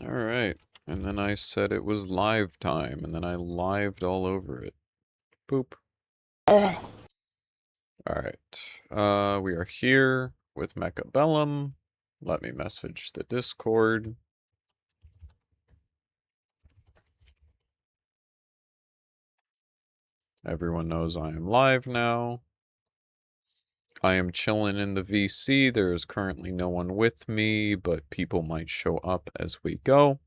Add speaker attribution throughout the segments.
Speaker 1: Alright. And then I said it was live time, and then I lived all over it. Boop. Alright. We are here with Mechabellum. Let me message the Discord. Everyone knows I am live now. I am chilling in the VC. There is currently no one with me, but people might show up as we go.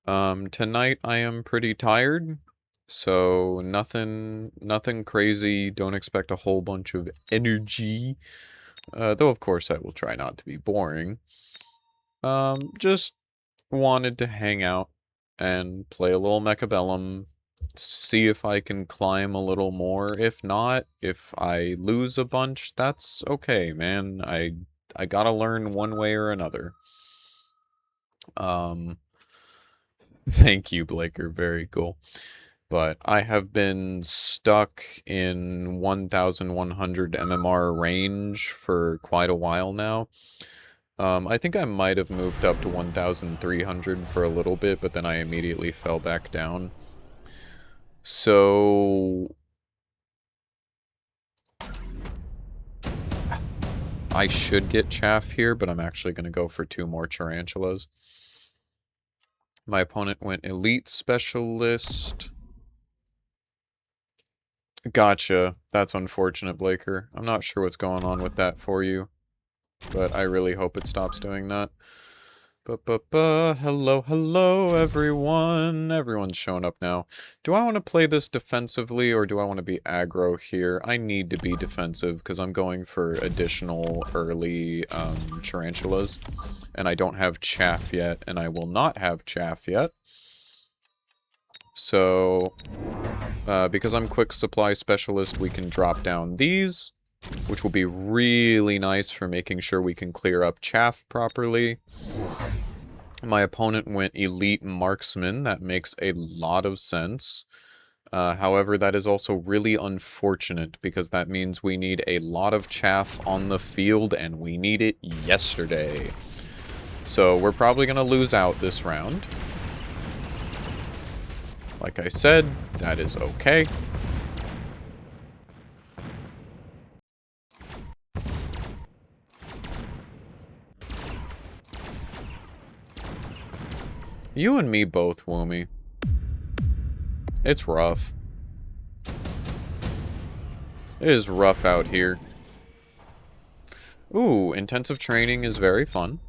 Speaker 1: Tonight I am pretty tired, so nothing crazy. Don't expect a whole bunch of energy. Though of course I will try not to be boring. Just wanted to hang out and play a little Mechabellum, see if I can climb a little more. If not, if I lose a bunch, that's okay, man. I gotta learn one way or another. Thank you, Blaker. Very cool. But I have been stuck in 1100 MMR range for quite a while now. I think I might have moved up to 1300 for a little bit, but then I immediately fell back down. So I should get chaff here, but I'm actually going to go for 2 more tarantulas. My opponent went elite specialist. Gotcha. That's unfortunate, Blaker. I'm not sure what's going on with that for you, but I really hope it stops doing that. Hello, hello, everyone. Everyone's showing up now. Do I want to play this defensively, or do I want to be aggro here? I need to be defensive, because I'm going for additional early tarantulas, and I don't have chaff yet, and I will not have chaff yet. So, because I'm quick supply specialist, we can drop down these, which will be really nice for making sure we can clear up chaff properly. My opponent went elite marksman. That makes a lot of sense. However, that is also really unfortunate, because that means we need a lot of chaff on the field, and we need it yesterday. So we're probably going to lose out this round. Like I said, that is okay. You and me both, Woomy. It's rough. It is rough out here. Ooh, intensive training is very fun.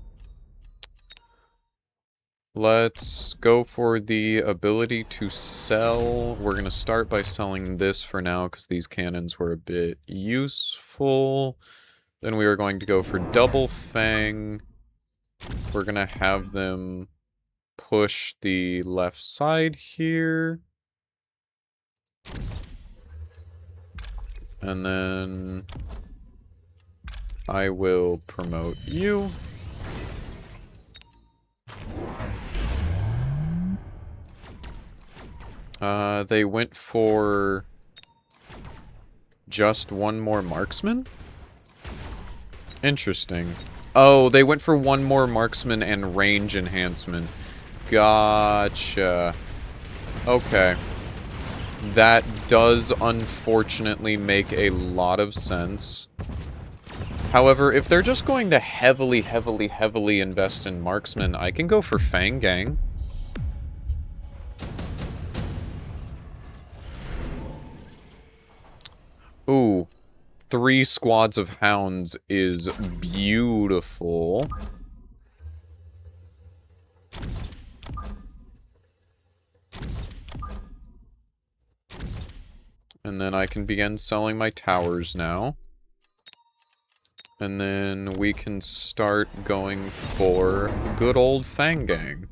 Speaker 1: Let's go for the ability to sell. We're going to start by selling this for now, because these cannons were a bit useful. Then we are going to go for double fang. We're going to have them push the left side here. And then I will promote you. They went for just one more marksman? Interesting. Oh, they went for one more marksman and range enhancement. Gotcha. Okay. That does unfortunately make a lot of sense. However, if they're just going to heavily invest in marksman, I can go for Fang Gang. Ooh. 3 squads of hounds is beautiful. And then I can begin selling my towers now. And then we can start going for good old Fang Gang.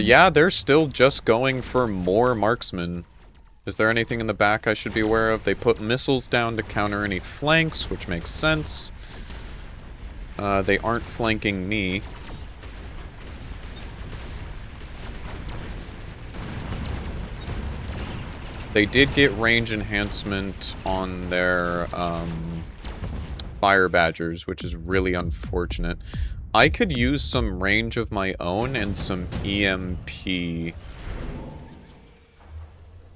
Speaker 1: Yeah, they're still just going for more marksmen. Is there anything in the back I should be aware of? They put missiles down to counter any flanks, which makes sense. They aren't flanking me. They did get range enhancement on their fire badgers, which is really unfortunate. I could use some range of my own and some EMP.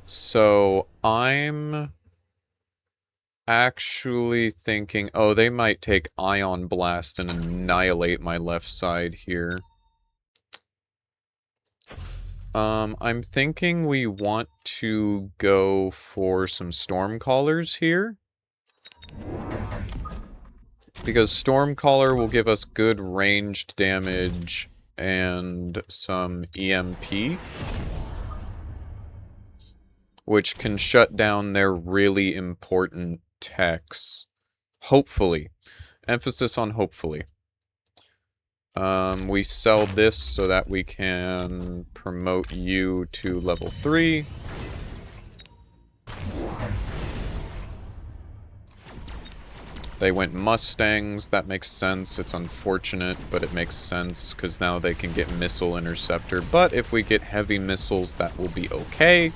Speaker 1: So I'm actually thinking, oh, they might take Ion Blast and annihilate my left side here. I'm thinking we want to go for some Stormcallers here. Because Stormcaller will give us good ranged damage and some EMP. Which can shut down their really important techs. Hopefully. Emphasis on hopefully. We sell this so that we can promote you to level 3. They went Mustangs. That makes sense. It's unfortunate, but it makes sense because now they can get Missile Interceptor. But if we get heavy missiles, that will be okay.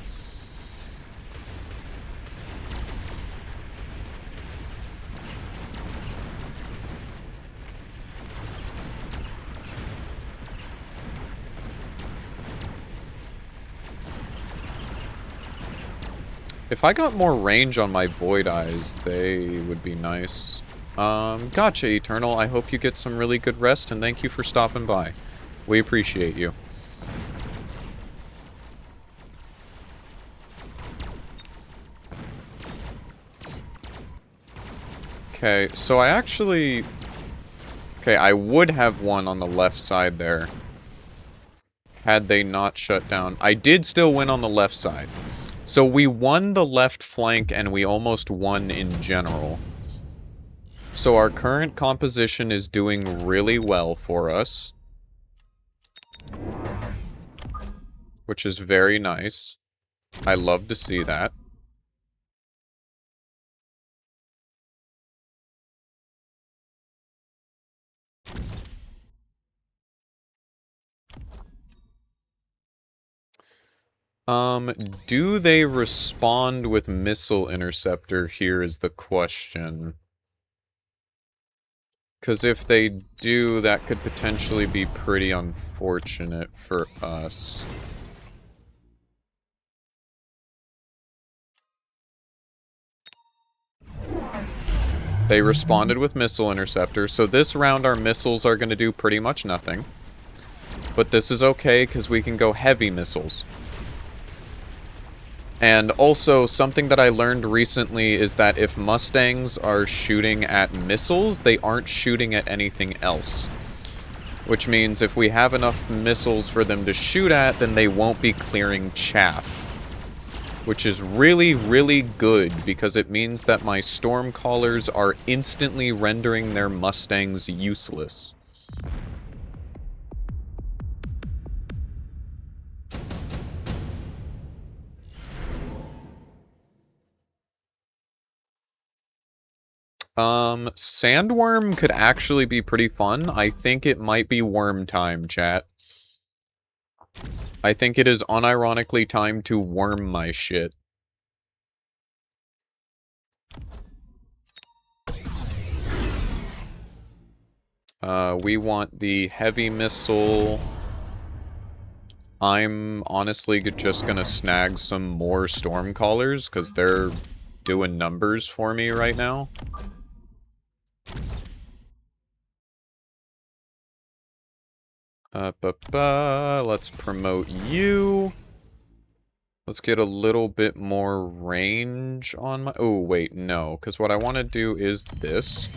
Speaker 1: If I got more range on my Void Eyes, they would be nice. Gotcha, Eternal. I hope you get some really good rest, and thank you for stopping by. We appreciate you. Okay, so I actually... Okay, I would have one on the left side there. Had they not shut down. I did still win on the left side. So we won the left flank, and we almost won in general. So our current composition is doing really well for us. Which is very nice. I love to see that. Do they respond with Missile Interceptor? Here is the question. Because if they do, that could potentially be pretty unfortunate for us. They responded with Missile Interceptor, so this round our missiles are going to do pretty much nothing. But this is okay, because we can go heavy missiles. And also, something that I learned recently is that if Mustangs are shooting at missiles, they aren't shooting at anything else. Which means if we have enough missiles for them to shoot at, then they won't be clearing chaff. Which is really, really good, because it means that my Stormcallers are instantly rendering their Mustangs useless. Sandworm could actually be pretty fun. I think it might be worm time, chat. I think it is unironically time to worm my shit. We want the heavy missile. I'm honestly just gonna snag some more Stormcallers, because they're doing numbers for me right now. Let's promote you. Let's get a little bit more range on my... Oh, wait, no. Because what I want to do is this.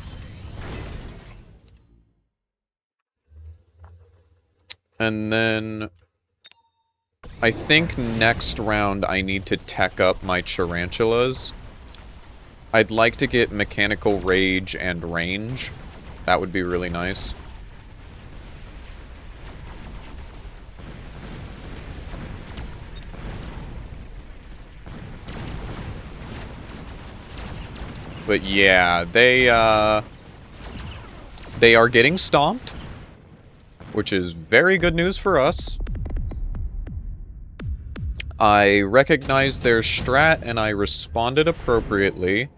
Speaker 1: And then... I think next round I need to tech up my Tarantulas. I'd like to get Mechanical Rage and Range. That would be really nice. But yeah, they are getting stomped, which is very good news for us. I recognized their strat and I responded appropriately.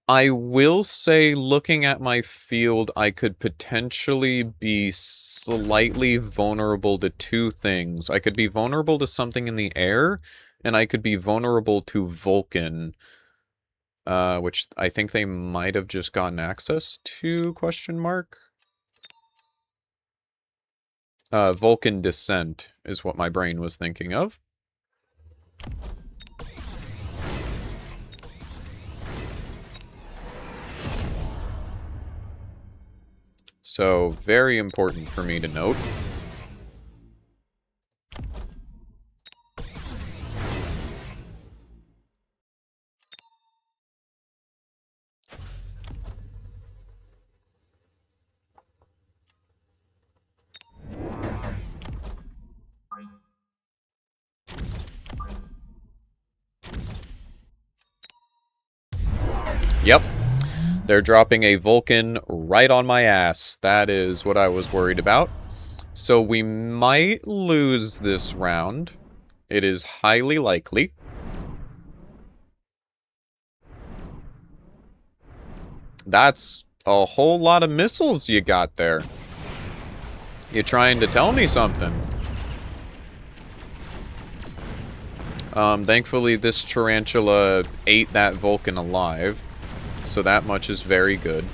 Speaker 1: I will say, looking at my field, I could potentially be slightly vulnerable to two things. I could be vulnerable to something in the air, and I could be vulnerable to Vulcan, which I think they might have just gotten access to, question mark? Vulcan Descent is what my brain was thinking of. So, very important for me to note. Yep. They're dropping a Vulcan right on my ass. That is what I was worried about. So we might lose this round. It is highly likely. That's a whole lot of missiles you got there. You trying to tell me something? Thankfully this tarantula ate that Vulcan alive. So that much is very good.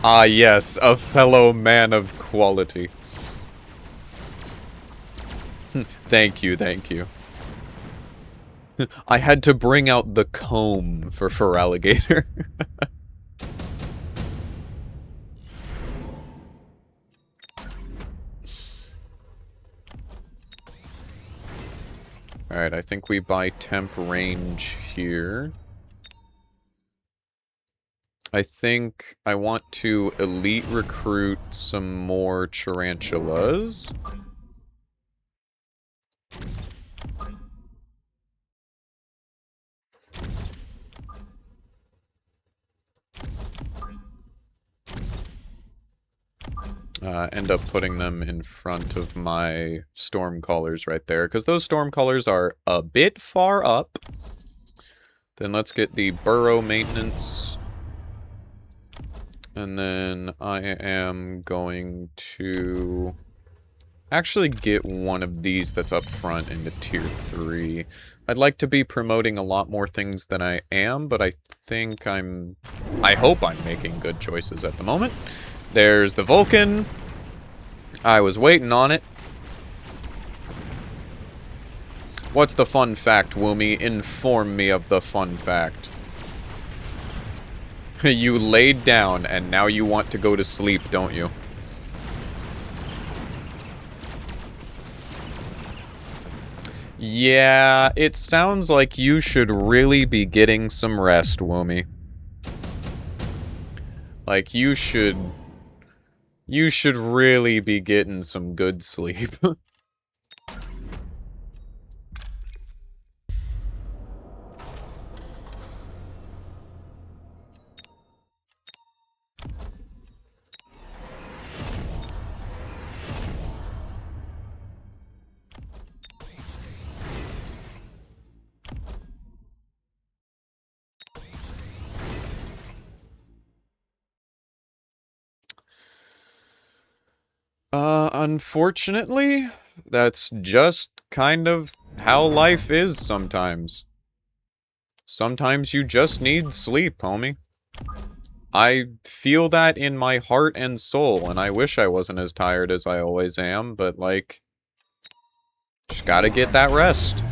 Speaker 1: Ah, yes, a fellow man of quality. Thank you, thank you. I had to bring out the comb for Feraligatr. Alright, I think we buy temp range here. I think I want to elite recruit some more tarantulas. End up putting them in front of my Stormcallers right there, because those Stormcallers are a bit far up. Then let's get the burrow maintenance. And then I am going to actually get one of these that's up front into tier 3. I'd like to be promoting a lot more things than I am, but I think I hope I'm making good choices at the moment. There's the Vulcan. I was waiting on it. What's the fun fact, Woomy? Inform me of the fun fact. You laid down, and now you want to go to sleep, don't you? Yeah, it sounds like you should really be getting some rest, Woomy. Like, you should really be getting some good sleep. Unfortunately, that's just kind of how life is sometimes. Sometimes you just need sleep, homie. I feel that in my heart and soul, and I wish I wasn't as tired as I always am, but, like, just gotta get that rest.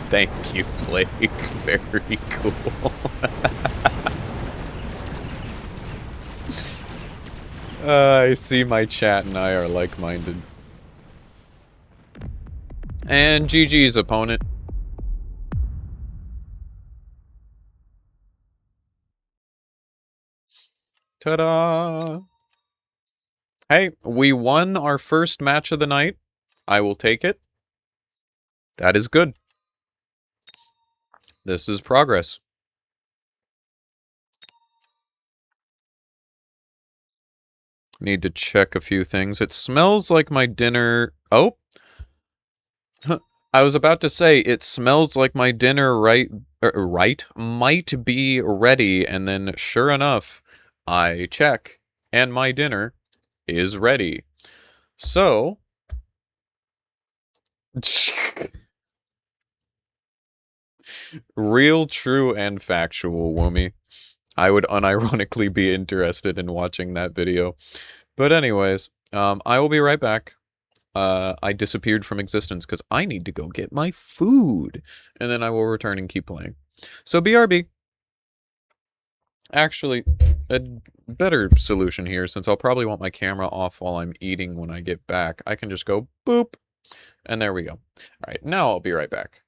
Speaker 1: Thank you, Blake. Very cool. I see my chat and I are like-minded. And GG's opponent. Ta-da! Hey, we won our first match of the night. I will take it. That is good. This is progress. Need to check a few things. It smells like my dinner... Oh! I was about to say, it smells like my dinner might be ready, and then sure enough, I check, and my dinner is ready. So... Real, true, and factual, Woomy. I would unironically be interested in watching that video. But anyways, I will be right back. I disappeared from existence because I need to go get my food. And then I will return and keep playing. So BRB. Actually, a better solution here, since I'll probably want my camera off while I'm eating when I get back. I can just go boop. And there we go. All right, now I'll be right back.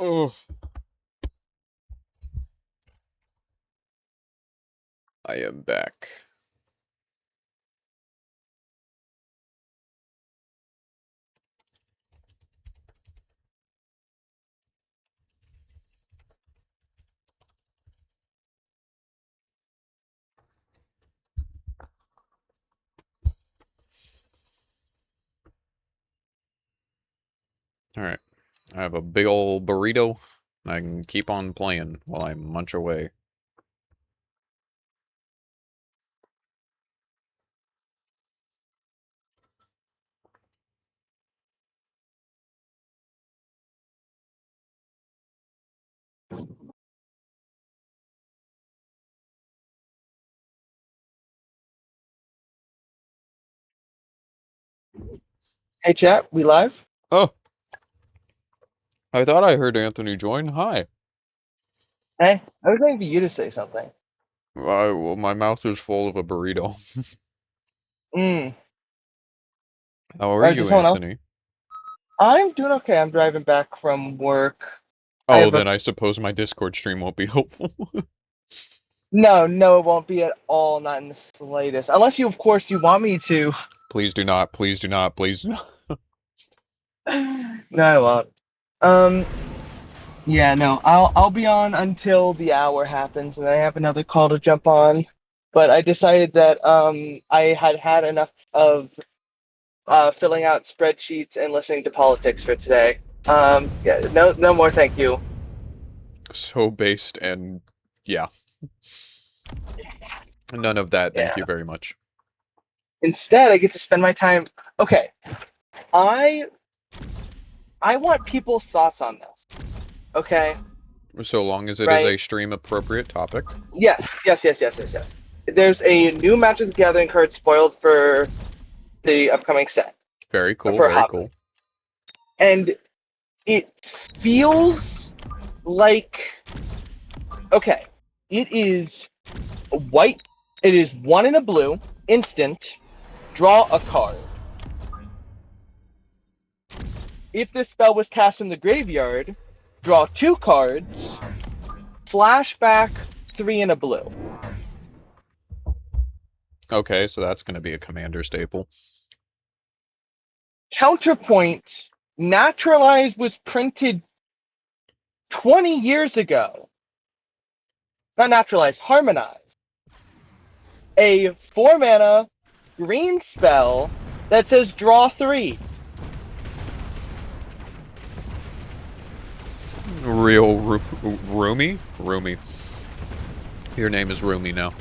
Speaker 1: Oh, I am back. Alright. I have a big old burrito, and I can keep on playing while I munch away.
Speaker 2: Hey chat, we live?
Speaker 1: Oh, I thought I heard Anthony join. Hi.
Speaker 2: Hey, I was waiting for you to say something.
Speaker 1: Well, my mouth is full of a burrito.
Speaker 2: Mm.
Speaker 1: How are
Speaker 2: Or did
Speaker 1: you,
Speaker 2: someone else?
Speaker 1: Anthony?
Speaker 2: I'm doing okay. I'm driving back from work. I
Speaker 1: Oh,
Speaker 2: have a
Speaker 1: then I suppose my Discord stream won't be helpful.
Speaker 2: no, it won't be at all, not in the slightest. Unless you, of course, you want me to.
Speaker 1: Please do not, please do not, please do not.
Speaker 2: No, I won't. Um, yeah, no, I'll be on until the hour happens, and I have another call to jump on. But I decided that I had had enough of filling out spreadsheets and listening to politics for today. Yeah, no more, thank you.
Speaker 1: So based and yeah. None of that, thank
Speaker 2: Yeah.
Speaker 1: you very much.
Speaker 2: Instead, I get to spend my time. Okay, I I want people's thoughts on this. Okay,
Speaker 1: So long as it is
Speaker 2: right?
Speaker 1: a stream appropriate topic.
Speaker 2: Yes. There's a new Magic the Gathering card spoiled for the upcoming set
Speaker 1: Very cool,
Speaker 2: for
Speaker 1: very
Speaker 2: Hobbit,
Speaker 1: cool.
Speaker 2: and it feels like okay. It is white. It is one in a blue. Instant. Draw a card. If this spell was cast from the graveyard, draw 2 cards. Flashback 3 in a blue.
Speaker 1: Okay, so that's going to be a commander staple.
Speaker 2: Counterpoint, Naturalize was printed 20 years ago. Not Naturalize, Harmonize. A 4 mana green spell that says draw 3.
Speaker 1: Real Roomy? Roomy. Your name is Roomy now.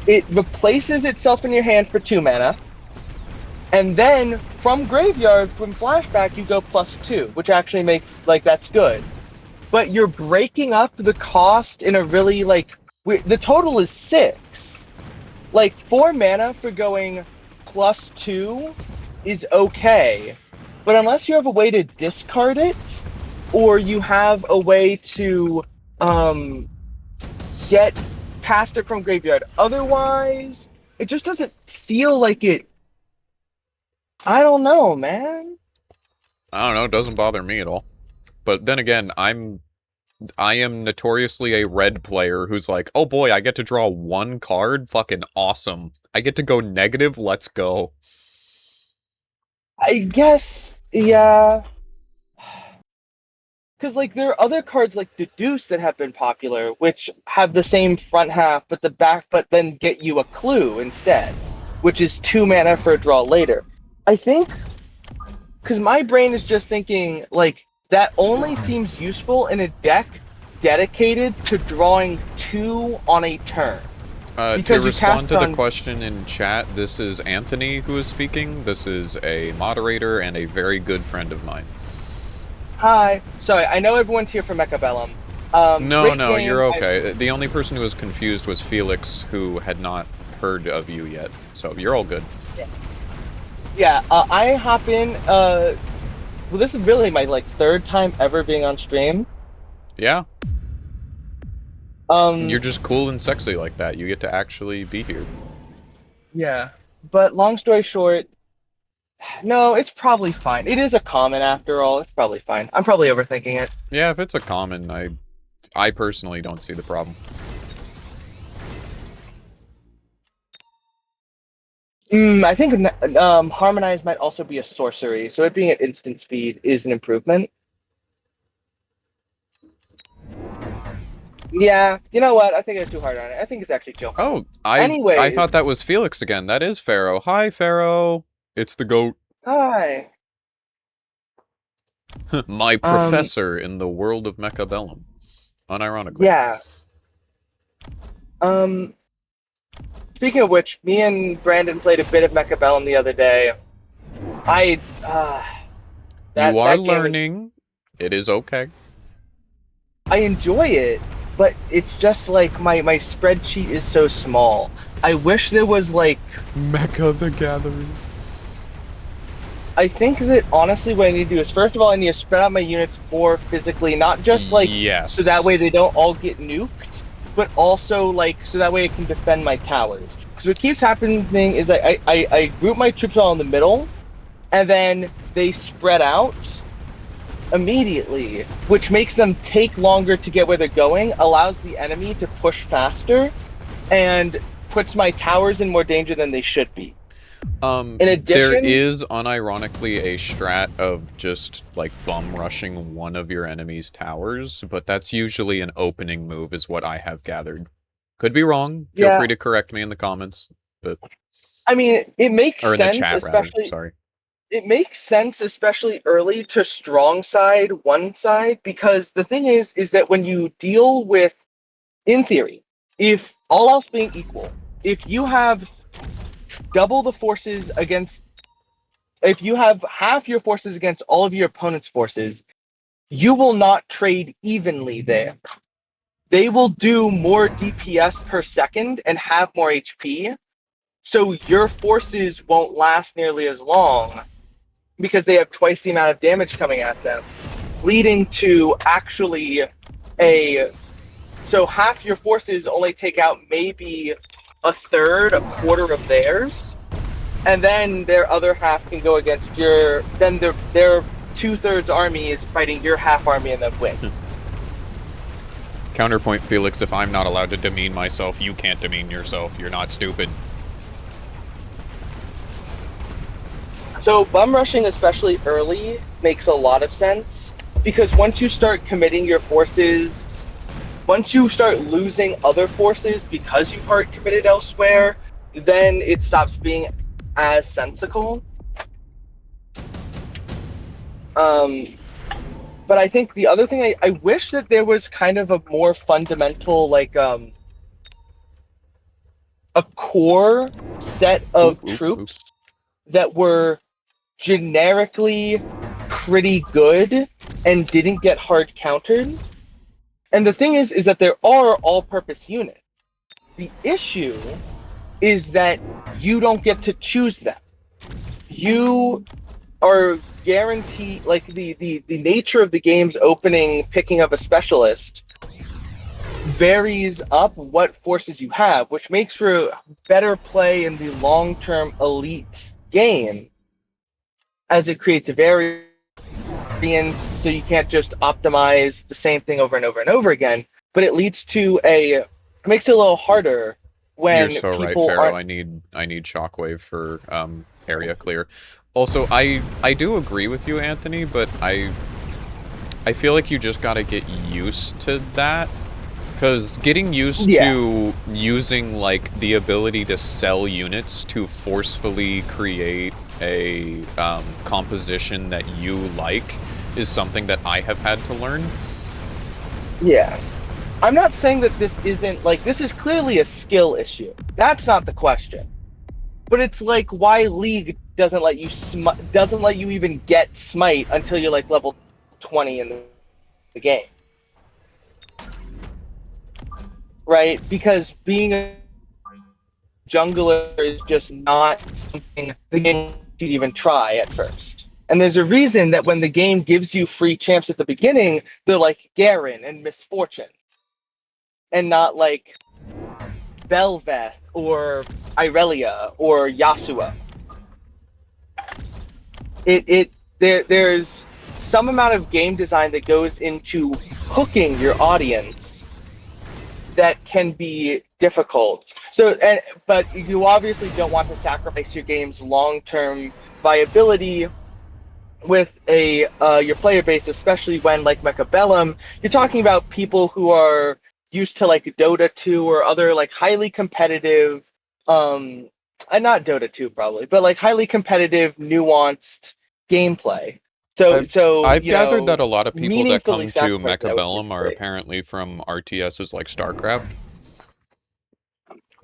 Speaker 2: It replaces itself in your hand for 2 mana. And then from graveyard, from flashback, you go +2, which actually makes that's good. But you're breaking up the cost in a really the total is 6. 4 mana for going +2 is okay, but unless you have a way to discard it, or you have a way to get past it from graveyard, otherwise it just doesn't feel like it. I don't know, man.
Speaker 1: I don't know, it doesn't bother me at all. But then again, I am notoriously a red player who's like, oh boy, I get to draw 1 card? Fucking awesome. I get to go negative? Let's go.
Speaker 2: I guess, yeah. Because there are other cards like Deduce that have been popular, which have the same front half, but the back, but then get you a clue instead, which is 2 mana for a draw later. I think, because my brain is just thinking that only seems useful in a deck dedicated to drawing 2 on a turn.
Speaker 1: To respond to the question in chat, this is Anthony who is speaking. This is a moderator and a very good friend of mine.
Speaker 2: Hi. Sorry, I know everyone's here for Mechabellum.
Speaker 1: No, you're okay. The only person who was confused was Felix, who had not heard of you yet. So you're all good.
Speaker 2: Yeah, I hop in. Well, this is really my 3rd time ever being on stream.
Speaker 1: Yeah. You're just cool and sexy like that. You get to actually be here.
Speaker 2: Yeah, but long story short, No, it's probably fine. It is a common after all. It's probably fine. I'm probably overthinking it.
Speaker 1: Yeah, if it's a common, I personally don't see the problem.
Speaker 2: I think Harmonize might also be a sorcery, so it being at instant speed is an improvement. Yeah, you know what? I think it's too hard on it. I think it's actually chill.
Speaker 1: Oh, I
Speaker 2: Anyways,
Speaker 1: thought that was Felix again. That is Pharaoh. Hi, Pharaoh. It's the goat.
Speaker 2: hi.
Speaker 1: My
Speaker 2: Um,
Speaker 1: professor in the world of Mechabellum. Unironically.
Speaker 2: yeah. Um, Speaking of which, me and Brandon played a bit of Mechabellum the other day. I
Speaker 1: You
Speaker 2: that
Speaker 1: are
Speaker 2: that game is
Speaker 1: learning. It is okay.
Speaker 2: I enjoy it, but it's just like my spreadsheet is so small. I wish there was like
Speaker 1: Mecha the Gathering.
Speaker 2: I think that honestly what I need to do is first of all I need to spread out my units more physically, not just like
Speaker 1: Yes.
Speaker 2: so that way they don't all get nuked, but also like so that way I can defend my towers. Because what keeps happening is I group my troops all in the middle, and then they spread out immediately, which makes them take longer to get where they're going, allows the enemy to push faster, and puts my towers in more danger than they should be. In
Speaker 1: There
Speaker 2: addition,
Speaker 1: is unironically a strat of just like bum rushing one of your enemy's towers, but that's usually an opening move, is what I have gathered. Could be wrong. Feel
Speaker 2: yeah,
Speaker 1: free to correct me in the comments, but
Speaker 2: I mean it makes
Speaker 1: or in the
Speaker 2: sense,
Speaker 1: chat rather.
Speaker 2: especially
Speaker 1: Sorry.
Speaker 2: it makes sense, especially early to strong side one side, because the thing is that when you deal with, in theory, if all else being equal, if you have double the forces against, if you have half your forces against all of your opponent's forces, you will not trade evenly there. They will do more DPS per second and have more HP, so your forces won't last nearly as long because they have twice the amount of damage coming at them, leading to actually so half your forces only take out maybe a third, a quarter of theirs, and then their other half can go against then their 2/3 army is fighting your half army and then win.
Speaker 1: Counterpoint, Felix, if I'm not allowed to demean myself, you can't demean yourself. You're not stupid.
Speaker 2: So bum rushing, especially early, makes a lot of sense because once you start committing your forces, once you start losing other forces because you are committed elsewhere, then it stops being as sensical. But I think the other thing I wish that there was kind of a more fundamental like a core set of troops that were generically pretty good and didn't get hard countered. And the thing is that there are all-purpose units. The issue is that you don't get to choose them. You are guaranteed, like the nature of the game's opening picking of a specialist varies up what forces you have, which makes for better play in the long-term elite game, as it creates a variance, so you can't just optimize the same thing over and over and over again. But it leads to it makes it a little harder when
Speaker 1: You're so right,
Speaker 2: people
Speaker 1: Pharaoh.
Speaker 2: aren't.
Speaker 1: I need shockwave for area clear. Also, I do agree with you, Anthony, but I feel like you just gotta get used to that. Because getting used to using, like, the ability to sell units to forcefully create a composition that you like is something that I have had to learn.
Speaker 2: Yeah. I'm not saying that this isn't, like, this is clearly a skill issue. That's not the question. But it's like why League doesn't let you even get Smite until you're like level 20 in the game. Right? Because being a jungler is just not something the game should even try at first. And there's a reason that when the game gives you free champs at the beginning, they're like Garen and Misfortune. And not like Bel'Veth or Irelia or Yasuo. there's some amount of game design that goes into hooking your audience that can be difficult. But you obviously don't want to sacrifice your game's long-term viability with your player base, especially when, like Mechabellum, you're talking about people who are used to like Dota 2 or other like highly competitive, and not Dota 2 probably, but like highly competitive, nuanced gameplay. So
Speaker 1: I've gathered that a lot of people that
Speaker 2: meaningfully
Speaker 1: come to
Speaker 2: sacrificing that would be
Speaker 1: Mechabellum are
Speaker 2: great.
Speaker 1: apparently from RTSs like StarCraft.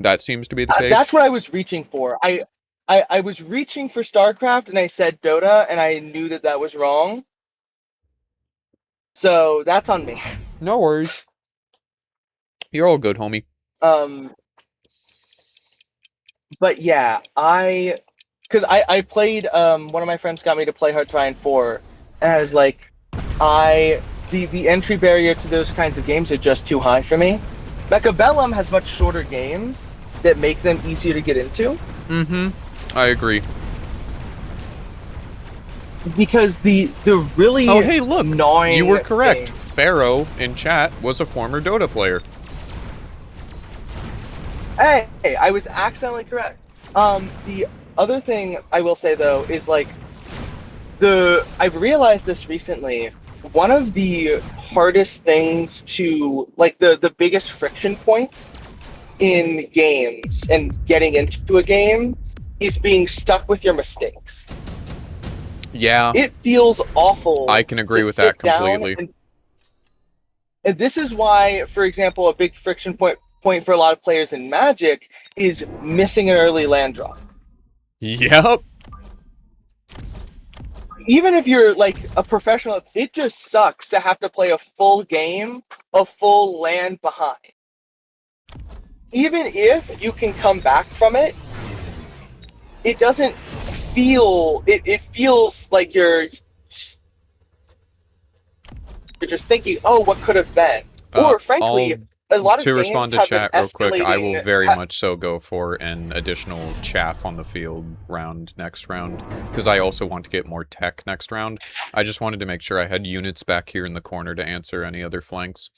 Speaker 1: That seems to be the
Speaker 2: That's
Speaker 1: case.
Speaker 2: what I was reaching for. I was reaching for StarCraft, and I said Dota, and I knew that that was wrong. So that's on me.
Speaker 1: No worries. You're all good, homie.
Speaker 2: Um, but yeah, because I played, one of my friends got me to play Hearts of Iron 4, and I was like, the entry barrier to those kinds of games are just too high for me. Mechabellum has much shorter games that make them easier to get into.
Speaker 1: Mm-hmm. I agree.
Speaker 2: Because the really
Speaker 1: Oh, hey, look.
Speaker 2: gnawing
Speaker 1: You were correct.
Speaker 2: thing-
Speaker 1: Pharaoh in chat was a former Dota player.
Speaker 2: Hey, I was accidentally correct. The other thing I will say though is like I've realized this recently. One of the hardest things to like the biggest friction points in games and getting into a game is being stuck with your mistakes.
Speaker 1: Yeah,
Speaker 2: It feels awful.
Speaker 1: I can agree
Speaker 2: to
Speaker 1: with that
Speaker 2: sit down
Speaker 1: completely.
Speaker 2: and this is why, for example, a big friction point for a lot of players in Magic is missing an early land drop.
Speaker 1: Yep.
Speaker 2: Even if you're like a professional, it just sucks to have to play a full game, a full land behind. Even if you can come back from it, it doesn't feel. It feels like you're just thinking, "Oh, what could have been?" Or frankly, a lot of
Speaker 1: To
Speaker 2: games
Speaker 1: respond to
Speaker 2: have an
Speaker 1: chat real quick, I will
Speaker 2: escalating.
Speaker 1: very much so go for an additional chaff on the field round next round, because I also want to get more tech next round. I just wanted to make sure I had units back here in the corner to answer any other flanks.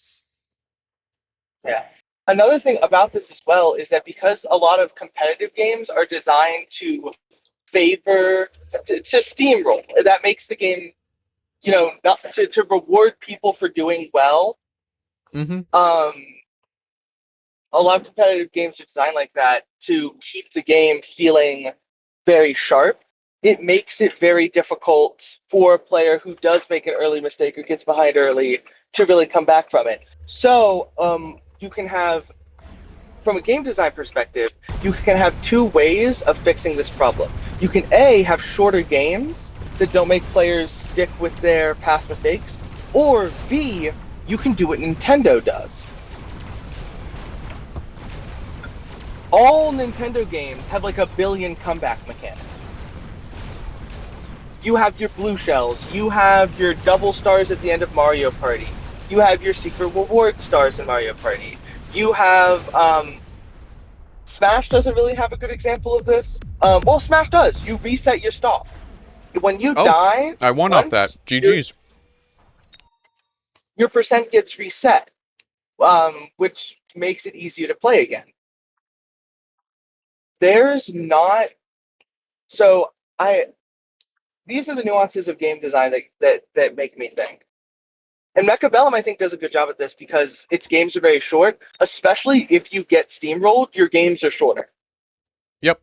Speaker 2: Yeah. Another thing about this as well is that because a lot of competitive games are designed to favor to steamroll, that makes the game, not to reward people for doing well.
Speaker 1: Mm-hmm.
Speaker 2: A lot of competitive games are designed like that to keep the game feeling very sharp. It makes it very difficult for a player who does make an early mistake or gets behind early to really come back from it. So you can have, from a game design perspective, you can have two ways of fixing this problem. You can A, have shorter games that don't make players stick with their past mistakes, or B, you can do what Nintendo does. All Nintendo games have like a billion comeback mechanics. You have your blue shells, you have your double stars at the end of Mario Party, you have your secret reward stars in Mario Party, you have Smash doesn't really have a good example of this. Well, Smash does. You reset your stock. When you
Speaker 1: Oh,
Speaker 2: die,
Speaker 1: I won off that. GG's.
Speaker 2: Your percent gets reset, which makes it easier to play again. There's not. So these are the nuances of game design that make me think. And Mechabellum, I think, does a good job at this because its games are very short. Especially if you get steamrolled, your games are shorter.
Speaker 1: Yep.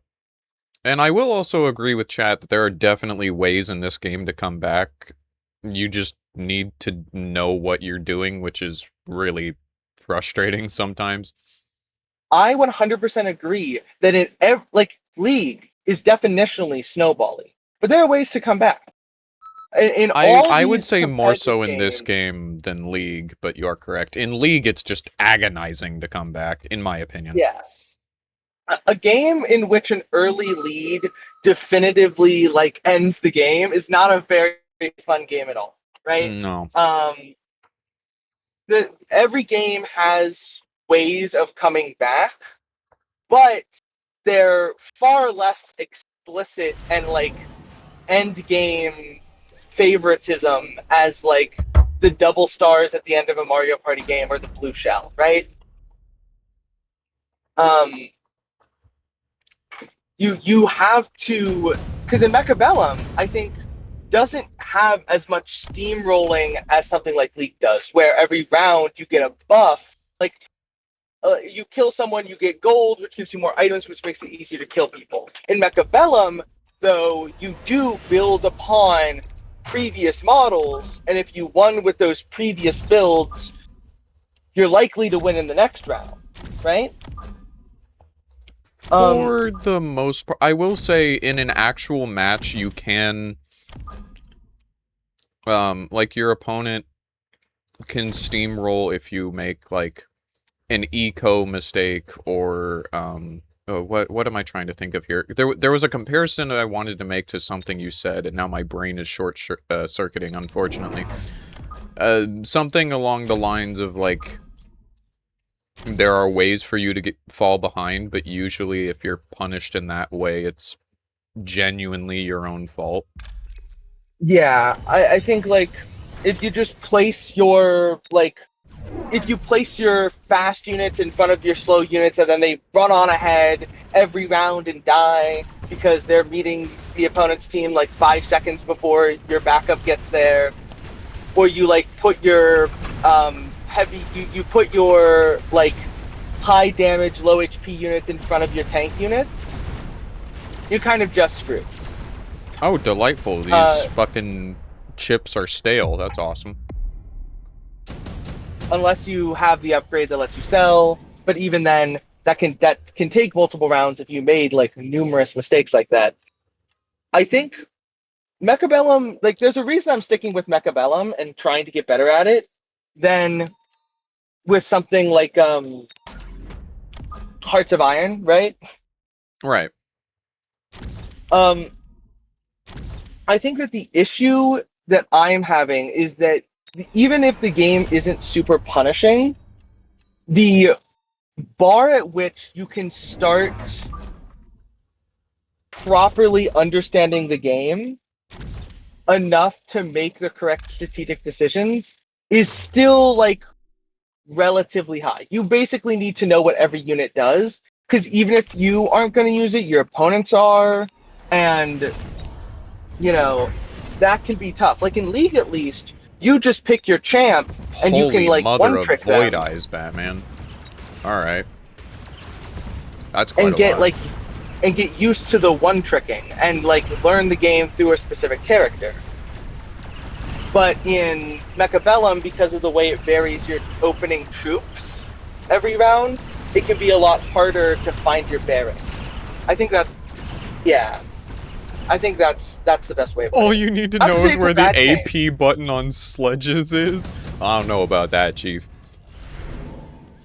Speaker 1: And I will also agree with chat that there are definitely ways in this game to come back. You just need to know what you're doing, which is really frustrating sometimes.
Speaker 2: I 100% agree that League is definitionally snowballing, but there are ways to come back.
Speaker 1: I would say more so in this game than League, but you are correct. In League, it's just agonizing to come back, in my opinion.
Speaker 2: Yeah. A game in which an early lead definitively ends the game is not a very fun game at all, right?
Speaker 1: No.
Speaker 2: Every game has ways of coming back, but they're far less explicit and end game favoritism as like the double stars at the end of a Mario Party game or the blue shell, right? Um, you have to, because in Mechabellum, I think doesn't have as much steamrolling as something like League does, where every round you get a buff. Like you kill someone, you get gold, which gives you more items, which makes it easier to kill people. In Mechabellum, though, you do build upon previous models, and if you won with those previous builds, you're likely to win in the next round, right?
Speaker 1: For the most part, I will say in an actual match, you can, like your opponent can steamroll if you make like an eco mistake or, oh, what am I trying to think of here? There was a comparison that I wanted to make to something you said, and now my brain is circuiting, unfortunately. Something along the lines of like, there are ways for you to fall behind, but usually if you're punished in that way, it's genuinely your own fault.
Speaker 2: Yeah, I think like if you just place your like if you place your fast units in front of your slow units and then they run on ahead every round and die because they're meeting the opponent's team like 5 seconds before your backup gets there, or you like put your you put your like high damage low HP units in front of your tank units, you kind of just screwed.
Speaker 1: Oh, delightful. These fucking chips are stale. That's awesome.
Speaker 2: Unless you have the upgrade that lets you sell, but even then, that can take multiple rounds if you made like numerous mistakes like that. I think Mechabellum, like, there's a reason I'm sticking with Mechabellum and trying to get better at it than with something like Hearts of Iron, right?
Speaker 1: Right.
Speaker 2: I think that the issue that I'm having is that even if the game isn't super punishing, the bar at which you can start properly understanding the game enough to make the correct strategic decisions is still like relatively high. You basically need to know what every unit does, because even if you aren't going to use it, your opponents are, and you know, that can be tough. Like in League, at least, you just pick your champ and
Speaker 1: Holy
Speaker 2: you can like
Speaker 1: mother
Speaker 2: one trick
Speaker 1: of Void
Speaker 2: them
Speaker 1: Eyes, Batman. All right, that's quite
Speaker 2: and
Speaker 1: a
Speaker 2: get
Speaker 1: lot.
Speaker 2: like and get used to the one tricking and like learn the game through a specific character. But in Mechabellum, because of the way it varies your opening troops every round, it can be a lot harder to find your bearings. I think that's the best way of
Speaker 1: All
Speaker 2: putting it.
Speaker 1: you need to
Speaker 2: Not to
Speaker 1: know
Speaker 2: say
Speaker 1: is
Speaker 2: it's
Speaker 1: where
Speaker 2: a
Speaker 1: the
Speaker 2: bad game.
Speaker 1: AP button on sledges is. I don't know about that, Chief.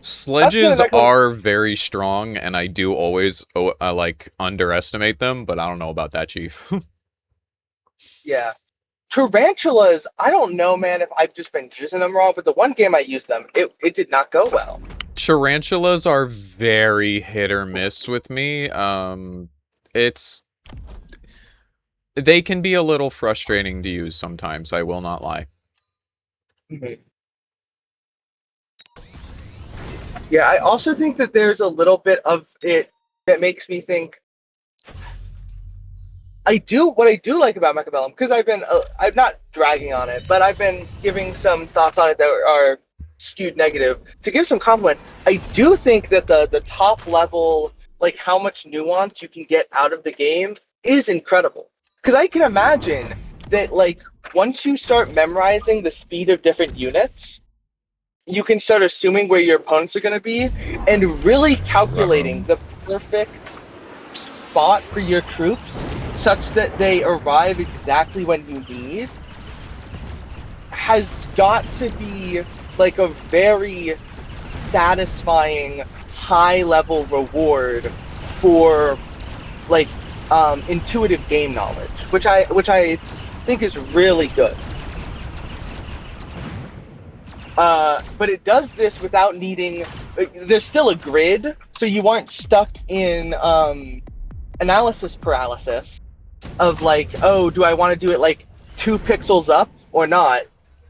Speaker 1: Sledges are very strong, and I do always like underestimate them, but I don't know about that, Chief.
Speaker 2: Yeah. Tarantulas, I don't know, man, if I've just been using them wrong, but the one game I used them, it did not go well.
Speaker 1: Tarantulas are very hit or miss with me. They can be a little frustrating to use sometimes, I will not lie.
Speaker 2: Mm-hmm. Yeah, I also think that there's a little bit of it that makes me think. What I do like about Mechabellum, because I'm not dragging on it, but I've been giving some thoughts on it that are skewed negative. To give some compliments, I do think that the top level, like how much nuance you can get out of the game, is incredible. Because I can imagine that like once you start memorizing the speed of different units, you can start assuming where your opponents are going to be and really calculating the perfect spot for your troops such that they arrive exactly when you need has got to be like a very satisfying high level reward for like intuitive game knowledge, which I think is really good. But it does this without needing. There's still a grid, so you aren't stuck in analysis paralysis. of like, oh, do I want to do it like 2 pixels up or not?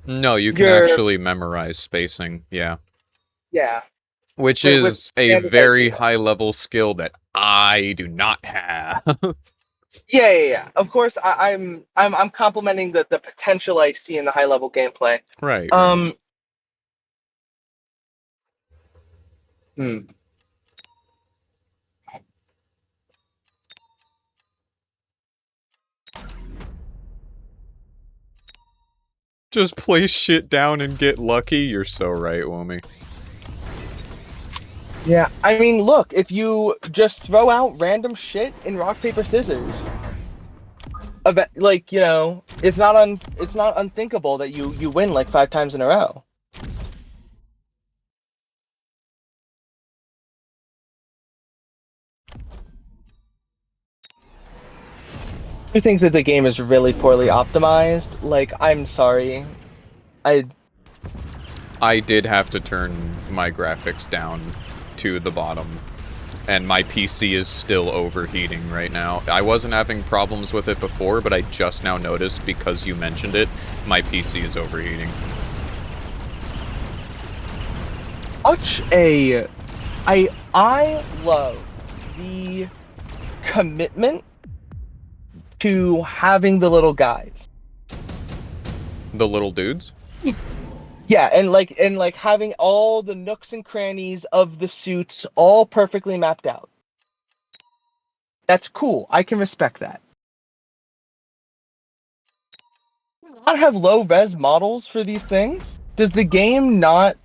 Speaker 1: No, you can
Speaker 2: You're
Speaker 1: actually memorize spacing, yeah.
Speaker 2: yeah.
Speaker 1: Which
Speaker 2: With
Speaker 1: is a
Speaker 2: standardized
Speaker 1: very
Speaker 2: data.
Speaker 1: high-level skill that I do not have.
Speaker 2: Yeah. Of course, I'm complimenting the potential I see in the high level gameplay.
Speaker 1: Right.
Speaker 2: Um, hmm.
Speaker 1: Just place shit down and get lucky? You're so right, Woomy.
Speaker 2: Yeah, I mean, look, if you just throw out random shit in rock paper scissors, like it's not unthinkable that you win like 5 times in a row. I think that the game is really poorly optimized. Like, I'm sorry, I
Speaker 1: I did have to turn my graphics down to the bottom, and my PC is still overheating right now. I wasn't having problems with it before, but I just now noticed, because you mentioned it, my PC is overheating.
Speaker 2: I love the commitment to having the little guys.
Speaker 1: The little dudes?
Speaker 2: Yeah, and like having all the nooks and crannies of the suits all perfectly mapped out. That's cool. I can respect that. Not have low res models for these things? Does the game not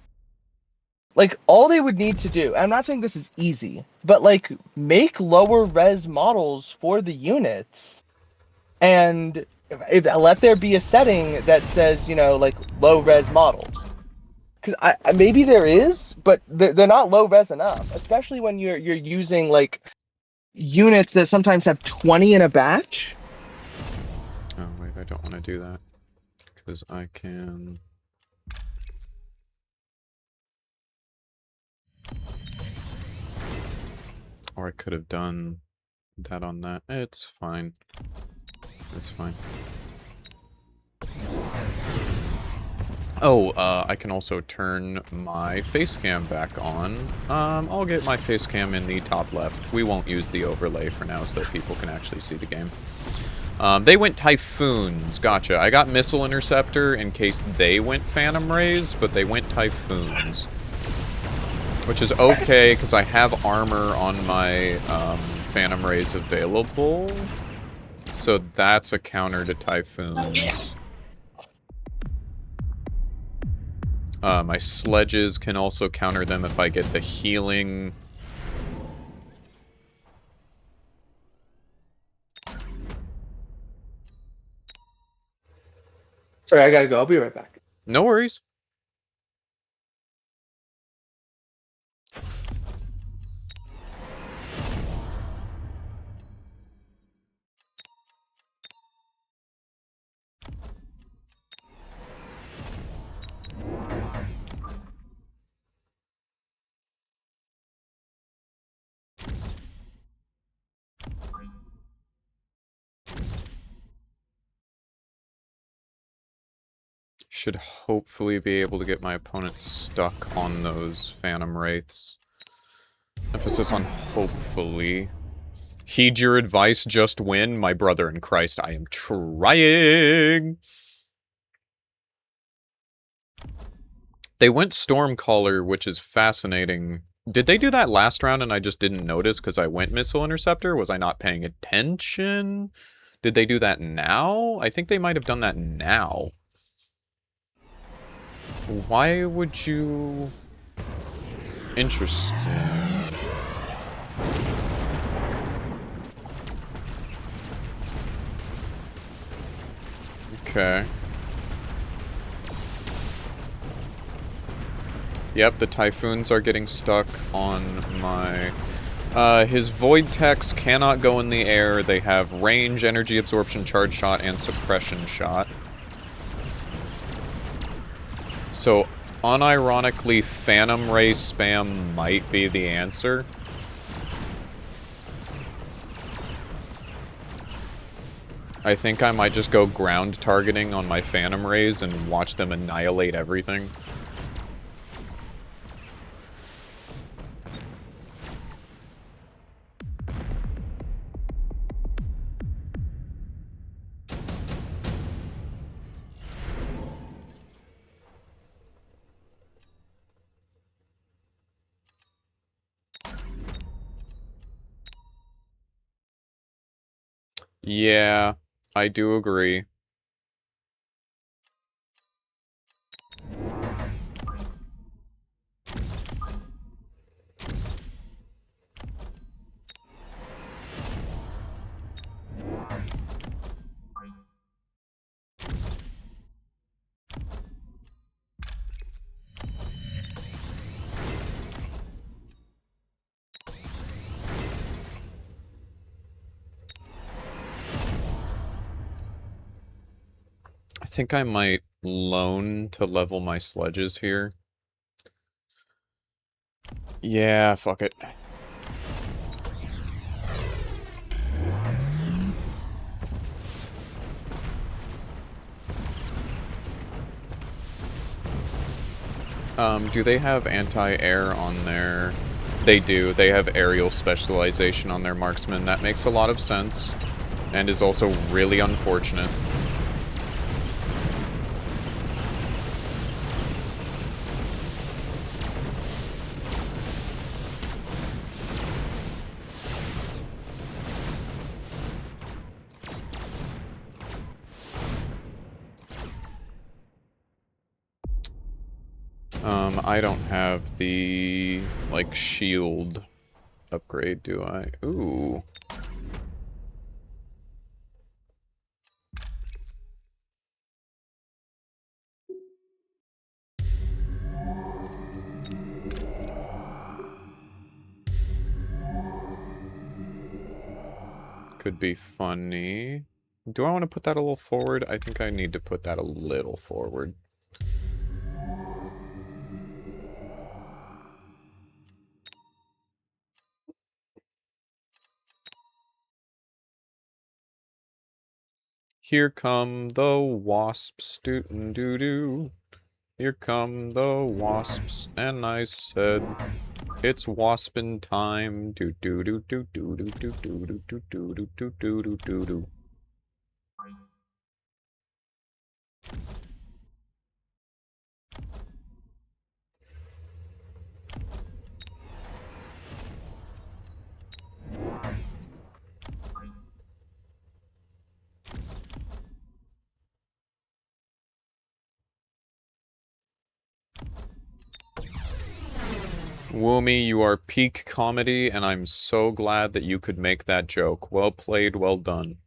Speaker 2: like all they would need to do? I'm not saying this is easy, but like make lower res models for the units and if let there be a setting that says, like low res models. Because maybe there is, but they're not low res enough, especially when you're using like units that sometimes have 20 in a batch.
Speaker 1: Oh, wait, I don't want to do that. Because I can... Or I could have done that on that. It's fine. It's fine. Oh, I can also turn my face cam back on. I'll get my face cam in the top left. We won't use the overlay for now so that people can actually see the game. They went Typhoons. Gotcha. I got Missile Interceptor in case they went Phantom Rays, but they went Typhoons. Which is okay, because I have armor on my Phantom Rays available. So that's a counter to Typhoons. My sledges can also counter them if I get the healing.
Speaker 2: Sorry, I gotta go. I'll be right back.
Speaker 1: No worries. Should hopefully be able to get my opponent stuck on those Phantom Wraiths. Emphasis on hopefully. Heed your advice, just win. My brother in Christ, I am trying. They went Stormcaller, which is fascinating. Did they do that last round and I just didn't notice because I went Missile Interceptor? Was I not paying attention? Did they do that now? I think they might have done that now. Why would you... Interesting. Okay. Yep, the Typhoons are getting stuck on my... his Void Techs cannot go in the air. They have range, energy absorption, charge shot, and suppression shot. So, unironically, Phantom Ray spam might be the answer. I think I might just go ground targeting on my Phantom Rays and watch them annihilate everything. Yeah, I do agree. I think I might loan to level my sledges here. Yeah, fuck it. Do they have anti-air on their... They do. They have aerial specialization on their marksmen. That makes a lot of sense. And is also really unfortunate. I don't have the, like, shield upgrade, do I? Ooh. Could be funny. Do I want to put that a little forward? I think I need to put that a little forward. Here come the wasps, doo-doo-doo. Here come the wasps, and I said, it's waspin time. Do-do-do-do-do-do-do-do-do-do-do-do-do-do-do-do-do. Woomy, you are peak comedy, and I'm so glad that you could make that joke. Well played, well done.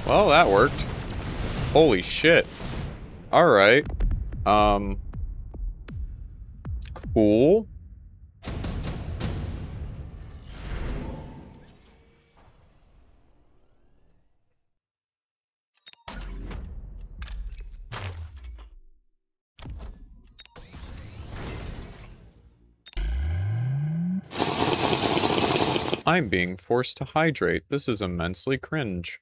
Speaker 1: Well, that worked. Holy shit. Alright. Cool. I'm being forced to hydrate. This is immensely cringe.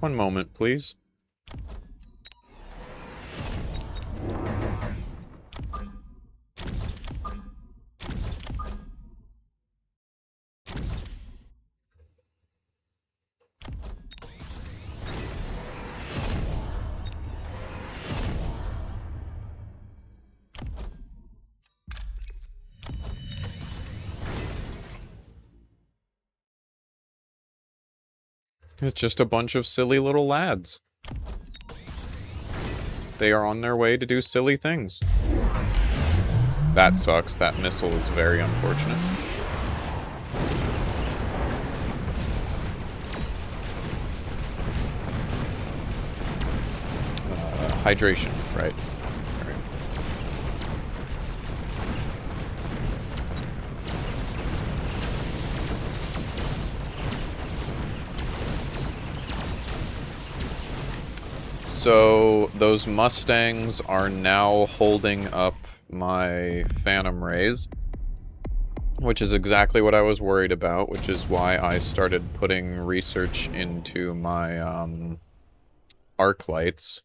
Speaker 1: One moment, please. It's just a bunch of silly little lads. They are on their way to do silly things. That sucks. That missile is very unfortunate. Hydration, right? All right. So those Mustangs are now holding up my Phantom Rays, which is exactly what I was worried about, which is why I started putting research into my arc lights.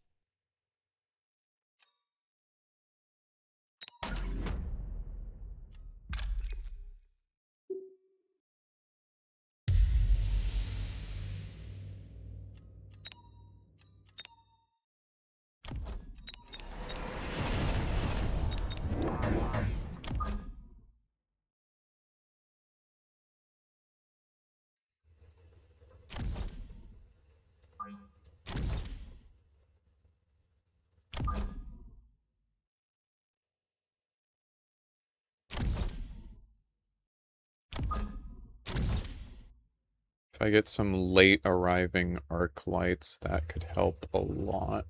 Speaker 1: If I get some late arriving arc lights, that could help a lot.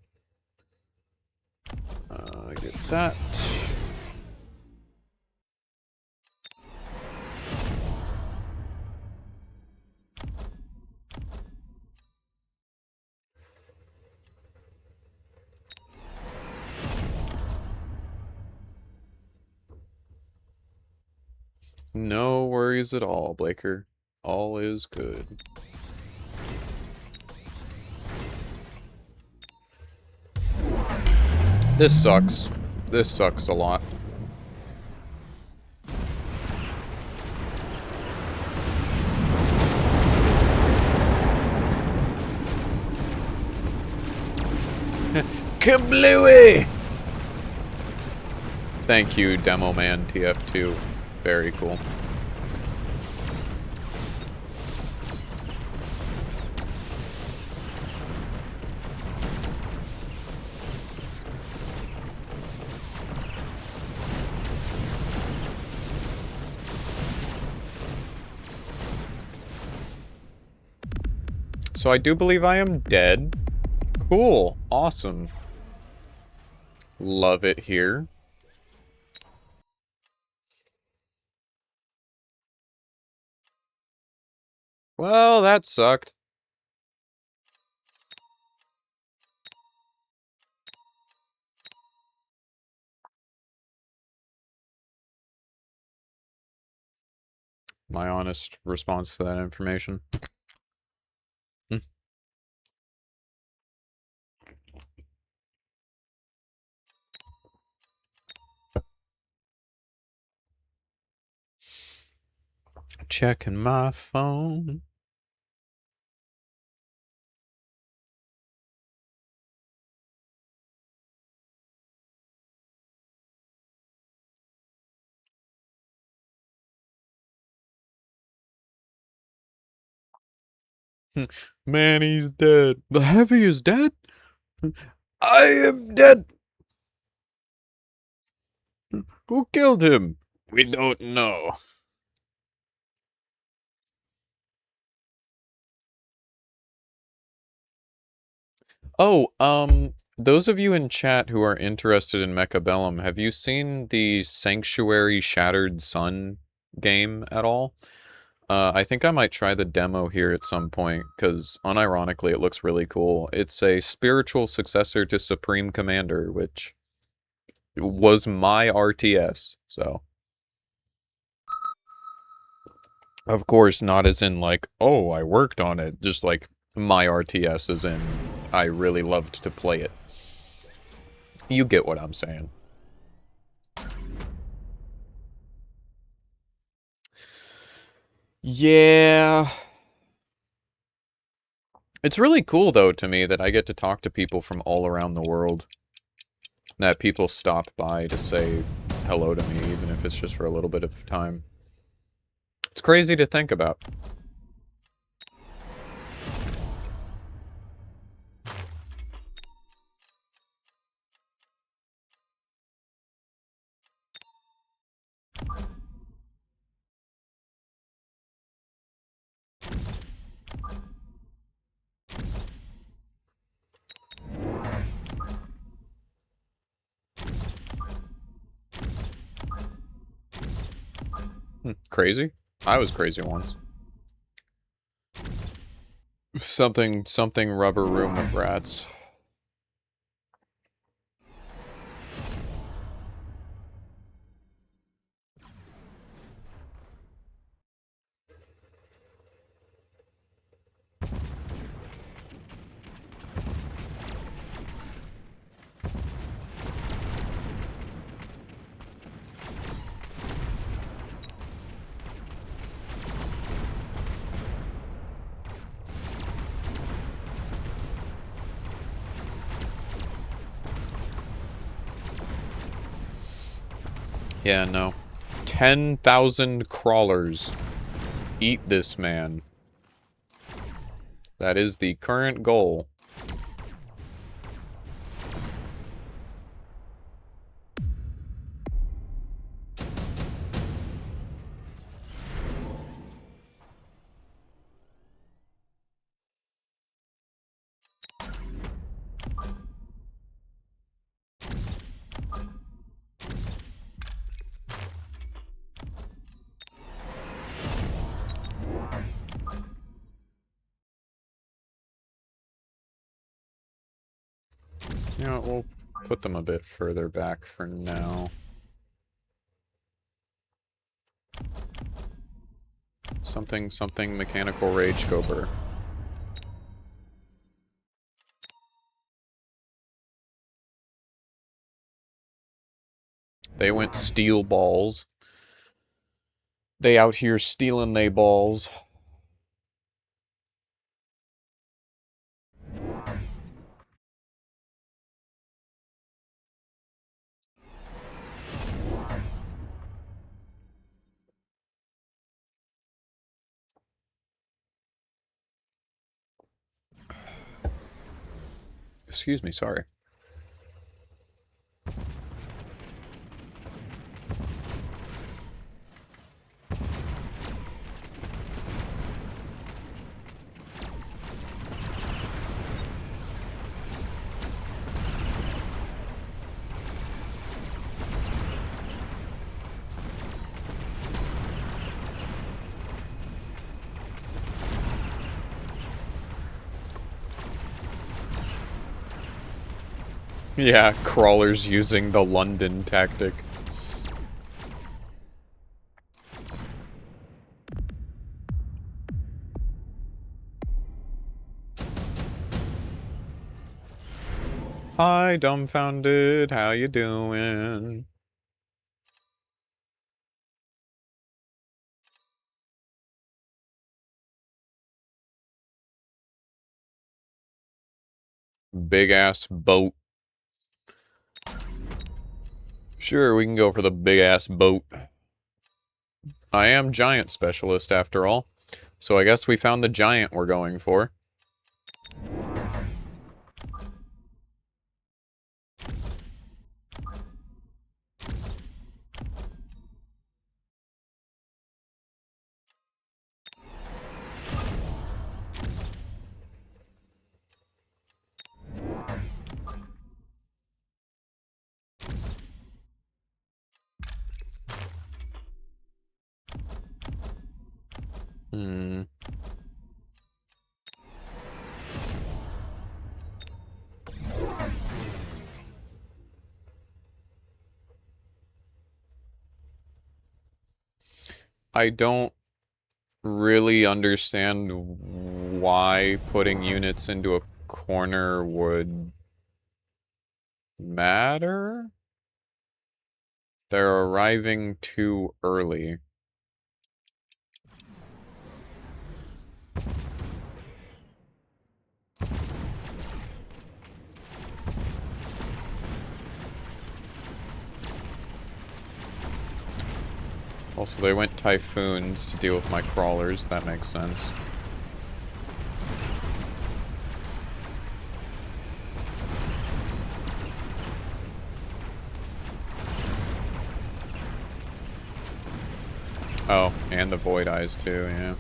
Speaker 1: Get that. No worries at all, Blaker. All is good. This sucks. This sucks a lot. Kablooey! Thank you, Demo Man TF2. Very cool. So I do believe I am dead. Cool. Awesome. Love it here. Well, that sucked. My honest response to that information. Checking my phone. Man, he's dead. The Heavy is dead? I am dead. Who killed him? We don't know. Oh, those of you in chat who are interested in Mechabellum, have you seen the Sanctuary Shattered Sun game at all? I think I might try the demo here at some point, because unironically it looks really cool. It's a spiritual successor to Supreme Commander, which was my RTS, so... Of course, not as in like, oh, I worked on it, just like my RTS as in I really loved to play it. You get what I'm saying. Yeah. It's really cool, though, to me that I get to talk to people from all around the world. That people stop by to say hello to me, even if it's just for a little bit of time. It's crazy to think about. Crazy? I was crazy once. Something rubber room with rats. Yeah, no. 10,000 crawlers. Eat this man. That is the current goal. You know, we'll put them a bit further back for now. Something mechanical rage gober. They went steel balls. They out here stealing they balls. Excuse me, sorry. Yeah, crawlers using the London tactic. Hi, dumbfounded. How you doing? Big ass boat. Sure, we can go for the big ass boat. I am giant specialist after all. So I guess we found the giant we're going for. Hmm. I don't really understand why putting units into a corner would matter. They're arriving too early. Also, they went Typhoons to deal with my crawlers. That makes sense. Oh, and the Void Eyes too, yeah.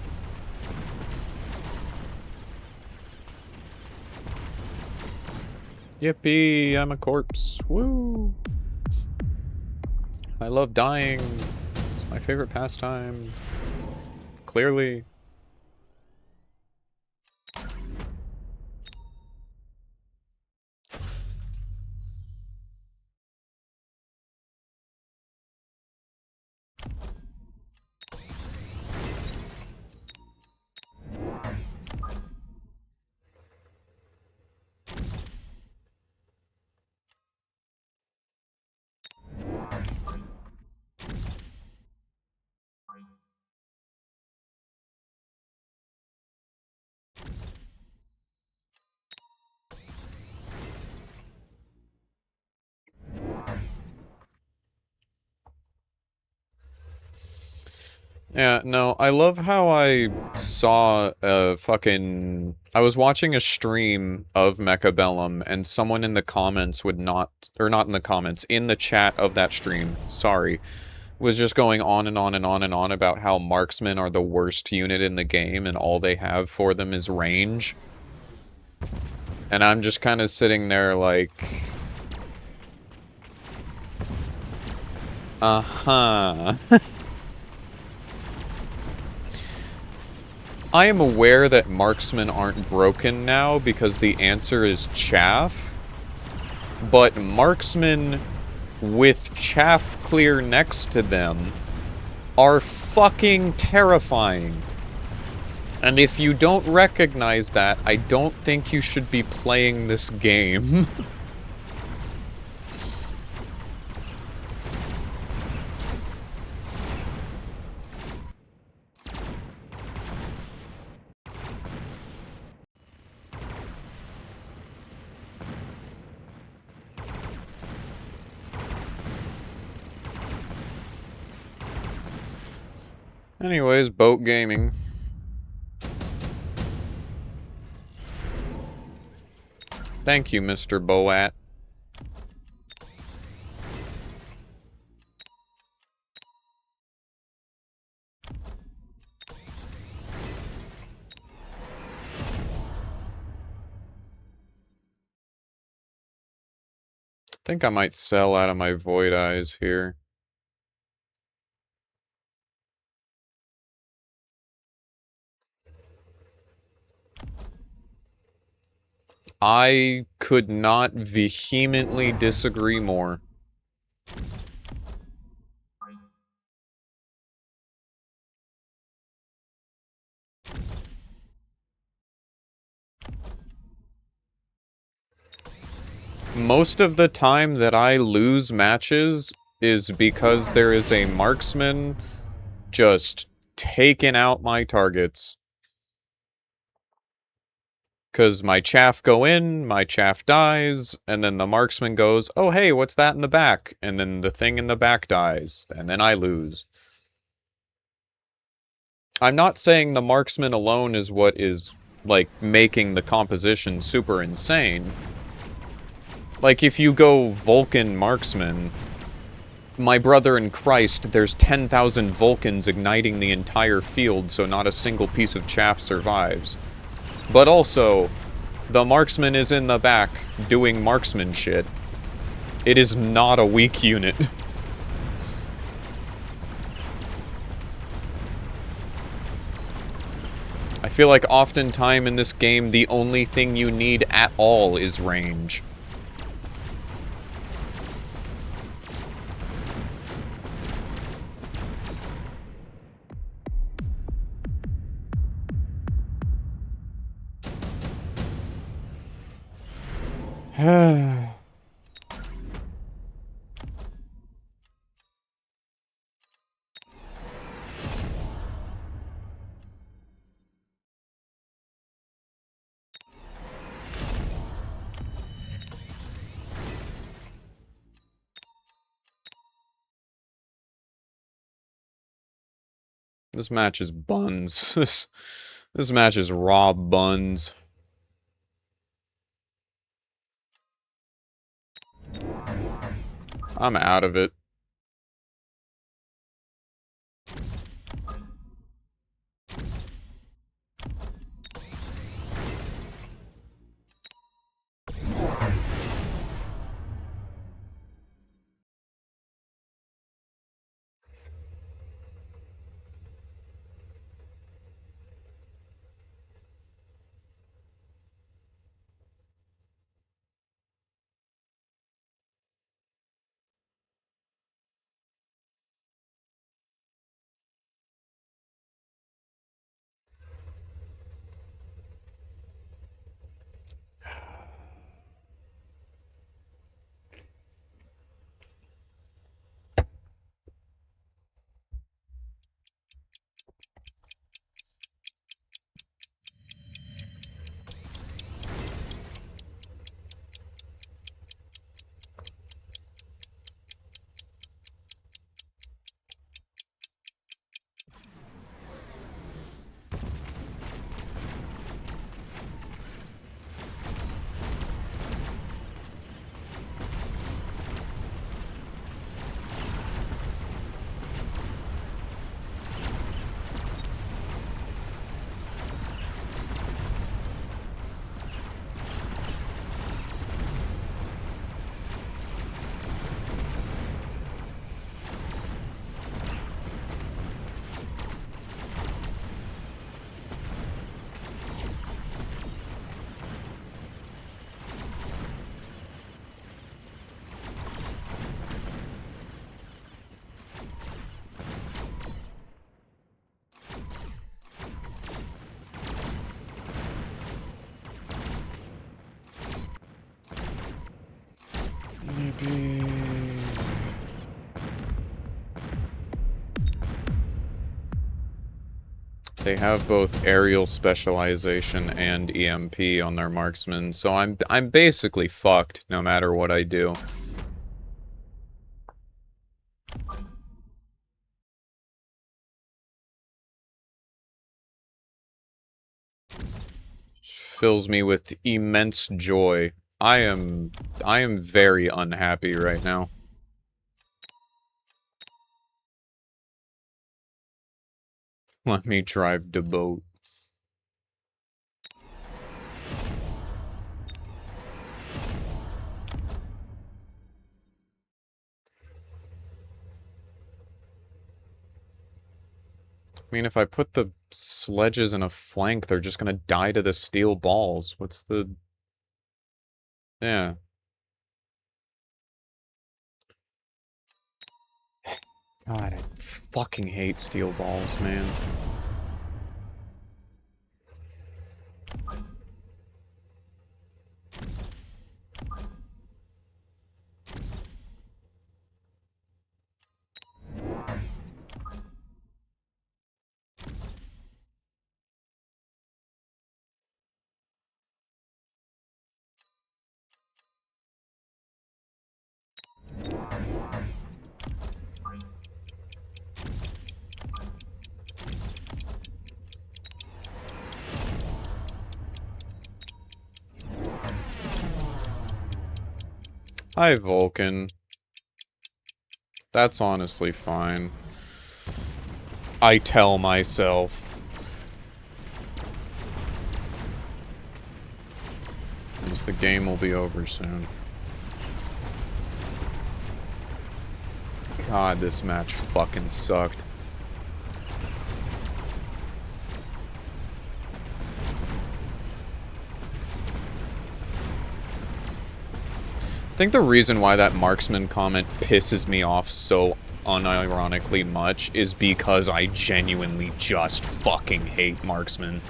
Speaker 1: Yippee, I'm a corpse. Woo! I love dying. It's My favorite pastime. Clearly. Yeah, no, I love how I saw a fucking... I was watching a stream of Mechabellum, and someone in the comments would not... Or not in the comments, in the chat of that stream, sorry, was just going on and on and on and on about how marksmen are the worst unit in the game, and all they have for them is range. And I'm just kind of sitting there like... Uh-huh. I am aware that marksmen aren't broken now because the answer is chaff, but marksmen with chaff clear next to them are fucking terrifying. And if you don't recognize that, I don't think you should be playing this game. Anyways, boat gaming. Thank you, Mr. Boat. I think I might sell out of my Void Eyes here. I could not vehemently disagree more. Most of the time that I lose matches is because there is a marksman just taking out my targets. Because my chaff go in, my chaff dies, and then the marksman goes, oh hey, what's that in the back? And then the thing in the back dies, and then I lose. I'm not saying the marksman alone is what is, like, making the composition super insane. Like, if you go Vulcan marksman, my brother in Christ, there's 10,000 Vulcans igniting the entire field, so not a single piece of chaff survives. But also, the marksman is in the back, doing marksman shit. It is not a weak unit. I feel like oftentimes in this game, the only thing you need at all is range. This match is buns. This match is raw buns. I'm out of it. They have both aerial specialization and EMP on their marksmen, so I'm basically fucked no matter what I do. Fills me with immense joy. I am very unhappy right now. Let me drive the boat. I mean, if I put the sledges in a flank, they're just gonna die to the steel balls. What's the... Yeah. God, I fucking hate steel balls, man. Hi, Vulcan. That's honestly fine. I tell myself. Because the game will be over soon. God, this match fucking sucked. I think the reason why that marksman comment pisses me off so unironically much is because I genuinely just fucking hate marksmen.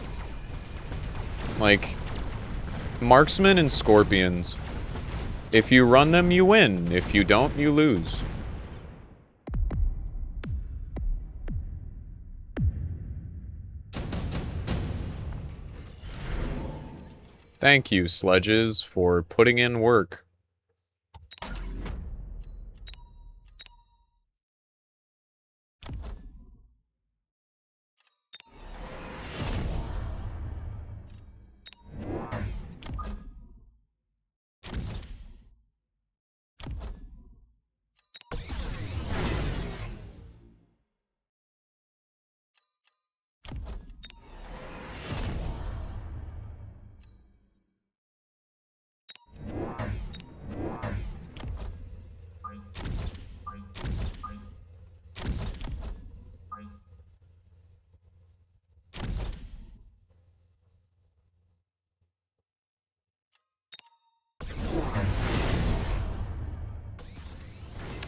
Speaker 1: Like, marksmen and scorpions. If you run them, you win. If you don't, you lose. Thank you, Sledges, for putting in work.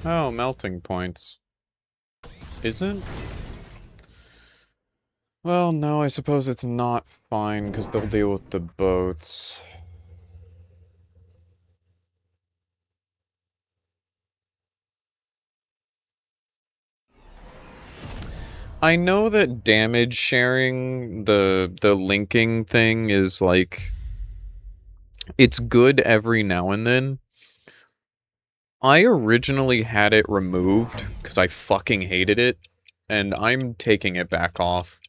Speaker 1: Oh, melting points. Isn't? Well, no, I suppose it's not fine, because they'll deal with the boats. I know that damage sharing, the linking thing is, like... It's good every now and then. I originally had it removed, because I fucking hated it, and I'm taking it back off.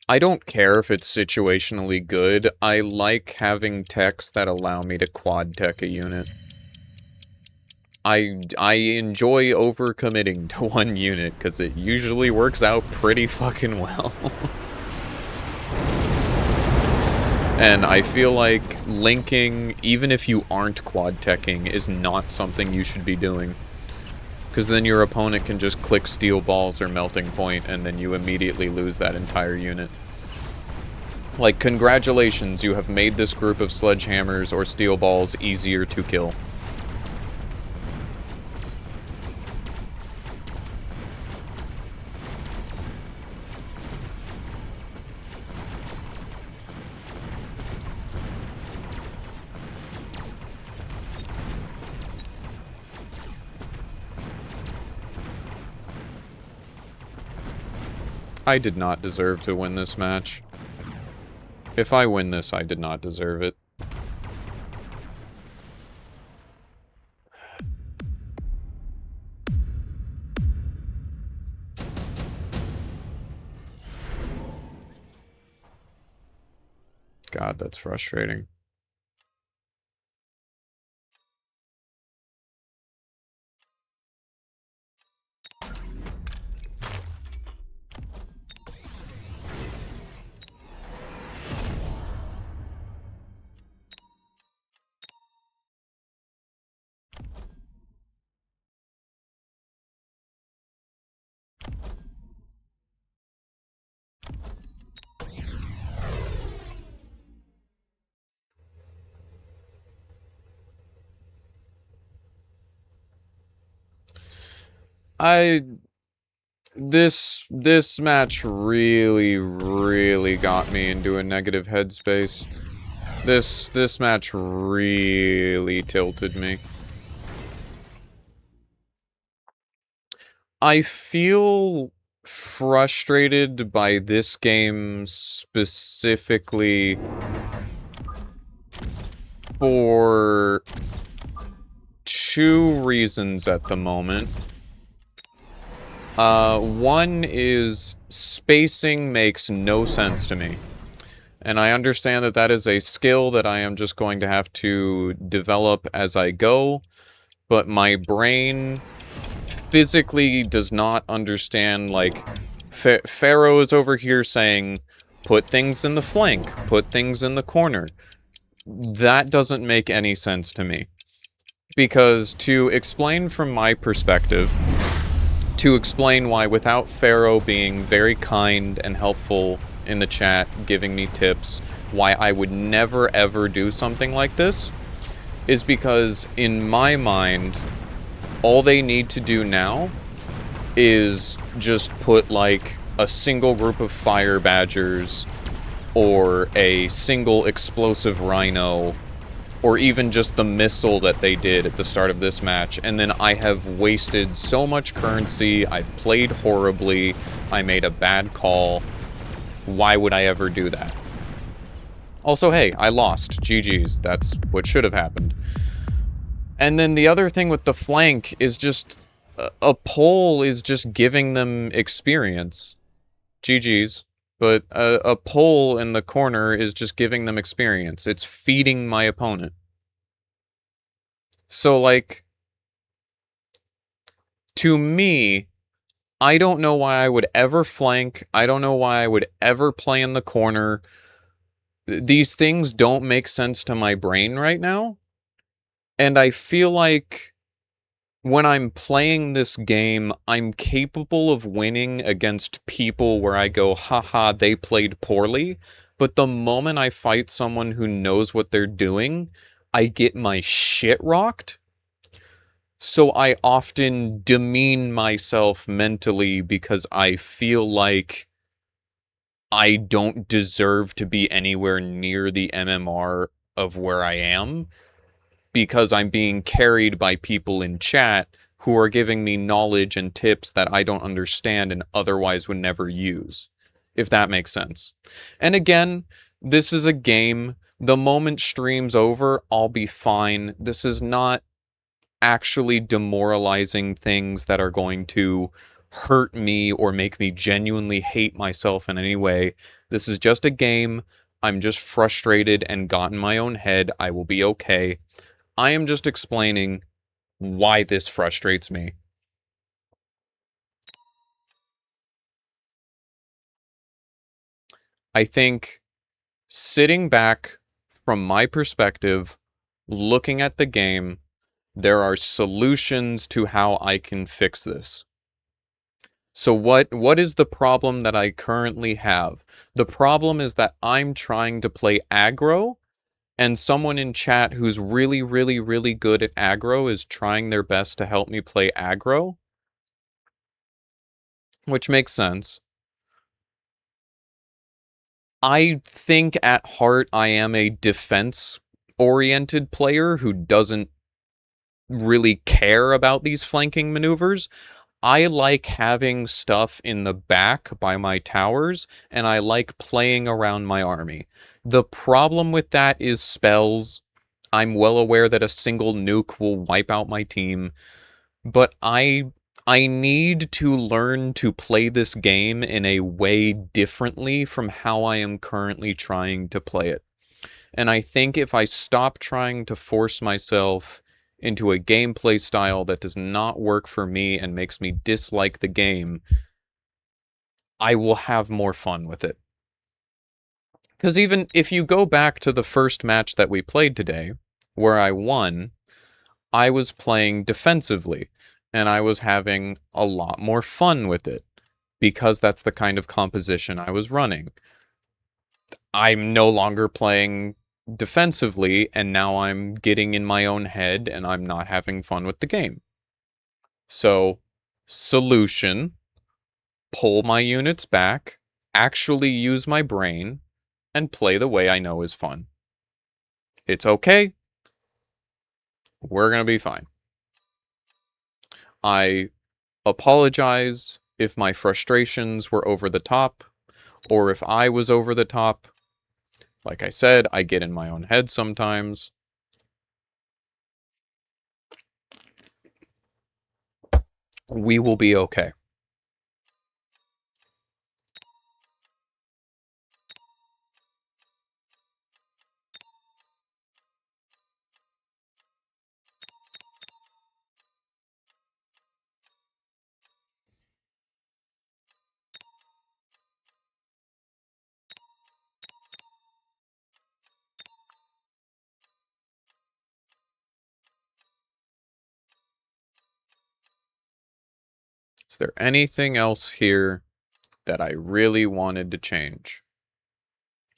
Speaker 1: I don't care if it's situationally good, I like having techs that allow me to quad tech a unit. I enjoy overcommitting to one unit, because it usually works out pretty fucking well. And I feel like linking, even if you aren't quad teching, is not something you should be doing. Because then your opponent can just click steel balls or melting point, and then you immediately lose that entire unit. Like, congratulations, you have made this group of sledgehammers or steel balls easier to kill. I did not deserve to win this match. If I win this, I did not deserve it. God, that's frustrating. This match really got me into a negative headspace. This match really tilted me. I feel frustrated by this game specifically for 2 reasons at the moment. One is spacing makes no sense to me. And I understand that that is a skill that I am just going to have to develop as I go, but my brain physically does not understand, like, Pharaoh is over here saying, put things in the flank, put things in the corner. That doesn't make any sense to me. Because to explain from my perspective, to explain why without Pharaoh being very kind and helpful in the chat, giving me tips, why I would never ever do something like this, is because in my mind, all they need to do now is just put like a single group of fire badgers or a single explosive rhino or even just the missile that they did at the start of this match, and then I have wasted so much currency, I've played horribly, I made a bad call. Why would I ever do that? Also, hey, I lost. GG's. That's what should have happened. And then the other thing with the flank is just a pole is just giving them experience. GG's. But a pole in the corner is just giving them experience. It's feeding my opponent. So, like, to me, I don't know why I would ever flank. I don't know why I would ever play in the corner. These things don't make sense to my brain right now. And I feel like when I'm playing this game, I'm capable of winning against people where I go, haha, they played poorly. But the moment I fight someone who knows what they're doing, I get my shit rocked. So I often demean myself mentally because I feel like I don't deserve to be anywhere near the MMR of where I am, because I'm being carried by people in chat who are giving me knowledge and tips that I don't understand and otherwise would never use, if that makes sense. And again, this is a game. The moment stream's over, I'll be fine. This is not actually demoralizing things that are going to hurt me or make me genuinely hate myself in any way. This is just a game. I'm just frustrated and got in my own head. I will be okay. I am just explaining why this frustrates me. I think sitting back from my perspective, looking at the game, there are solutions to how I can fix this. So what is the problem that I currently have? The problem is that I'm trying to play aggro, and someone in chat who's really, really, really good at aggro is trying their best to help me play aggro, which makes sense. I think at heart I am a defense-oriented player who doesn't really care about these flanking maneuvers. I like having stuff in the back by my towers, and I like playing around my army. The problem with that is spells. I'm well aware that a single nuke will wipe out my team, but I need to learn to play this game in a way differently from how I am currently trying to play it. And I think if I stop trying to force myself into a gameplay style that does not work for me and makes me dislike the game, I will have more fun with it. Because even if you go back to the first match that we played today, where I won, I was playing defensively, and I was having a lot more fun with it, because that's the kind of composition I was running. I'm no longer playing defensively, and now I'm getting in my own head, and I'm not having fun with the game. So, solution, pull my units back, actually use my brain, and play the way I know is fun. It's okay. We're going to be fine. I apologize if my frustrations were over the top, or if I was over the top. Like I said, I get in my own head sometimes. We will be okay. Is there anything else here that I really wanted to change?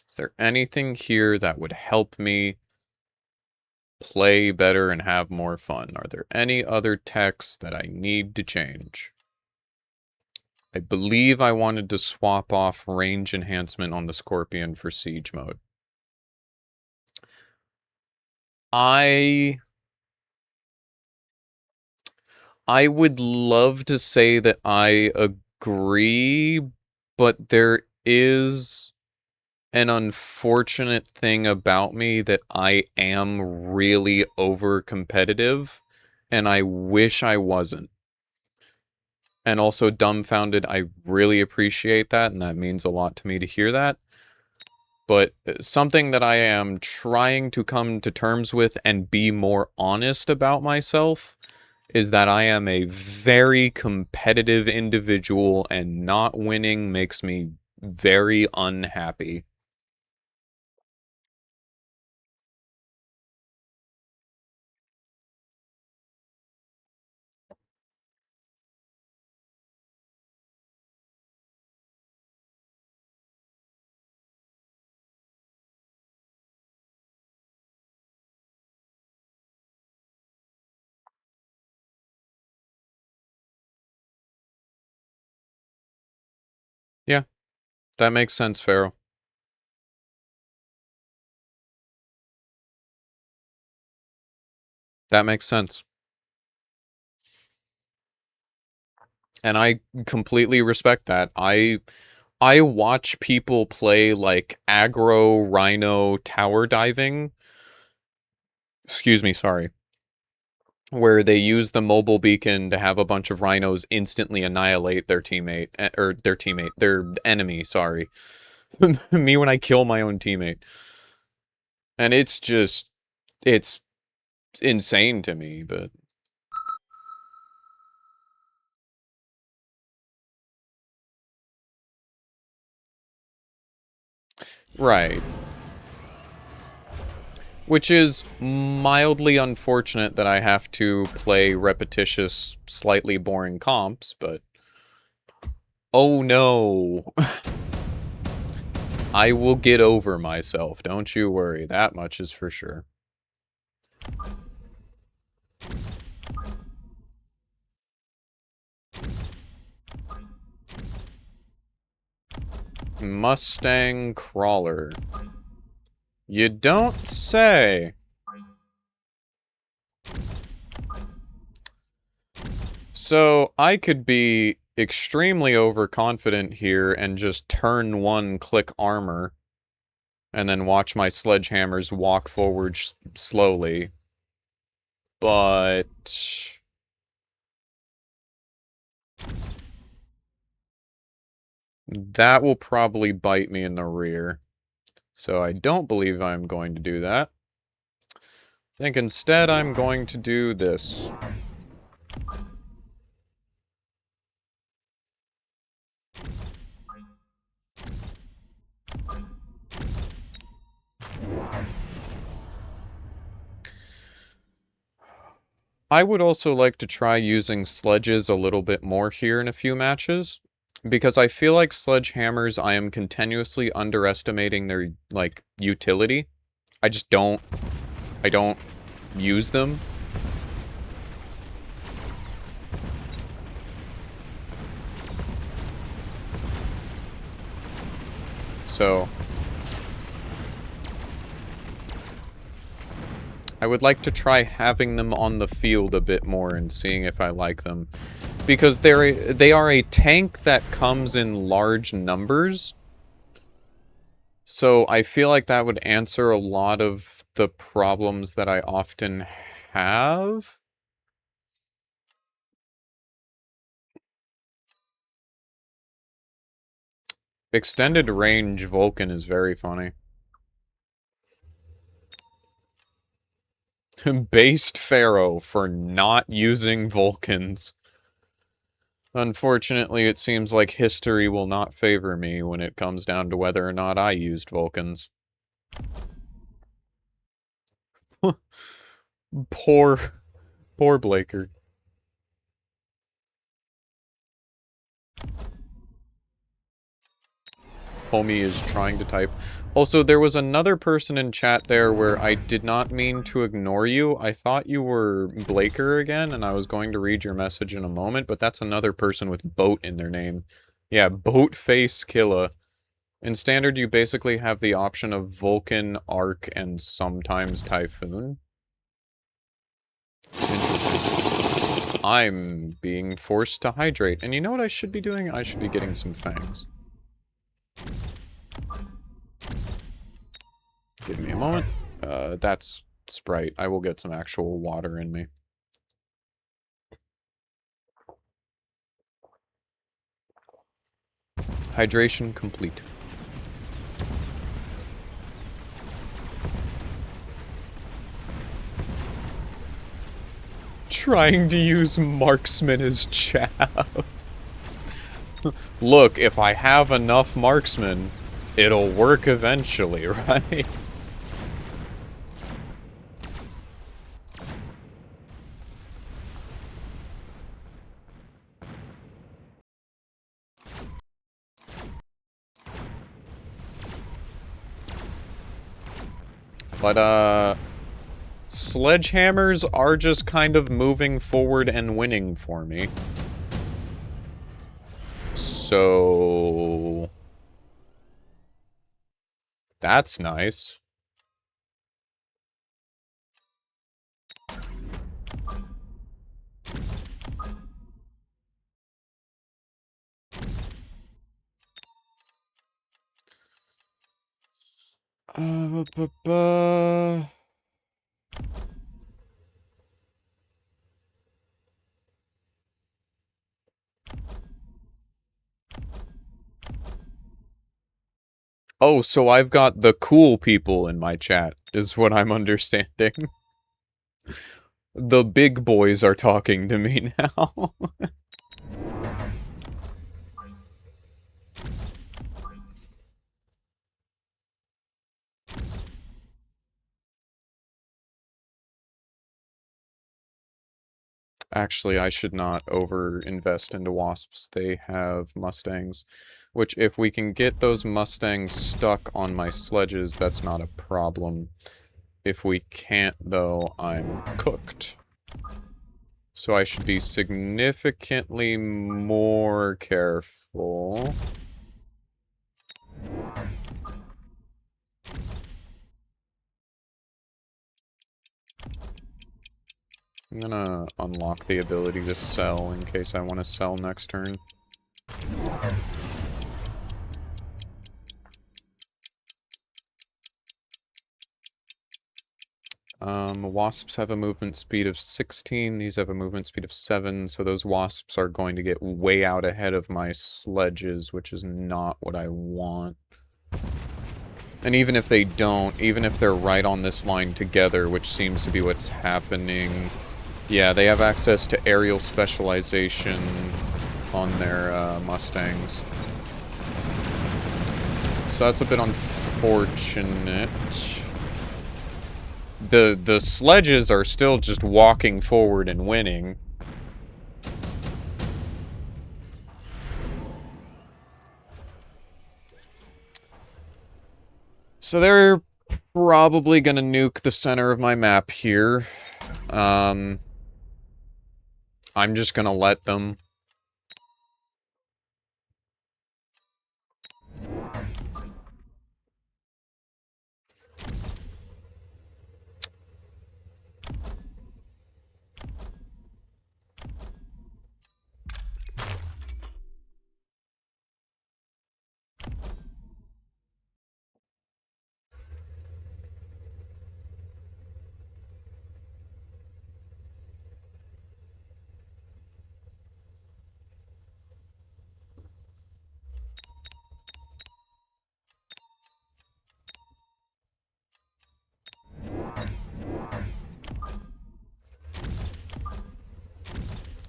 Speaker 1: Is there anything here that would help me play better and have more fun? Are there any other texts that I need to change? I believe I wanted to swap off range enhancement on the Scorpion for siege mode. I would love to say that I agree, but there is an unfortunate thing about me that I am really over competitive, and I wish I wasn't. And also dumbfounded, I really appreciate that, and that means a lot to me to hear that. But something that I am trying to come to terms with and be more honest about myself is that I am a very competitive individual, and not winning makes me very unhappy. Yeah, that makes sense, Pharaoh. That makes sense. And I completely respect that. I watch people play like aggro rhino tower diving. Excuse me, sorry. Where they use the mobile beacon to have a bunch of rhinos instantly annihilate their teammate, their enemy, sorry. Me when I kill my own teammate. And it's just, it's insane to me, but... Right. Which is mildly unfortunate that I have to play repetitious, slightly boring comps, but... Oh no! I will get over myself, don't you worry, that much is for sure. Mustang Crawler. You don't say. So I could be extremely overconfident here and just turn one click armor and then watch my sledgehammers walk forward slowly. But that will probably bite me in the rear. So I don't believe I'm going to do that. I think instead I'm going to do this. I would also like to try using sledges a little bit more here in a few matches, because I feel like sledgehammers, I am continuously underestimating their, like, utility. I don't use them. So I would like to try having them on the field a bit more and seeing if I like them. Because they are a tank that comes in large numbers. So I feel like that would answer a lot of the problems that I often have. Extended range Vulcan is very funny. Based Pharaoh for not using Vulcans. Unfortunately, it seems like history will not favor me when it comes down to whether or not I used Vulcans. Poor Blaker. Homie is trying to type. Also, there was another person in chat there where I did not mean to ignore you. I thought you were Blaker again, and I was going to read your message in a moment, but that's another person with boat in their name. Yeah, Boatface Killa. In Standard, you basically have the option of Vulcan, Arc, and sometimes Typhoon. Interesting. I'm being forced to hydrate, and you know what I should be doing? I should be getting some fangs. Give me a moment. That's Sprite. I will get some actual water in me. Hydration complete. Trying to use marksman as chaff. Look, if I have enough marksmen, it'll work eventually, right? But, sledgehammers are just kind of moving forward and winning for me. So that's nice. Oh, so I've got the cool people in my chat, is what I'm understanding. The big boys are talking to me now. Actually, I should not over-invest into Wasps. They have Mustangs, which if we can get those Mustangs stuck on my sledges, that's not a problem. If we can't, though, I'm cooked. So I should be significantly more careful. I'm gonna unlock the ability to sell in case I want to sell next turn. Wasps have a movement speed of 16. These have a movement speed of 7, so those wasps are going to get way out ahead of my sledges, which is not what I want. And even if they don't, even if they're right on this line together, which seems to be what's happening, yeah, they have access to aerial specialization on their Mustangs. So that's a bit unfortunate. The sledges are still just walking forward and winning. So they're probably gonna nuke the center of my map here. I'm just gonna let them.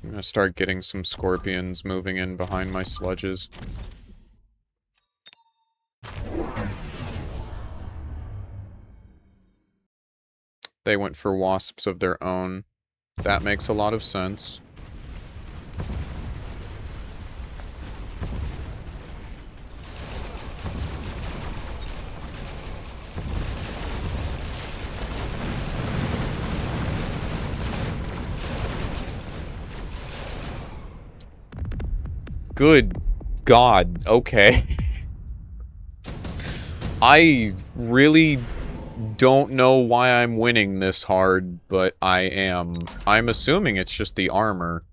Speaker 1: I'm gonna start getting some scorpions moving in behind my sledges. They went for wasps of their own. That makes a lot of sense. Good God, okay. I really don't know why I'm winning this hard, but I am. I'm assuming it's just the armor.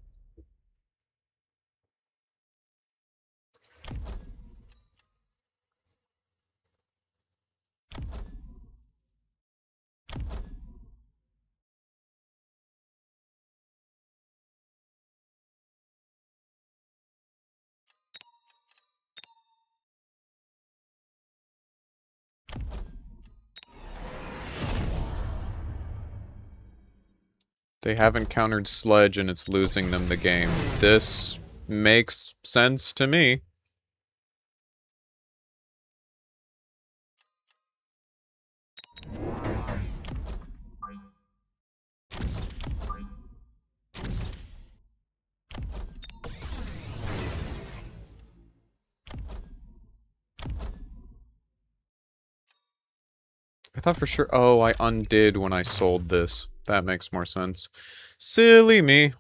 Speaker 1: They haven't countered Sledge and it's losing them the game. This makes sense to me. I thought for sure... Oh, I undid when I sold this. That makes more sense. Silly me.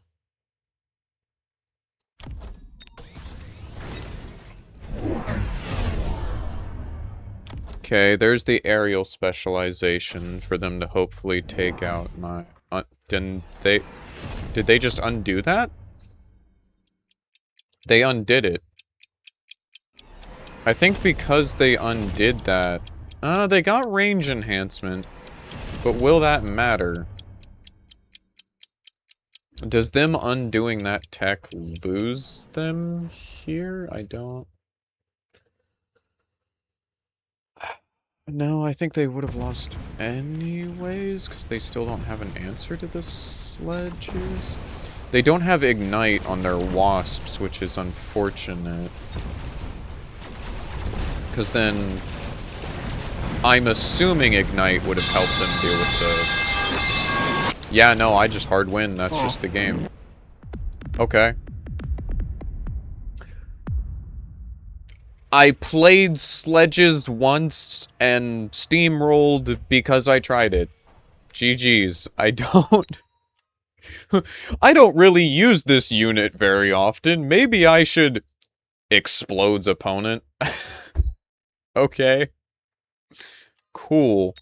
Speaker 1: Okay, there's the aerial specialization for them to hopefully take out my... Did they just undo that? They undid it. I think because they undid that... they got range enhancement. But will that matter? Does them undoing that tech lose them here? I don't... No, I think they would have lost anyways, because they still don't have an answer to the sledges. They don't have Ignite on their Wasps, which is unfortunate. Because then... I'm assuming Ignite would have helped them deal with the... Yeah, no, I just hard win. That's just the game. Okay. I played Sledges once and steamrolled because I tried it. GG's. I don't... I don't really use this unit very often. Maybe I should... Explodes opponent. Okay. Cool.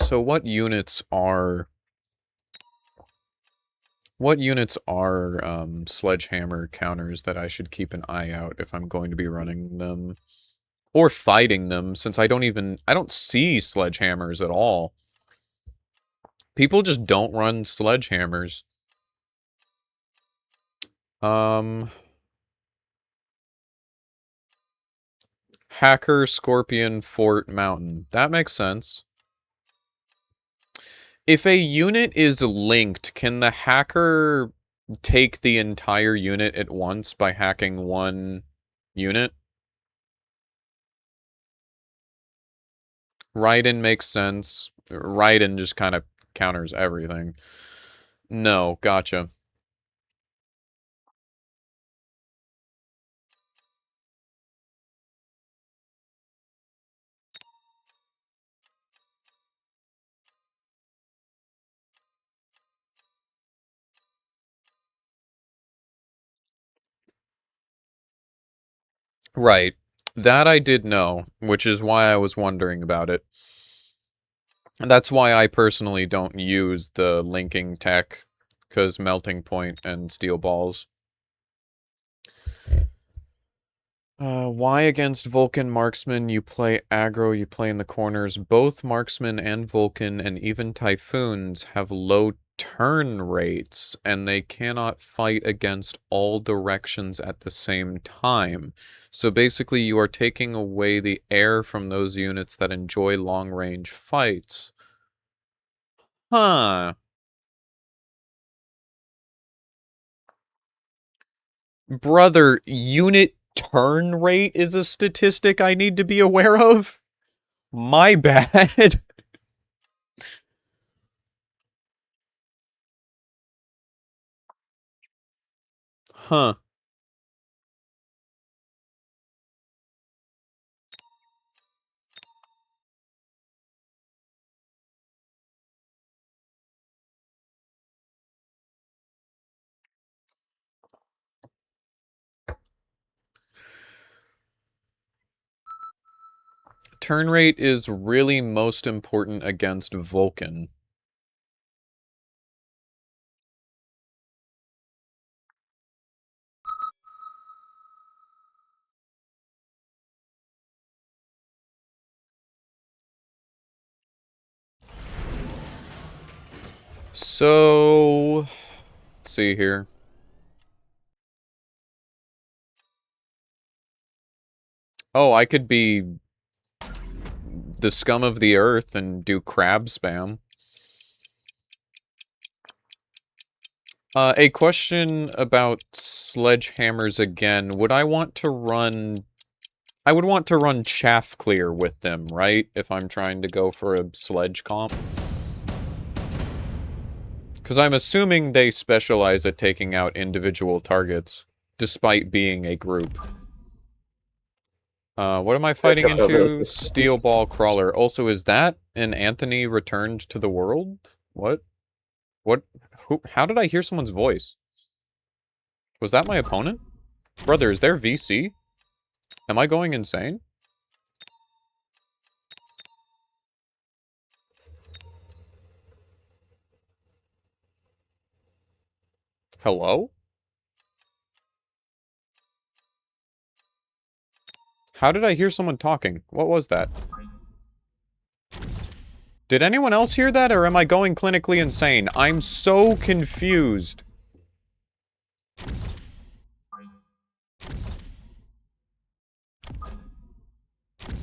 Speaker 1: So what units are sledgehammer counters that I should keep an eye out if I'm going to be running them? Or fighting them, since I don't see sledgehammers at all. People just don't run sledgehammers. Hacker, Scorpion, Fort, Mountain. That makes sense. If a unit is linked, can the hacker take the entire unit at once by hacking one unit? Raiden makes sense. Raiden just kind of counters everything. No, gotcha. Right. That I did know, which is why I was wondering about it. That's why I personally don't use the linking tech, because melting point and steel balls. Why against Vulcan Marksman you play aggro, you play in the corners? Both Marksman and Vulcan and even Typhoons have low turn rates, and they cannot fight against all directions at the same time. So basically you are taking away the air from those units that enjoy long-range fights. Huh. Brother, unit turn rate is a statistic I need to be aware of? My bad. Huh. Turn rate is really most important against Vulcan. So, let's see here. Oh, I could be the scum of the earth and do crab spam. A question about sledgehammers again. Would I want to run... I would want to run chaff clear with them, right? If I'm trying to go for a sledge comp. Because I'm assuming they specialize at taking out individual targets, despite being a group. What am I fighting into? Steel Ball Crawler. Also, is that an Anthony Returned to the World? What? What? Who? How did I hear someone's voice? Was that my opponent? Brother, is there VC? Am I going insane? Hello? How did I hear someone talking? What was that? Did anyone else hear that, or am I going clinically insane? I'm so confused.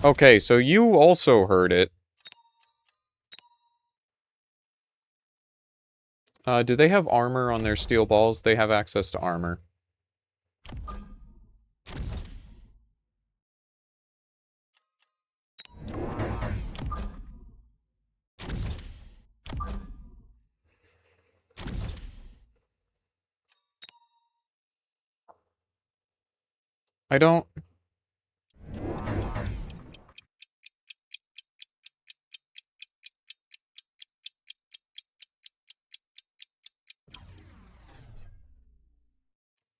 Speaker 1: Okay, so you also heard it. Do they have armor on their steel balls? They have access to armor. I don't...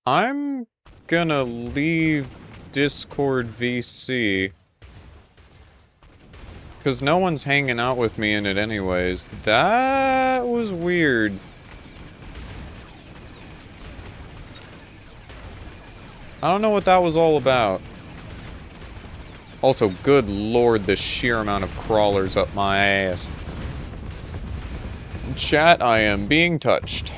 Speaker 1: I'm gonna leave Discord VC. Because no one's hanging out with me in it anyways. That was weird. I don't know what that was all about. Also, good lord, the sheer amount of crawlers up my ass. Chat, I am being touched.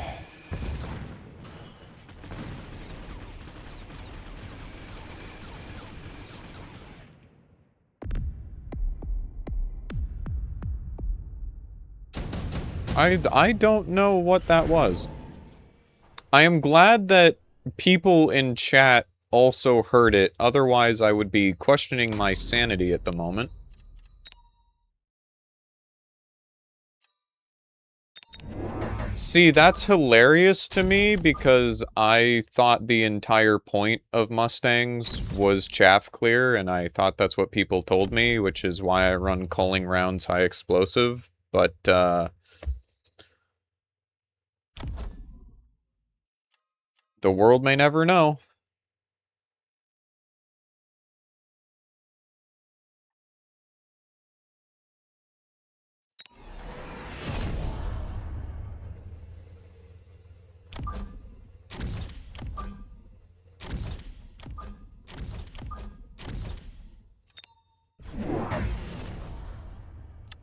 Speaker 1: I don't know what that was. I am glad that people in chat also heard it, otherwise I would be questioning my sanity at the moment. See, that's hilarious to me because I thought the entire point of Mustangs was chaff clear, and I thought that's what people told me, which is why I run culling rounds high explosive, but, the world may never know.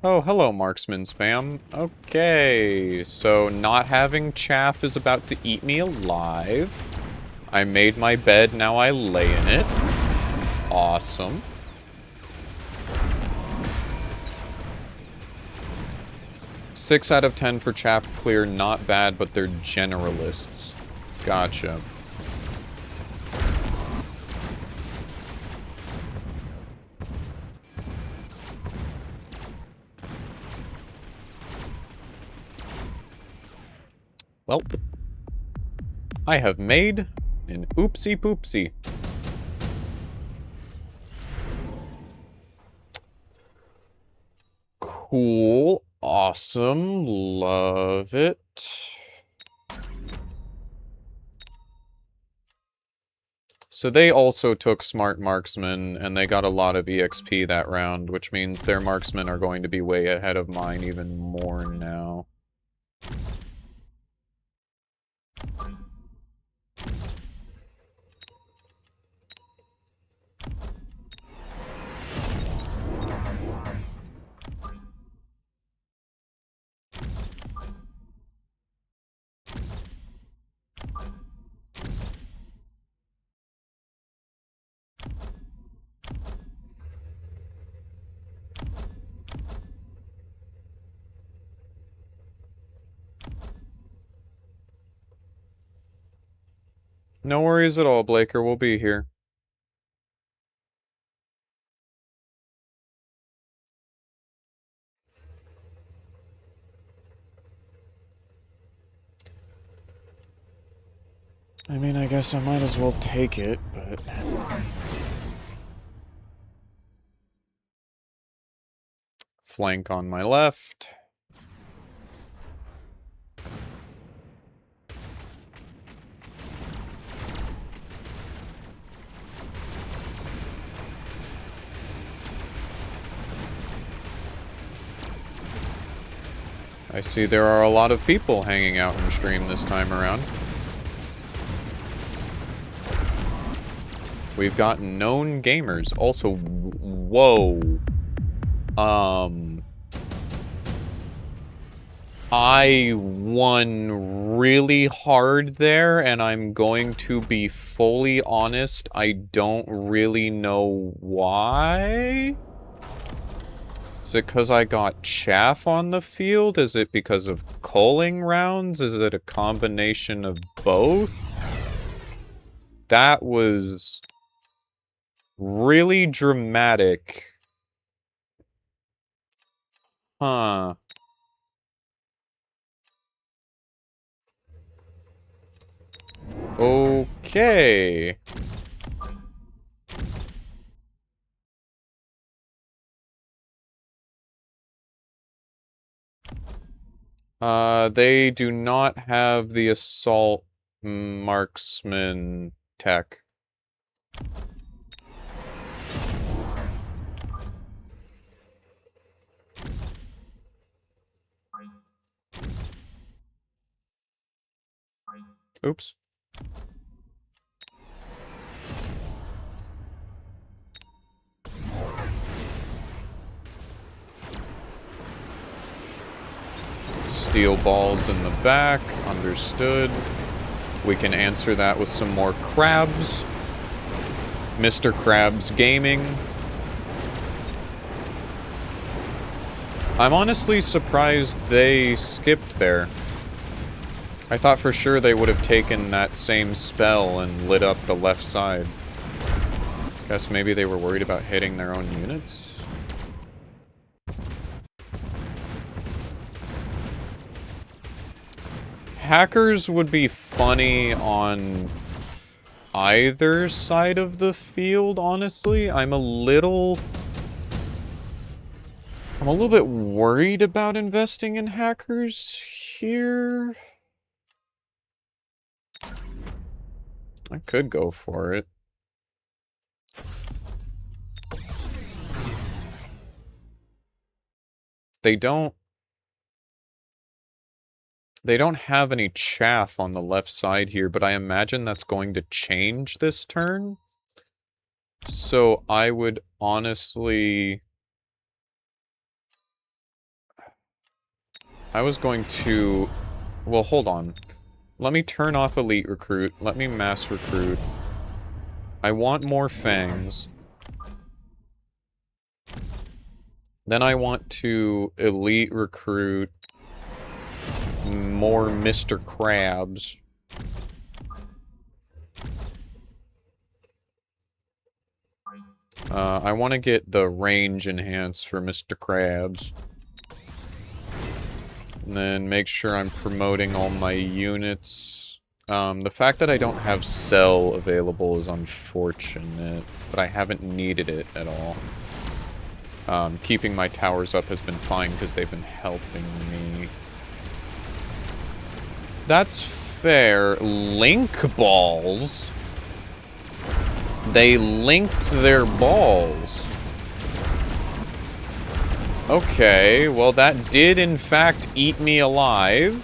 Speaker 1: Oh, hello, Marksman Spam. Okay, so not having chaff is about to eat me alive. I made my bed, now I lay in it. Awesome. Six out of 10 for chaff clear, not bad, but they're generalists. Gotcha. Well, I have made an oopsie poopsie. Cool. Awesome. Love it. So they also took Smart Marksman, and they got a lot of EXP that round, which means their marksmen are going to be way ahead of mine even more now. No worries at all, Blaker. We'll be here. I mean, I guess I might as well take it, but... Flank on my left. I see there are a lot of people hanging out in stream this time around. We've got known gamers. Also, whoa. I won really hard there, and I'm going to be fully honest, I don't really know why. Is it because I got chaff on the field? Is it because of culling rounds? Is it a combination of both? That was really dramatic. Huh. Okay. They do not have the assault marksman tech. Oops. Steel balls in the back. Understood. We can answer that with some more crabs. Mr. Krabs Gaming. I'm honestly surprised they skipped there. I thought for sure they would have taken that same spell and lit up the left side. Guess maybe they were worried about hitting their own units? Hackers would be funny on either side of the field, honestly. I'm a little bit worried about investing in hackers here. I could go for it. They don't have any chaff on the left side here, but I imagine that's going to change this turn. So I would honestly... I was going to... Well, hold on. Let me turn off Elite Recruit. Let me Mass Recruit. I want more Fangs. Then I want to Elite Recruit more Mr. Krabs. I want to get the range enhanced for Mr. Krabs. And then make sure I'm promoting all my units. The fact that I don't have Cell available is unfortunate, but I haven't needed it at all. Keeping my towers up has been fine because they've been helping me. That's fair. Link balls? They linked their balls. Okay, well that did in fact eat me alive.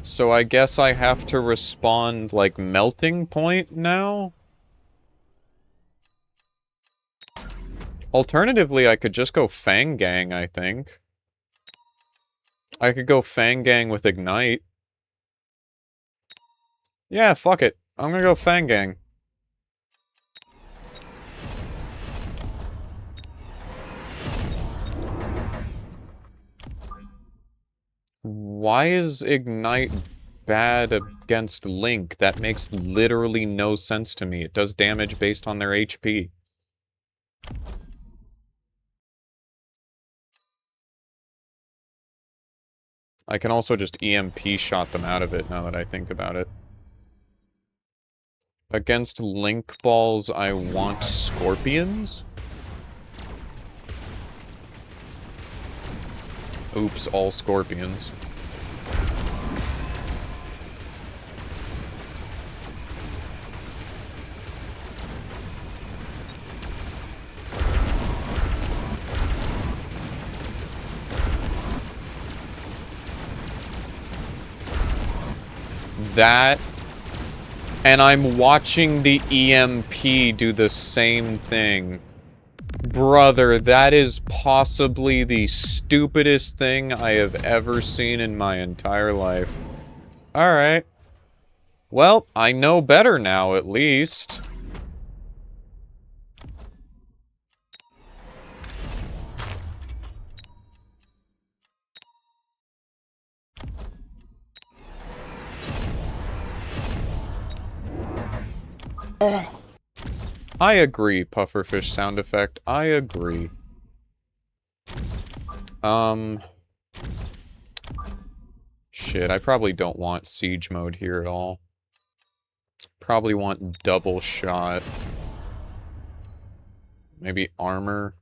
Speaker 1: So I guess I have to respond like melting point now? Alternatively, I could just go Fang Gang, I think. I could go Fang Gang with Ignite. Yeah, fuck it. I'm gonna go Fang Gang. Why is Ignite bad against Link? That makes literally no sense to me. It does damage based on their HP. I can also just EMP shot them out of it now that I think about it. Against Link balls, I want Scorpions. Oops, all Scorpions. That, and I'm watching the EMP do the same thing. Brother, that is possibly the stupidest thing I have ever seen in my entire life. Alright. Well, I know better now, at least. I agree, pufferfish sound effect. I agree. Shit, I probably don't want siege mode here at all. Probably want double shot. Maybe armor.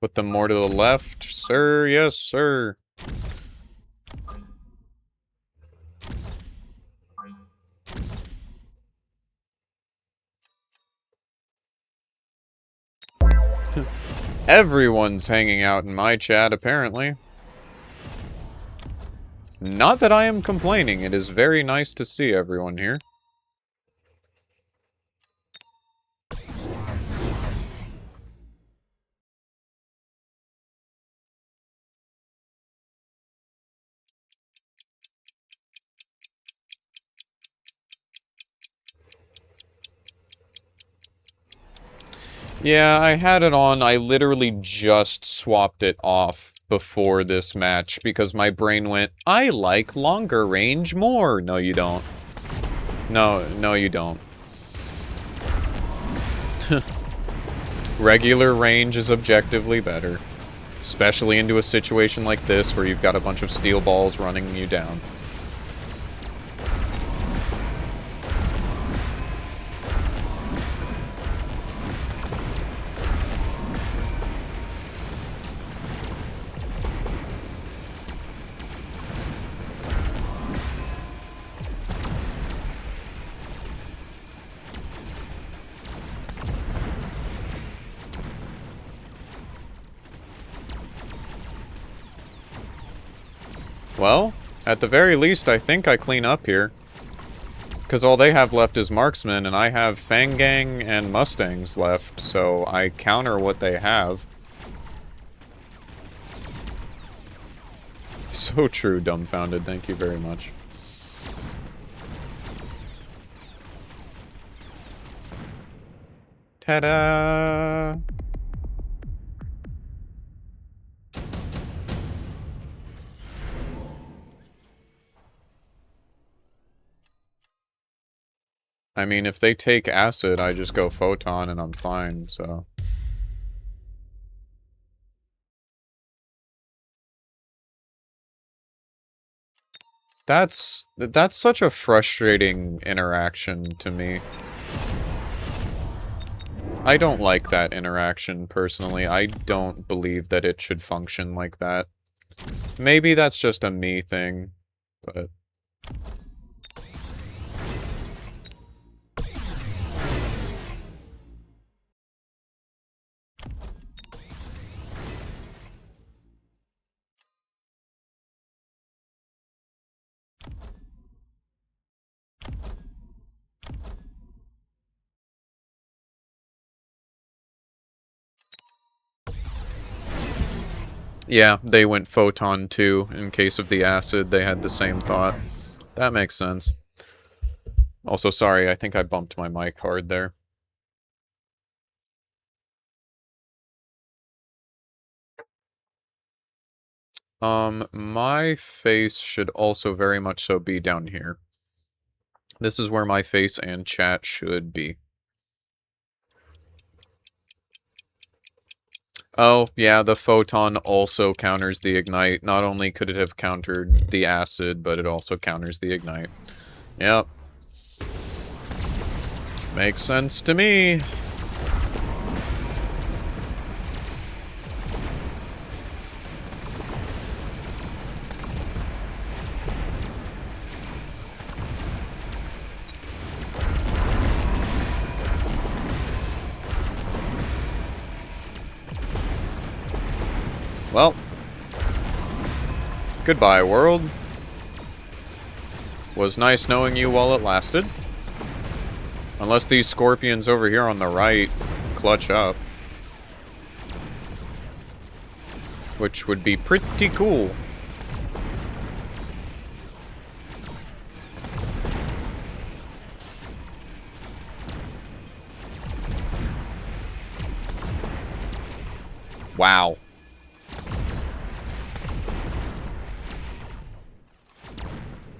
Speaker 1: Put them more to the left, sir. Yes, sir. Everyone's hanging out in my chat, apparently. Not that I am complaining. It is very nice to see everyone here. Yeah, I had it on. I literally just swapped it off before this match because my brain went, I like longer range more. No, you don't. No, you don't. Regular range is objectively better. Especially into a situation like this where you've got a bunch of steel balls running you down. Well, at the very least, I think I clean up here. Because all they have left is marksmen, and I have Fangang and Mustangs left, so I counter what they have. So true, dumbfounded. Thank you very much. Ta-da! I mean, if they take acid, I just go photon and I'm fine, so... That's such a frustrating interaction to me. I don't like that interaction, personally. I don't believe that it should function like that. Maybe that's just a me thing, but... Yeah, they went photon too. In case of the acid, they had the same thought. That makes sense. Also, sorry, I think I bumped my mic hard there. My face should also very much so be down here. This is where my face and chat should be. Oh, yeah, the photon also counters the ignite. Not only could it have countered the acid, but it also counters the ignite. Yep. Makes sense to me. Well, goodbye, world. Was nice knowing you while it lasted. Unless these scorpions over here on the right clutch up. Which would be pretty cool. Wow.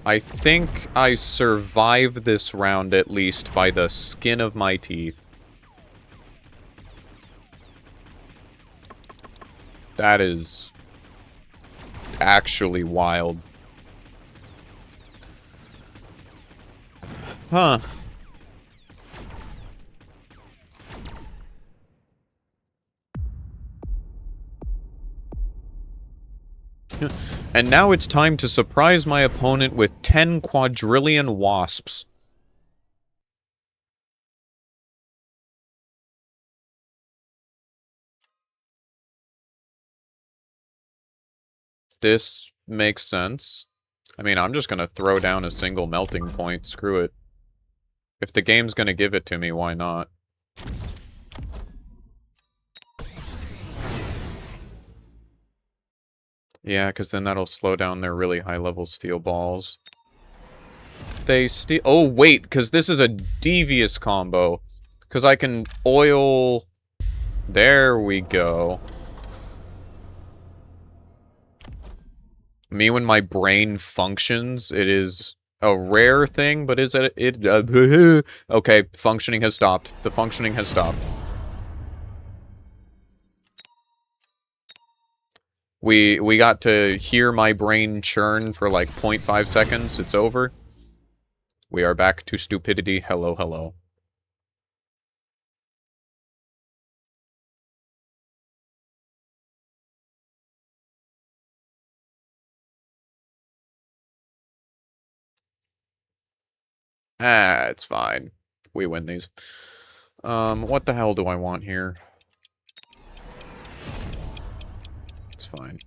Speaker 1: I think I survived this round at least by the skin of my teeth. That is actually wild. Huh. And now it's time to surprise my opponent with 10 quadrillion wasps. This makes sense. I mean, I'm just gonna throw down a single melting point. Screw it. If the game's gonna give it to me, why not? Yeah, because then that'll slow down their really high-level steel balls. They steal... Oh, wait, because this is a devious combo. Because I can oil... There we go. Me, when my brain functions, it is a rare thing, but is it... okay, functioning has stopped. The functioning has stopped. We got to hear my brain churn for like 0.5 seconds. It's over. We are back to stupidity. Hello, hello. Ah, it's fine. We win these. What the hell do I want here? It's fine.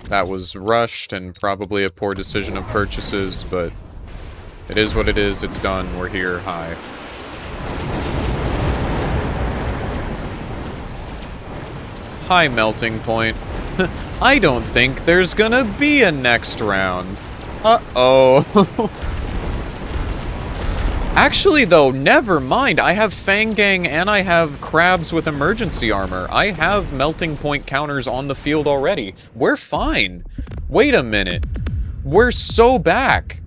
Speaker 1: That was rushed and probably a poor decision of purchases, but it is what it is. It's done. We're here. Hi. Hi, Melting Point. I don't think there's gonna be a next round. Uh-oh. Actually, though, never mind. I have Fangang and I have Crabs with emergency armor. I have melting point counters on the field already. We're fine. Wait a minute. We're so back.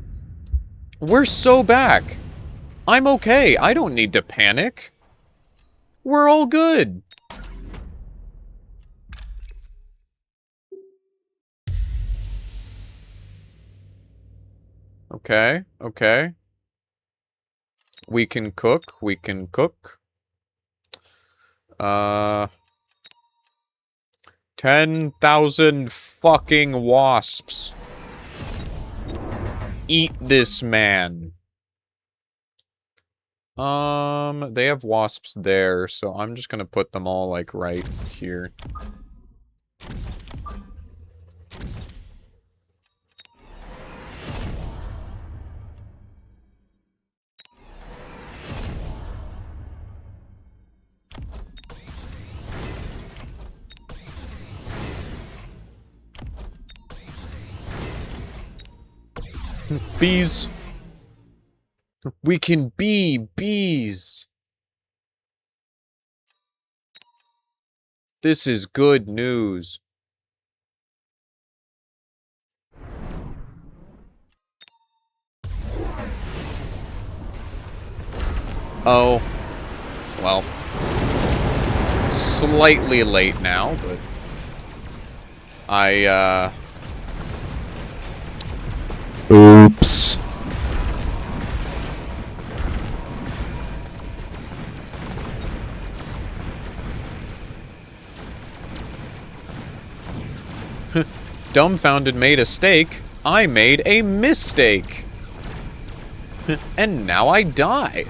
Speaker 1: We're so back. I'm okay. I don't need to panic. We're all good. Okay, okay. We can cook, we can cook. 10,000 fucking wasps. Eat this man. They have wasps there, so I'm just gonna put them all, like, right here. Bees. We can be bees. This is good news. Oh. Well. Slightly late now, but... Oops. Dumbfounded made a steak. I made a mistake. And now I die.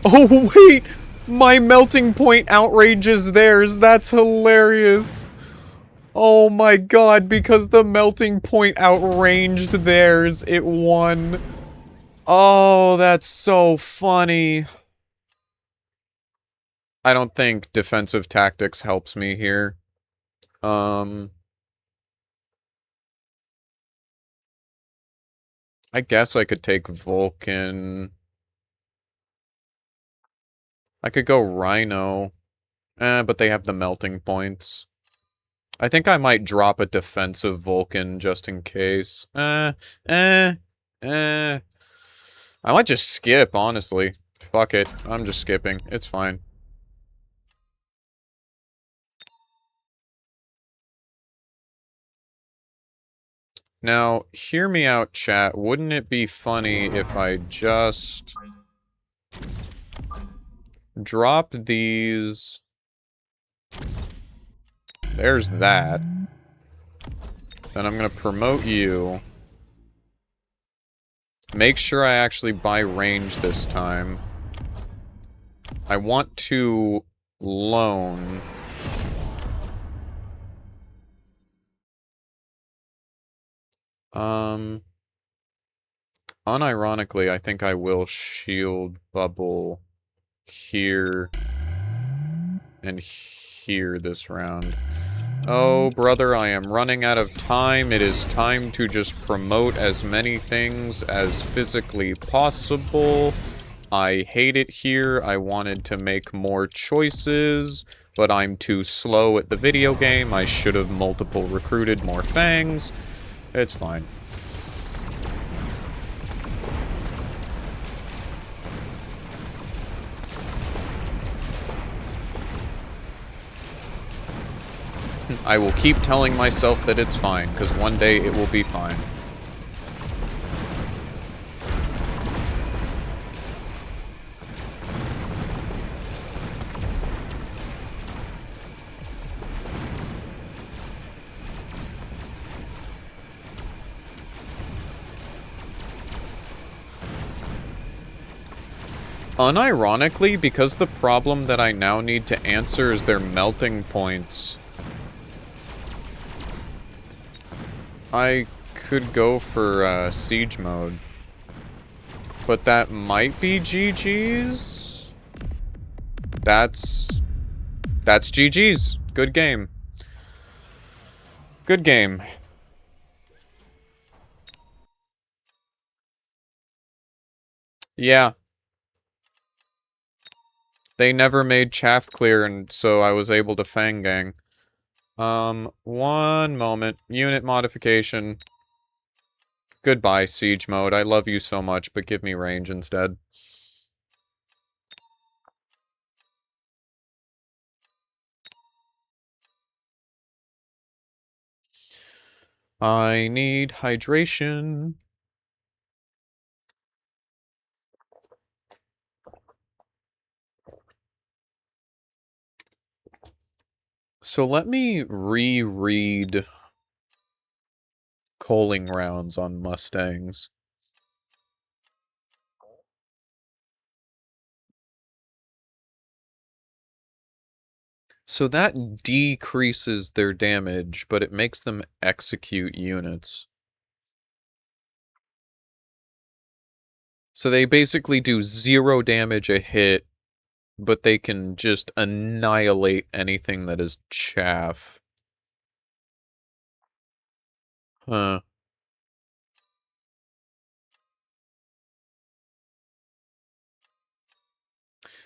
Speaker 1: Oh, wait! My melting point outrages theirs. That's hilarious. Oh my god, because the melting point outranged theirs, it won. Oh, that's so funny. I don't think defensive tactics helps me here. I guess I could take Vulcan. I could go Rhino. But they have the melting points. I think I might drop a defensive Vulcan just in case. I might just skip, honestly. Fuck it. I'm just skipping. It's fine. Now, hear me out, chat. Wouldn't it be funny if I just... dropped these... There's that. Then I'm gonna promote you. Make sure I actually buy range this time. I want to loan. Unironically, I think I will shield bubble here and here this round. Oh, brother, I am running out of time. It is time to just promote as many things as physically possible. I hate it here. I wanted to make more choices, but I'm too slow at the video game. I should have multiple recruited more fangs. It's fine. I will keep telling myself that it's fine, because one day it will be fine. Unironically, because the problem that I now need to answer is their melting points, I could go for siege mode. But that might be GG's? That's GG's. Good game. Good game. Yeah. They never made chaff clear, and so I was able to fang gang. One moment. Unit modification. Goodbye, siege mode. I love you so much, but give me range instead. I need hydration. So let me reread coaling rounds on Mustangs. So that decreases their damage, but it makes them execute units. So they basically do 0 damage a hit, but they can just annihilate anything that is chaff. Huh.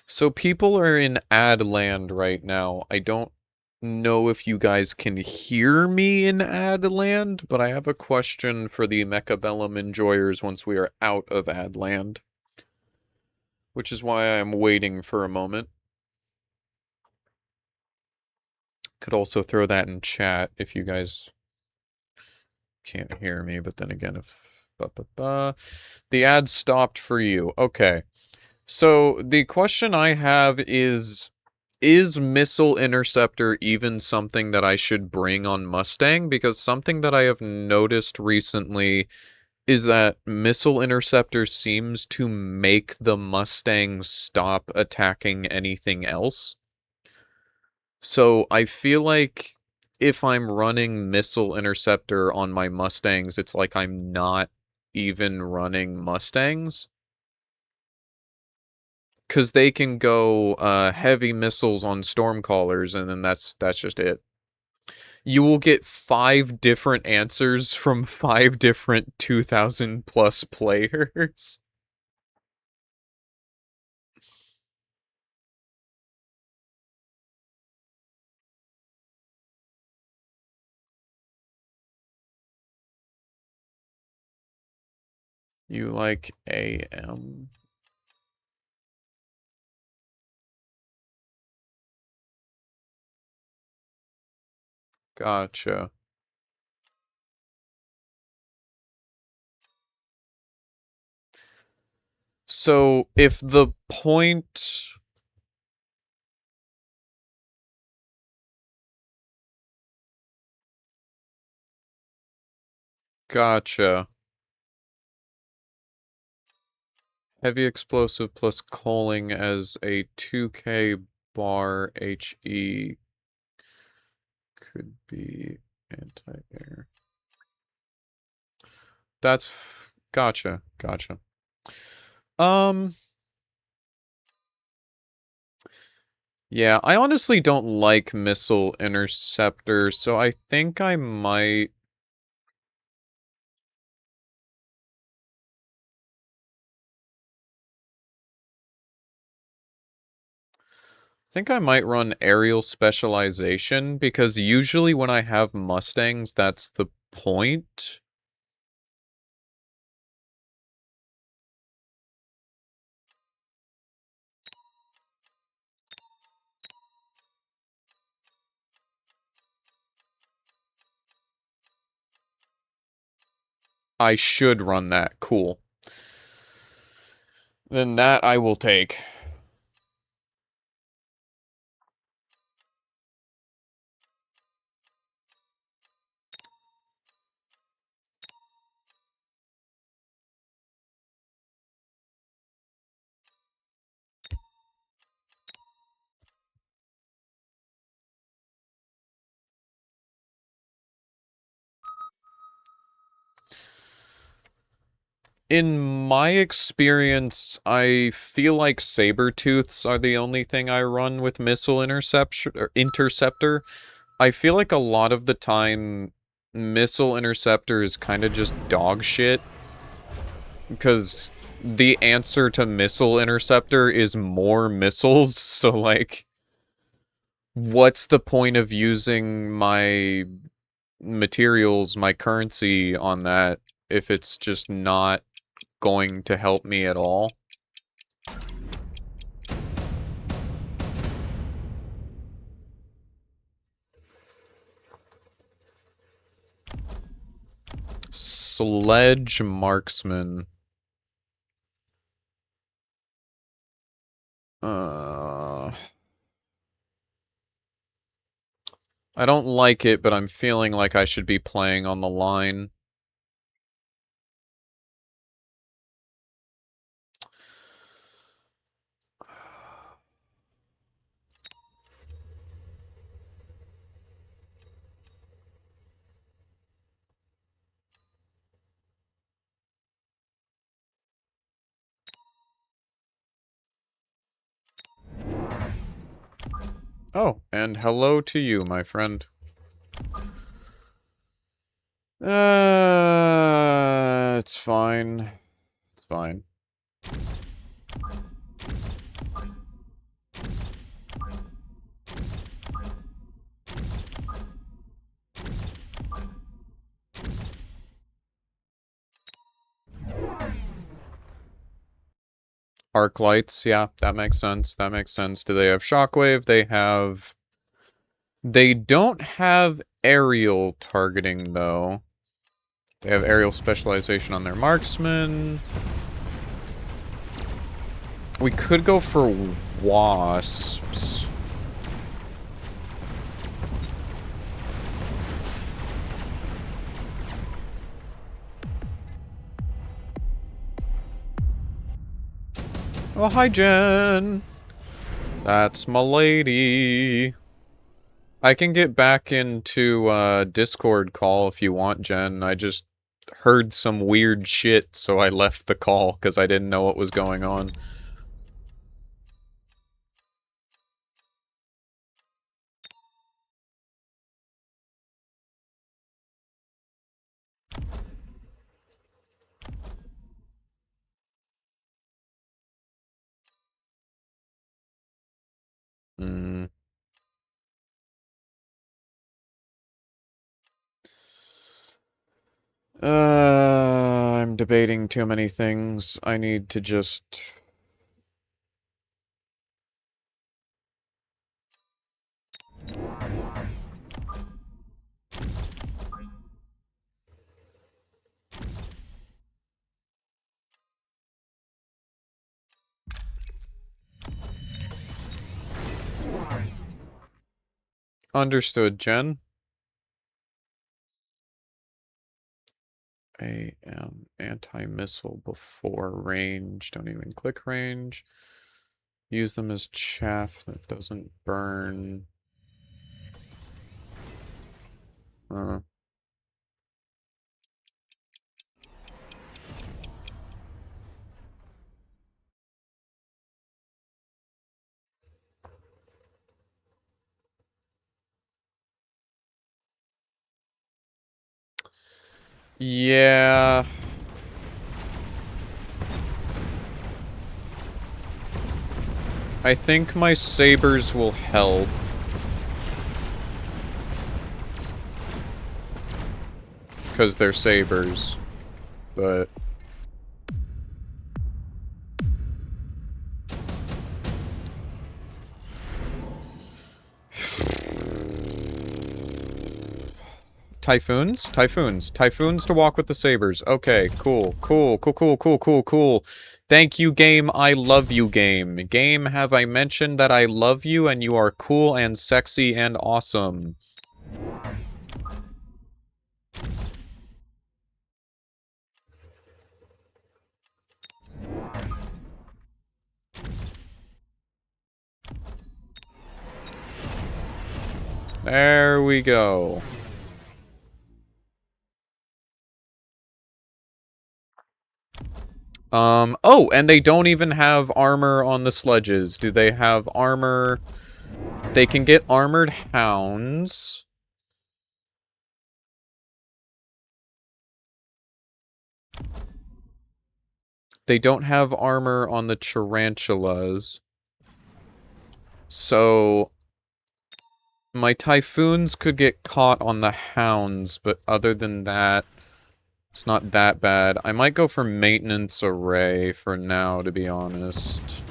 Speaker 1: So people are in ad land right now. I don't know if you guys can hear me in ad land, but I have a question for the Mechabellum enjoyers once we are out of ad land. Which is why I'm waiting for a moment. Could also throw that in chat if you guys can't hear me, but then again, if... The ad stopped for you. Okay. So, the question I have is Missile Interceptor even something that I should bring on Mustang? Because something that I have noticed recently is that Missile Interceptor seems to make the Mustang stop attacking anything else. So I feel like if I'm running Missile Interceptor on my Mustangs, it's like I'm not even running Mustangs. Because they can go heavy missiles on Stormcallers, and then that's just it. You will get 5 different answers from 5 different 2,000 plus players. You like AM? Gotcha. So if the point... Gotcha. Heavy explosive plus coaling as a 2k bar HE could be anti-air. That's gotcha. Yeah, I honestly don't like missile interceptor, so I think I might run aerial specialization, because usually when I have Mustangs, that's the point. I should run that. Cool. Then that I will take. In my experience, I feel like Sabertooths are the only thing I run with missile interceptor. I feel like a lot of the time, missile interceptor is kind of just dog shit, because the answer to missile interceptor is more missiles. So like, what's the point of using my materials, my currency on that, if it's just not going to help me at all? Sledge marksman. I don't like it, but I'm feeling like I should be playing on the line. Oh, and hello to you, my friend. It's fine. It's fine. Arc lights, yeah, that makes sense. That makes sense. Do they have shockwave? They have... They don't have aerial targeting, though. They have aerial specialization on their marksman. We could go for wasps. Oh, hi, Jen. That's my lady. I can get back into Discord call if you want, Jen. I just heard some weird shit, so I left the call because I didn't know what was going on. Hmm. I'm debating too many things. I need to just... Understood, Jen. AM anti-missile before range. Don't even click range. Use them as chaff that doesn't burn. Yeah. I think my sabers will help. Because they're sabers. But... Typhoons? Typhoons. Typhoons to walk with the sabers. Okay, cool. Cool. Thank you, game. I love you, game. Game, have I mentioned that I love you and you are cool and sexy and awesome? There we go. Oh, and they don't even have armor on the sledges. Do they have armor? They can get armored hounds. They don't have armor on the tarantulas. So... my typhoons could get caught on the hounds, but other than that, it's not that bad. I might go for maintenance array for now, to be honest.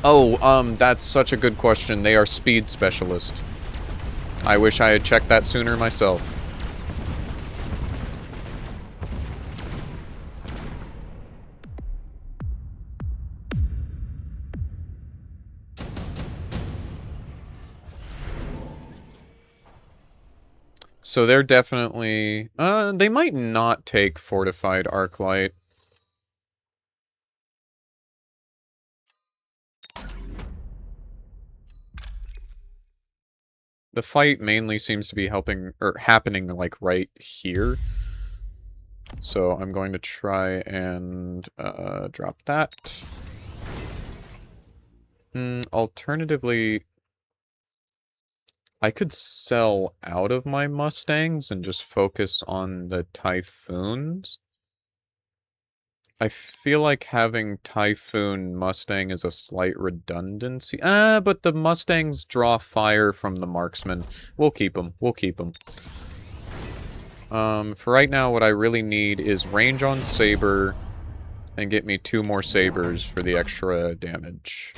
Speaker 1: Oh, that's such a good question. They are speed specialist. I wish I had checked that sooner myself. So they're definitely... they might not take Fortified Arclight. The fight mainly seems to be helping, or happening, like, right here. So I'm going to try and, drop that. Alternatively... I could sell out of my Mustangs and just focus on the Typhoons. I feel like having Typhoon Mustang is a slight redundancy. But the Mustangs draw fire from the marksman. We'll keep them. We'll keep them. For right now, what I really need is range on Saber and get me 2 more Sabers for the extra damage.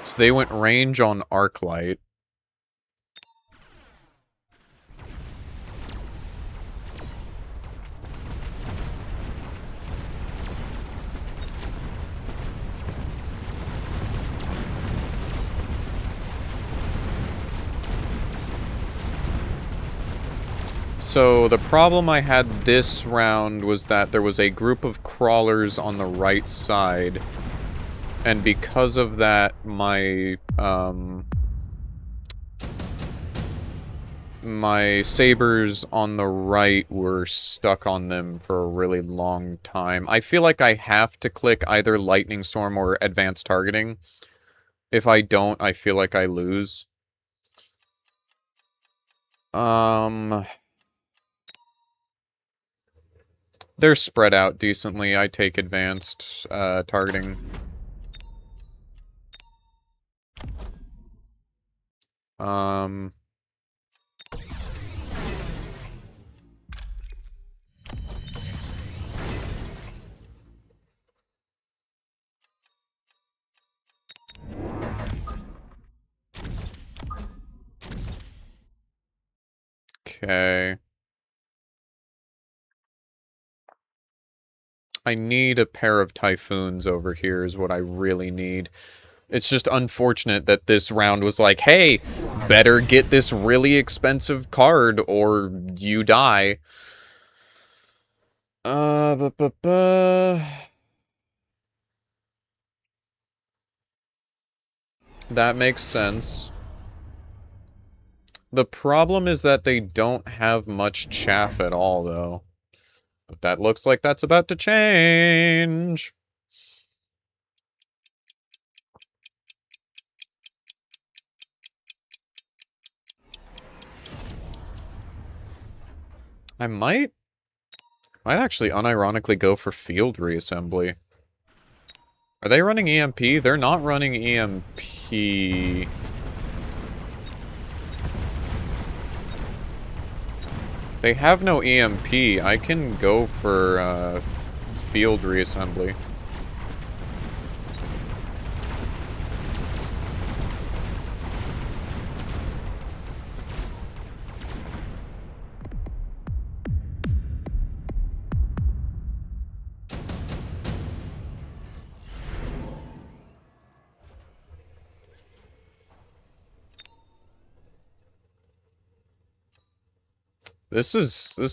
Speaker 1: So they went range on Arclight. So the problem I had this round was that there was a group of crawlers on the right side. And because of that, my sabers on the right were stuck on them for a really long time. I feel like I have to click either Lightning Storm or Advanced Targeting. If I don't, I feel like I lose. They're spread out decently. I take Advanced Targeting. Okay. I need a pair of Typhoons over here is what I really need. It's just unfortunate that this round was like, hey, better get this really expensive card or you die. That makes sense. The problem is that they don't have much chaff at all, though. But that looks like that's about to change. I might actually unironically go for field reassembly. Are they running EMP? They're not running EMP. They have no EMP. I can go for field reassembly. This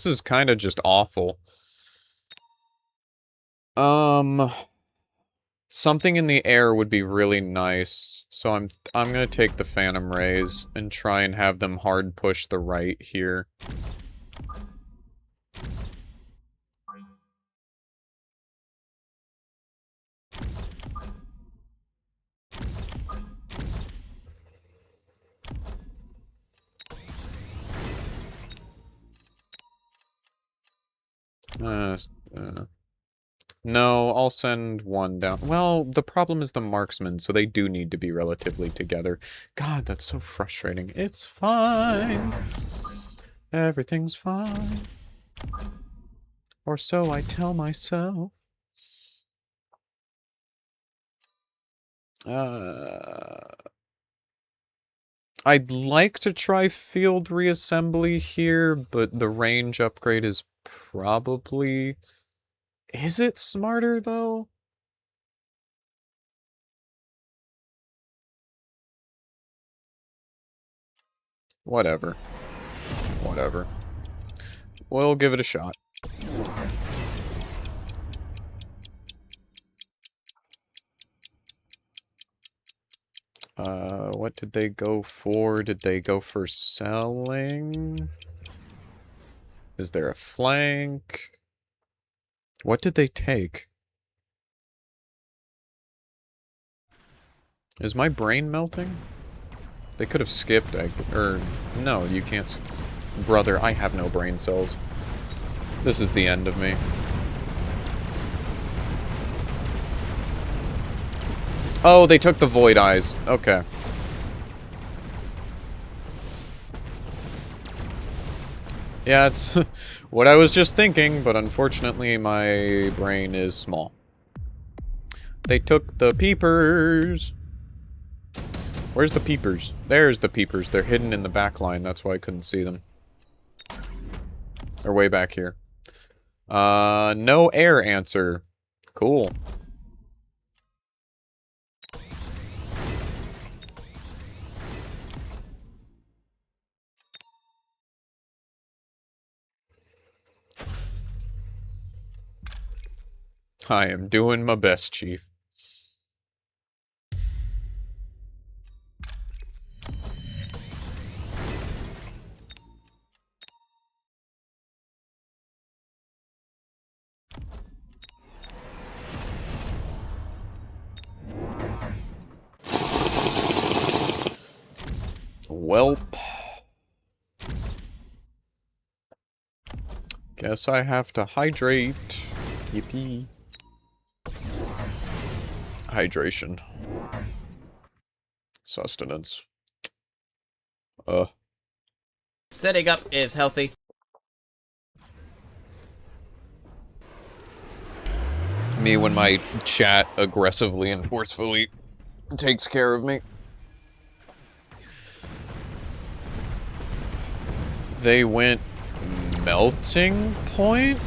Speaker 1: is kind of just awful. Something in the air would be really nice. So I'm gonna take the Phantom Rays and try and have them hard push the right here. No, I'll send one down. Well, the problem is the marksmen, so they do need to be relatively together. God, that's so frustrating. It's fine. Everything's fine. Or so I tell myself. I'd like to try field reassembly here, but the range upgrade is probably... Is it smarter, though? Whatever. Whatever. We'll give it a shot. What did they go for? Did they go for selling? Is there a flank? What did they take? Is my brain melting? They could have skipped, no, you can't. Brother, I have no brain cells. This is the end of me. Oh, they took the Void Eyes. Okay. Yeah, it's what I was just thinking, but unfortunately my brain is small. They took the peepers. Where's the peepers? There's the peepers. They're hidden in the back line. That's why I couldn't see them. They're way back here. No air answer. Cool. I am doing my best, Chief. Welp. Guess I have to hydrate. Yippee. Hydration. Sustenance.
Speaker 3: Setting up is healthy.
Speaker 1: Me when my chat aggressively and forcefully takes care of me. They went melting point?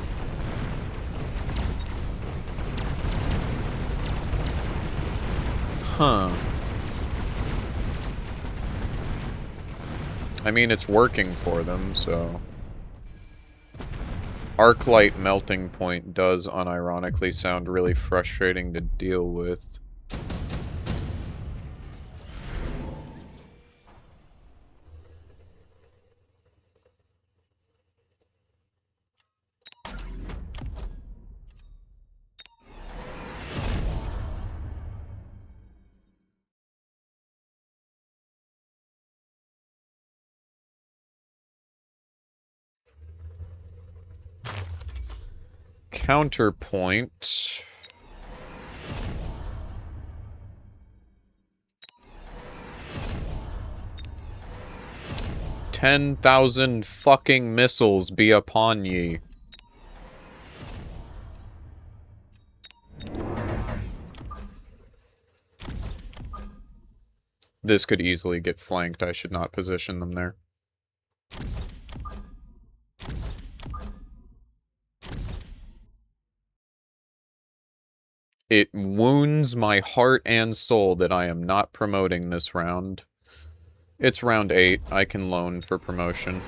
Speaker 1: Huh. I mean, it's working for them, so... Arclight Melting Point does unironically sound really frustrating to deal with. Counterpoint. "10,000 fucking missiles be upon ye." This could easily get flanked. I should not position them there. It wounds my heart and soul that I am not promoting this round. It's round 8. I can loan for promotion.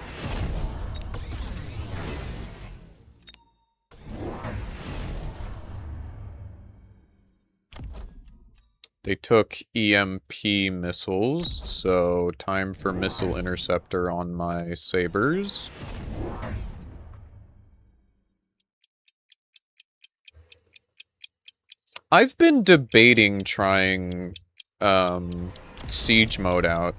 Speaker 1: They took EMP missiles, so time for missile interceptor on my sabers. I've been debating trying siege mode out.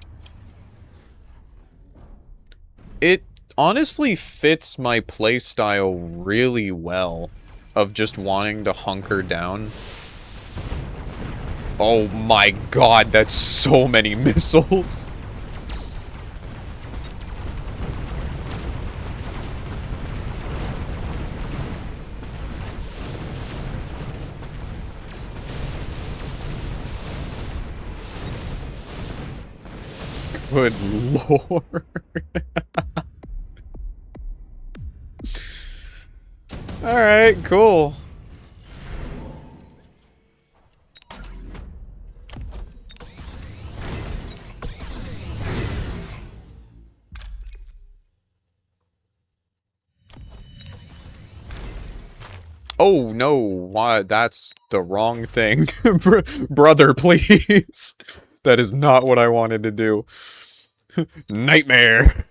Speaker 1: It honestly fits my playstyle really well of just wanting to hunker down. Oh my god, that's so many missiles. Good lord. Alright, cool. Oh, no, why? That's the wrong thing. Brother, please. That is not what I wanted to do. Nightmare.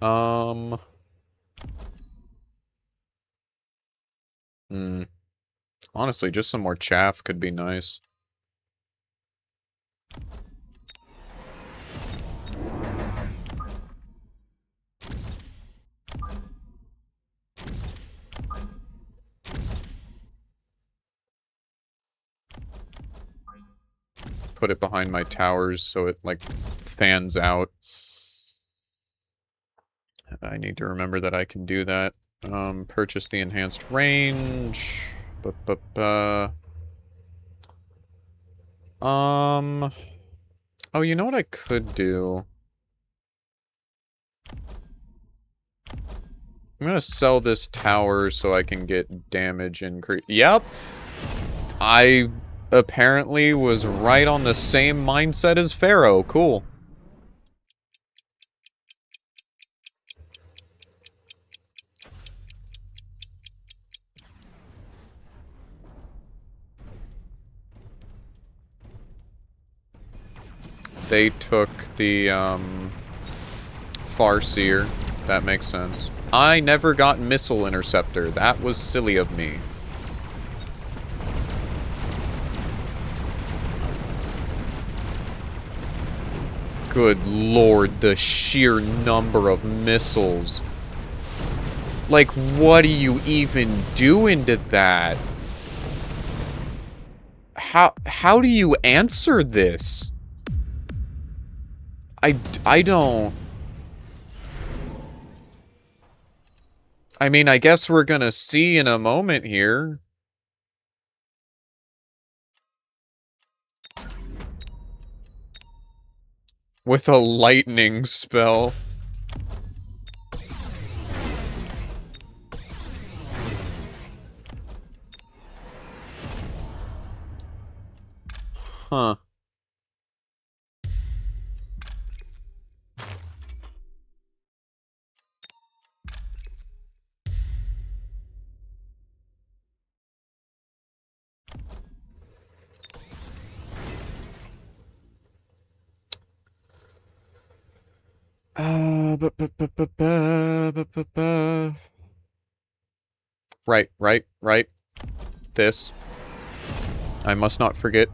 Speaker 1: Honestly, just some more chaff could be nice. Put it behind my towers so it, like, fans out. I need to remember that I can do that. Purchase the enhanced range. Oh, you know what I could do? I'm gonna sell this tower so I can get damage increase. Yep! I apparently was right on the same mindset as Pharaoh. Cool. They took the, Farseer. That makes sense. I never got Missile Interceptor. That was silly of me. Good lord, the sheer number of missiles. Like, what do you even do into that? How do you answer this? I don't... I mean, I guess we're gonna see in a moment here. With a lightning spell. Huh. Right. This. I must not forget.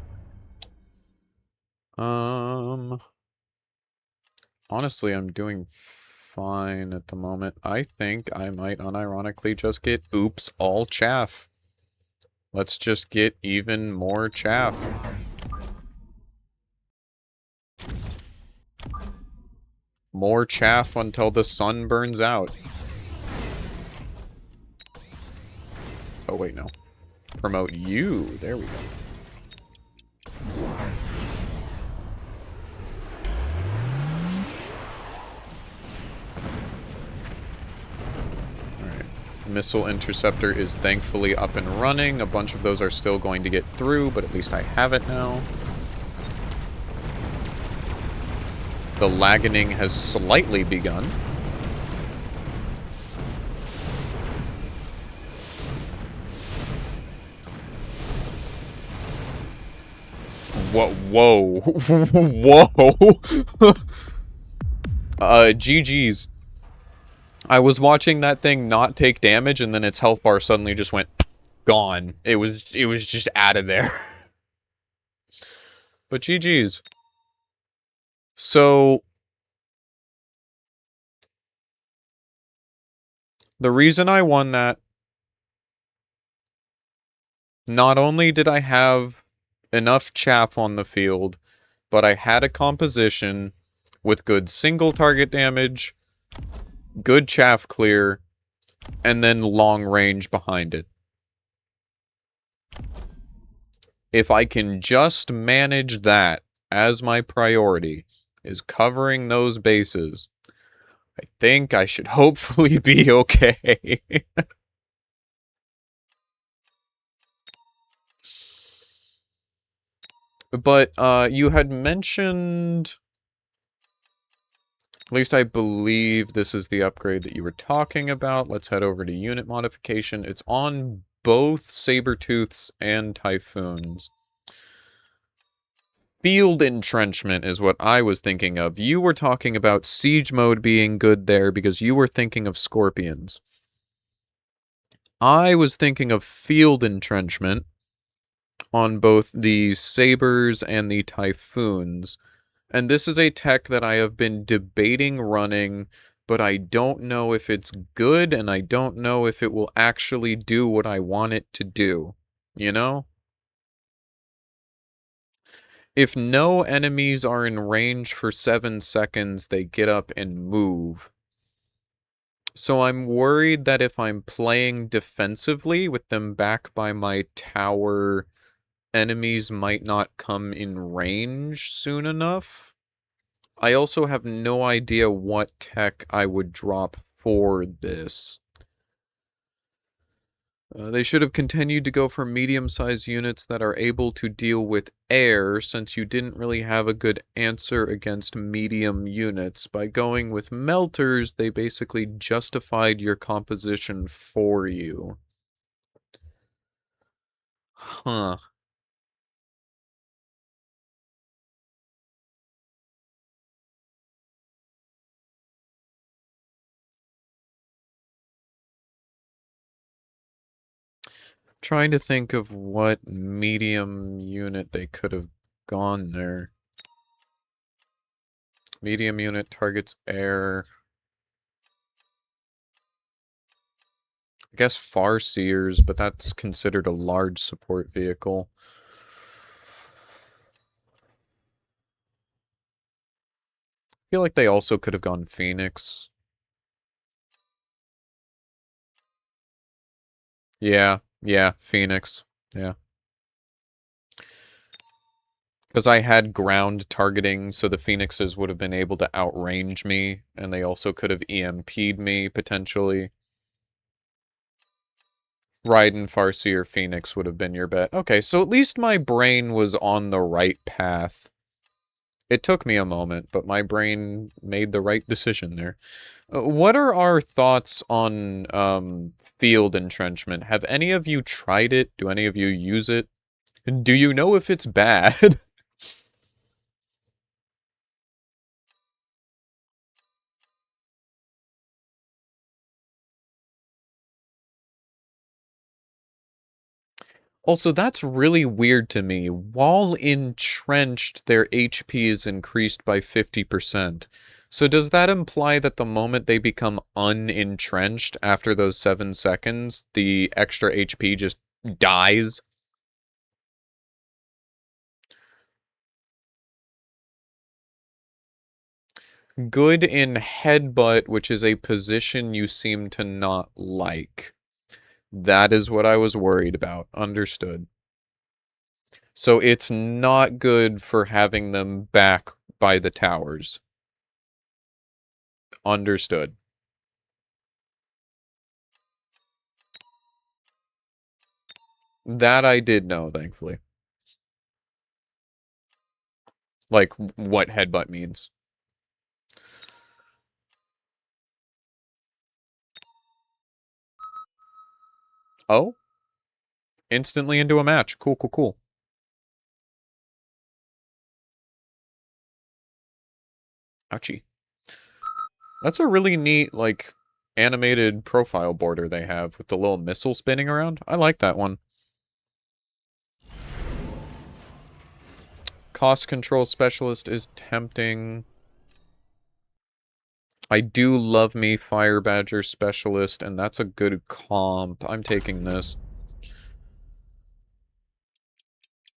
Speaker 1: Honestly, I'm doing fine at the moment. I think I might unironically just get oops all chaff. Let's just get even more chaff. More chaff until the sun burns out. Oh, wait, no. Promote you. There we go. Alright. Missile interceptor is thankfully up and running. A bunch of those are still going to get through, but at least I have it now. The lagging has slightly begun. Whoa. Whoa. GG's. I was watching that thing not take damage, and then its health bar suddenly just went gone. It was just out of there. But GG's. So the reason I won that, not only did I have enough chaff on the field, but I had a composition with good single target damage, good chaff clear, and then long range behind it. If I can just manage that as my priority, is covering those bases, I think I should hopefully be okay. But you had mentioned, at least I believe this is the upgrade that you were talking about. Let's head over to unit modification. It's on both Sabertooths and Typhoons. Field entrenchment is what I was thinking of. You were talking about siege mode being good there because you were thinking of Scorpions. I was thinking of field entrenchment on both the Sabers and the Typhoons. And this is a tech that I have been debating running, but I don't know if it's good, and I don't know if it will actually do what I want it to do. You know? If no enemies are in range for 7 seconds, they get up and move. So I'm worried that if I'm playing defensively with them back by my tower, enemies might not come in range soon enough. I also have no idea what tech I would drop for this. They should have continued to go for medium-sized units that are able to deal with air, since you didn't really have a good answer against medium units. By going with melters, they basically justified your composition for you. Huh. Trying to think of what medium unit they could have gone there. Medium unit targets air. I guess Farseers, but that's considered a large support vehicle. I feel like they also could have gone Phoenix. Yeah, Phoenix. Yeah. Because I had ground targeting, so the Phoenixes would have been able to outrange me, and they also could have EMP'd me, potentially. Raiden, Farseer, Phoenix would have been your bet. Okay, so at least my brain was on the right path. It took me a moment, but my brain made the right decision there. What are our thoughts on field entrenchment? Have any of you tried it? Do any of you use it? Do you know if it's bad? Also, that's really weird to me. While entrenched, their HP is increased by 50%. So does that imply that the moment they become unentrenched after those 7 seconds, the extra HP just dies? Good in headbutt, which is a position you seem to not like. That is what I was worried about. Understood. So it's not good for having them back by the towers. Understood. That I did know, thankfully. Like, what headbutt means. Oh? Instantly into a match. Cool, cool, cool. Ouchie. That's a really neat, like, animated profile border they have with the little missile spinning around. I like that one. Cost control specialist is tempting. I do love me Fire Badger specialist, and that's a good comp. I'm taking this.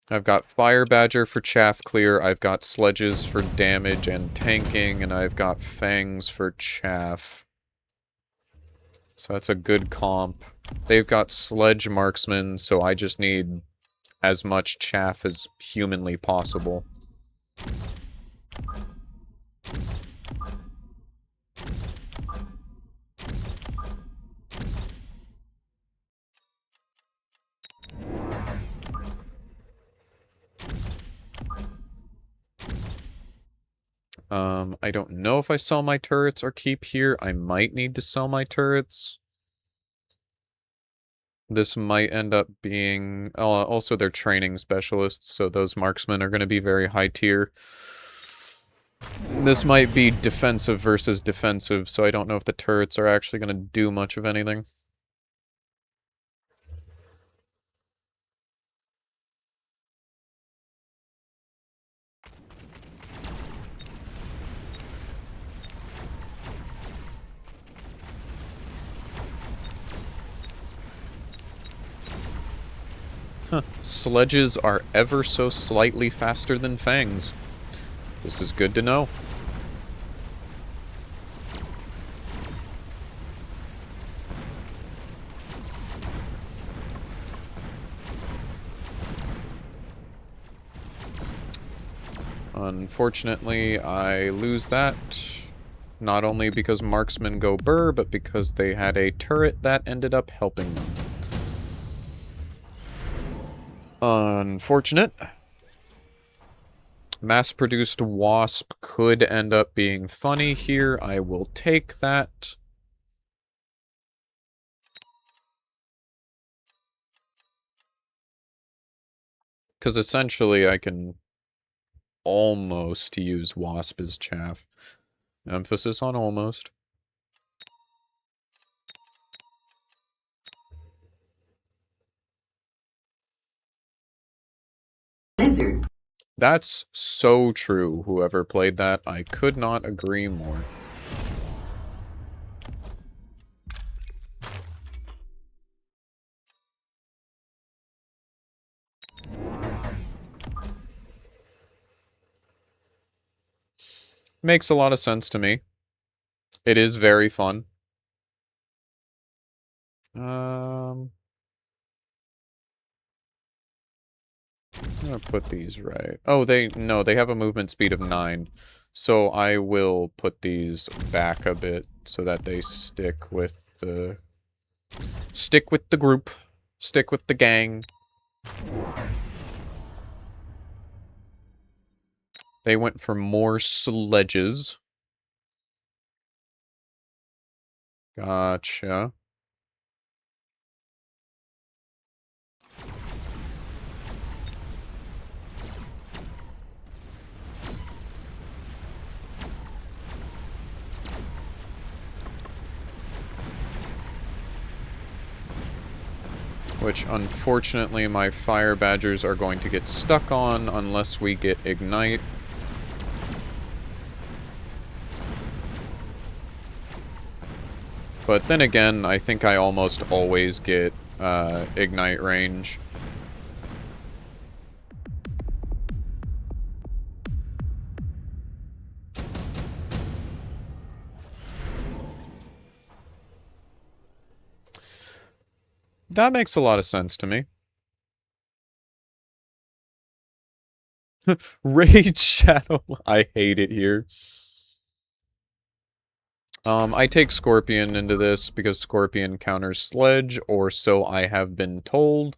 Speaker 1: I've got Fire Badger for chaff clear, I've got Sledges for damage and tanking, and I've got Fangs for chaff. So that's a good comp. They've got Sledge Marksman, so I just need as much chaff as humanly possible. I don't know if I sell my turrets or keep here. I might need to sell my turrets. This might end up being... also, they're training specialists, so those marksmen are going to be very high tier. This might be defensive versus defensive, so I don't know if the turrets are actually going to do much of anything. Huh. Sledges are ever so slightly faster than Fangs. This is good to know. Unfortunately, I lose that. Not only because marksmen go burr, but because they had a turret that ended up helping them. Unfortunate. Mass-produced wasp could end up being funny here. I will take that. Because essentially I can almost use wasp as chaff. Emphasis on almost.
Speaker 4: Lizard.
Speaker 1: That's so true, whoever played that. I could not agree more. Makes a lot of sense to me. It is very fun. I'm gonna put these right. Oh, they have a movement speed of 9. So I will put these back a bit so that they stick with the group. Stick with the gang. They went for more sledges. Gotcha. Which, unfortunately, my fire badgers are going to get stuck on unless we get ignite. But then again, I think I almost always get ignite range. That makes a lot of sense to me. Raid Shadow. I hate it here. I take Scorpion into this because Scorpion counters Sledge, or so I have been told.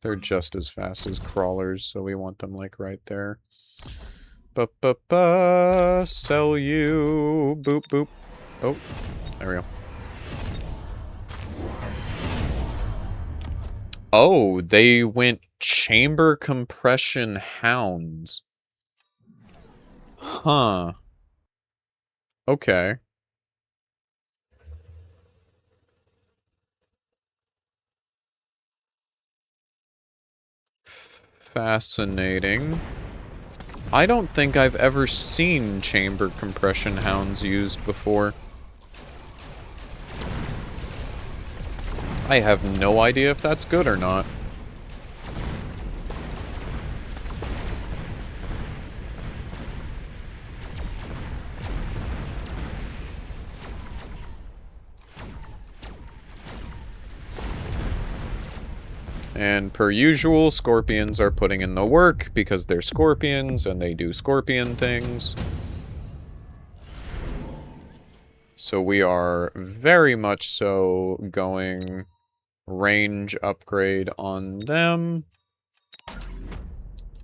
Speaker 1: They're just as fast as crawlers, so we want them, like, right there. Ba-ba-ba, sell you. Boop, boop. Oh, there we go. Oh, they went chamber compression hounds. Huh. Okay. Fascinating. I don't think I've ever seen chamber compression hounds used before. I have no idea if that's good or not. And per usual, scorpions are putting in the work because they're scorpions and they do scorpion things. So we are very much so going range upgrade on them.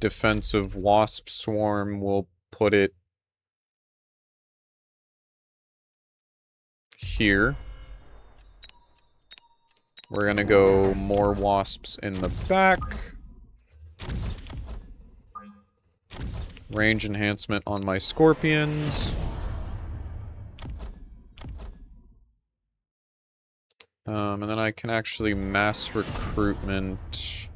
Speaker 1: Defensive wasp swarm will put it here. We're gonna go more wasps in the back. Range enhancement on my scorpions. And then I can actually mass recruitment.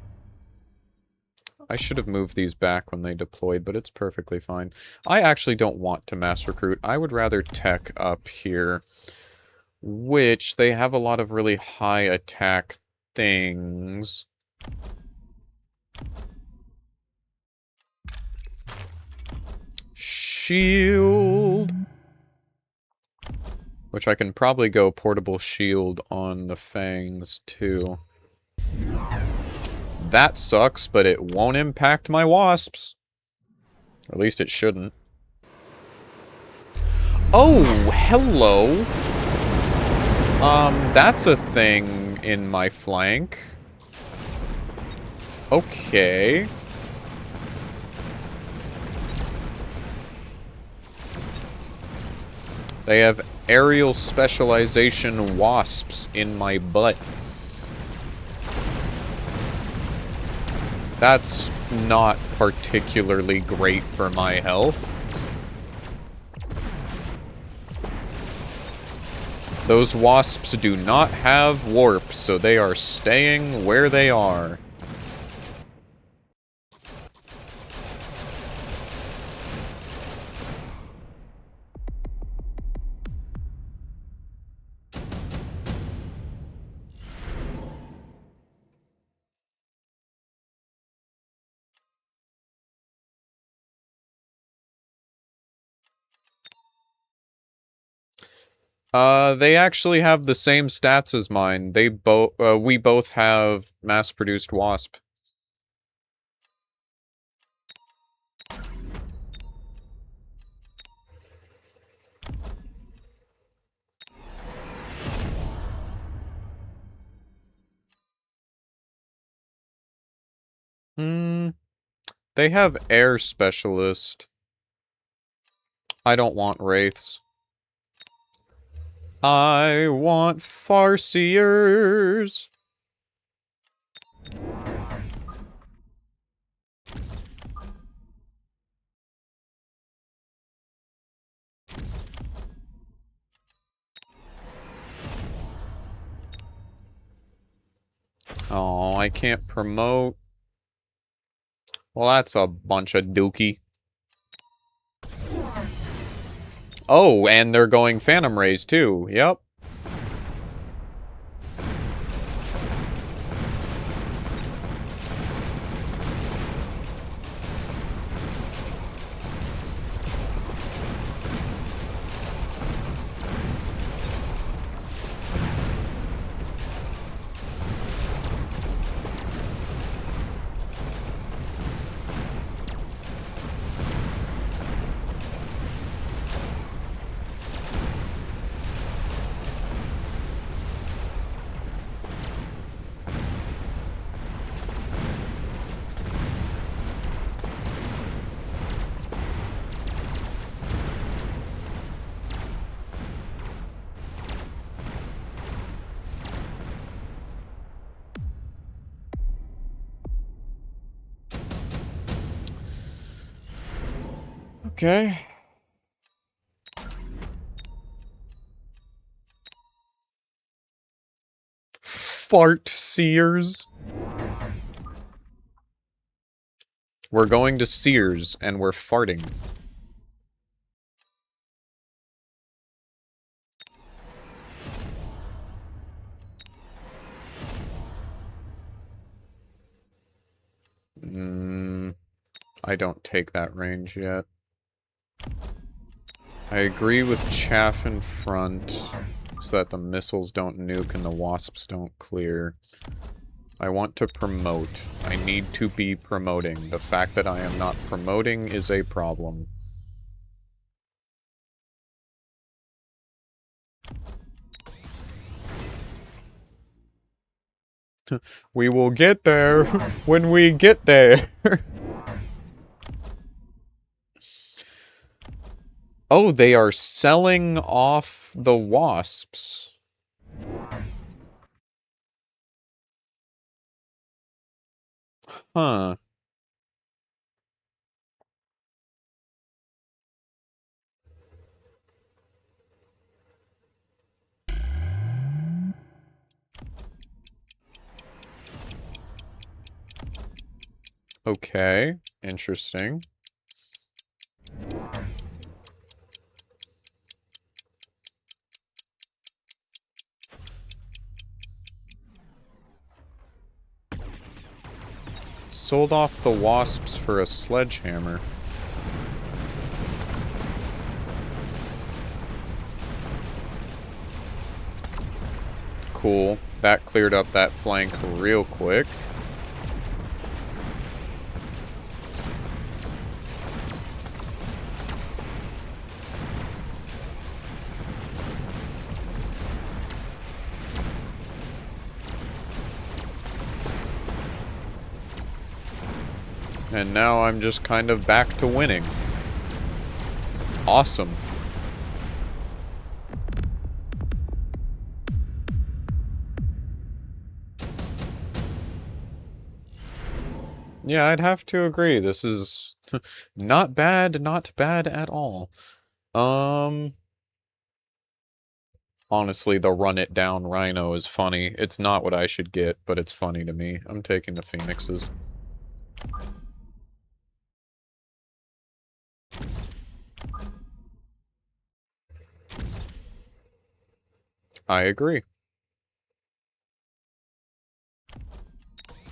Speaker 1: I should have moved these back when they deployed, but it's perfectly fine. I actually don't want to mass recruit. I would rather tech up here, which they have a lot of really high attack things. Shield. Which I can probably go portable shield on the fangs, too. That sucks, but it won't impact my wasps. At least it shouldn't. Oh, hello. That's a thing in my flank. Okay. They have aerial specialization wasps in my butt. That's not particularly great for my health. Those wasps do not have warp, so they are staying where they are. They actually have the same stats as mine. We both have mass-produced wasp. They have air specialist. I don't want wraiths. I want farseers. Oh, I can't promote. Well, that's a bunch of dookie. Oh, and they're going Phantom Rays too. Yep. Okay. Fart Sears. We're going to Sears, and we're farting. I don't take that range yet. I agree with chaff in front, so that the missiles don't nuke and the wasps don't clear. I want to promote. I need to be promoting. The fact that I am not promoting is a problem. We will get there when we get there. Oh, they are selling off the wasps. Huh. Okay, interesting. Sold off the wasps for a sledgehammer. Cool. That cleared up that flank real quick. And now I'm just kind of back to winning. Awesome. Yeah, I'd have to agree. This is not bad at all. Honestly, the run it down Rhino is funny. It's not what I should get, but it's funny to me. I'm taking the Phoenixes. I agree.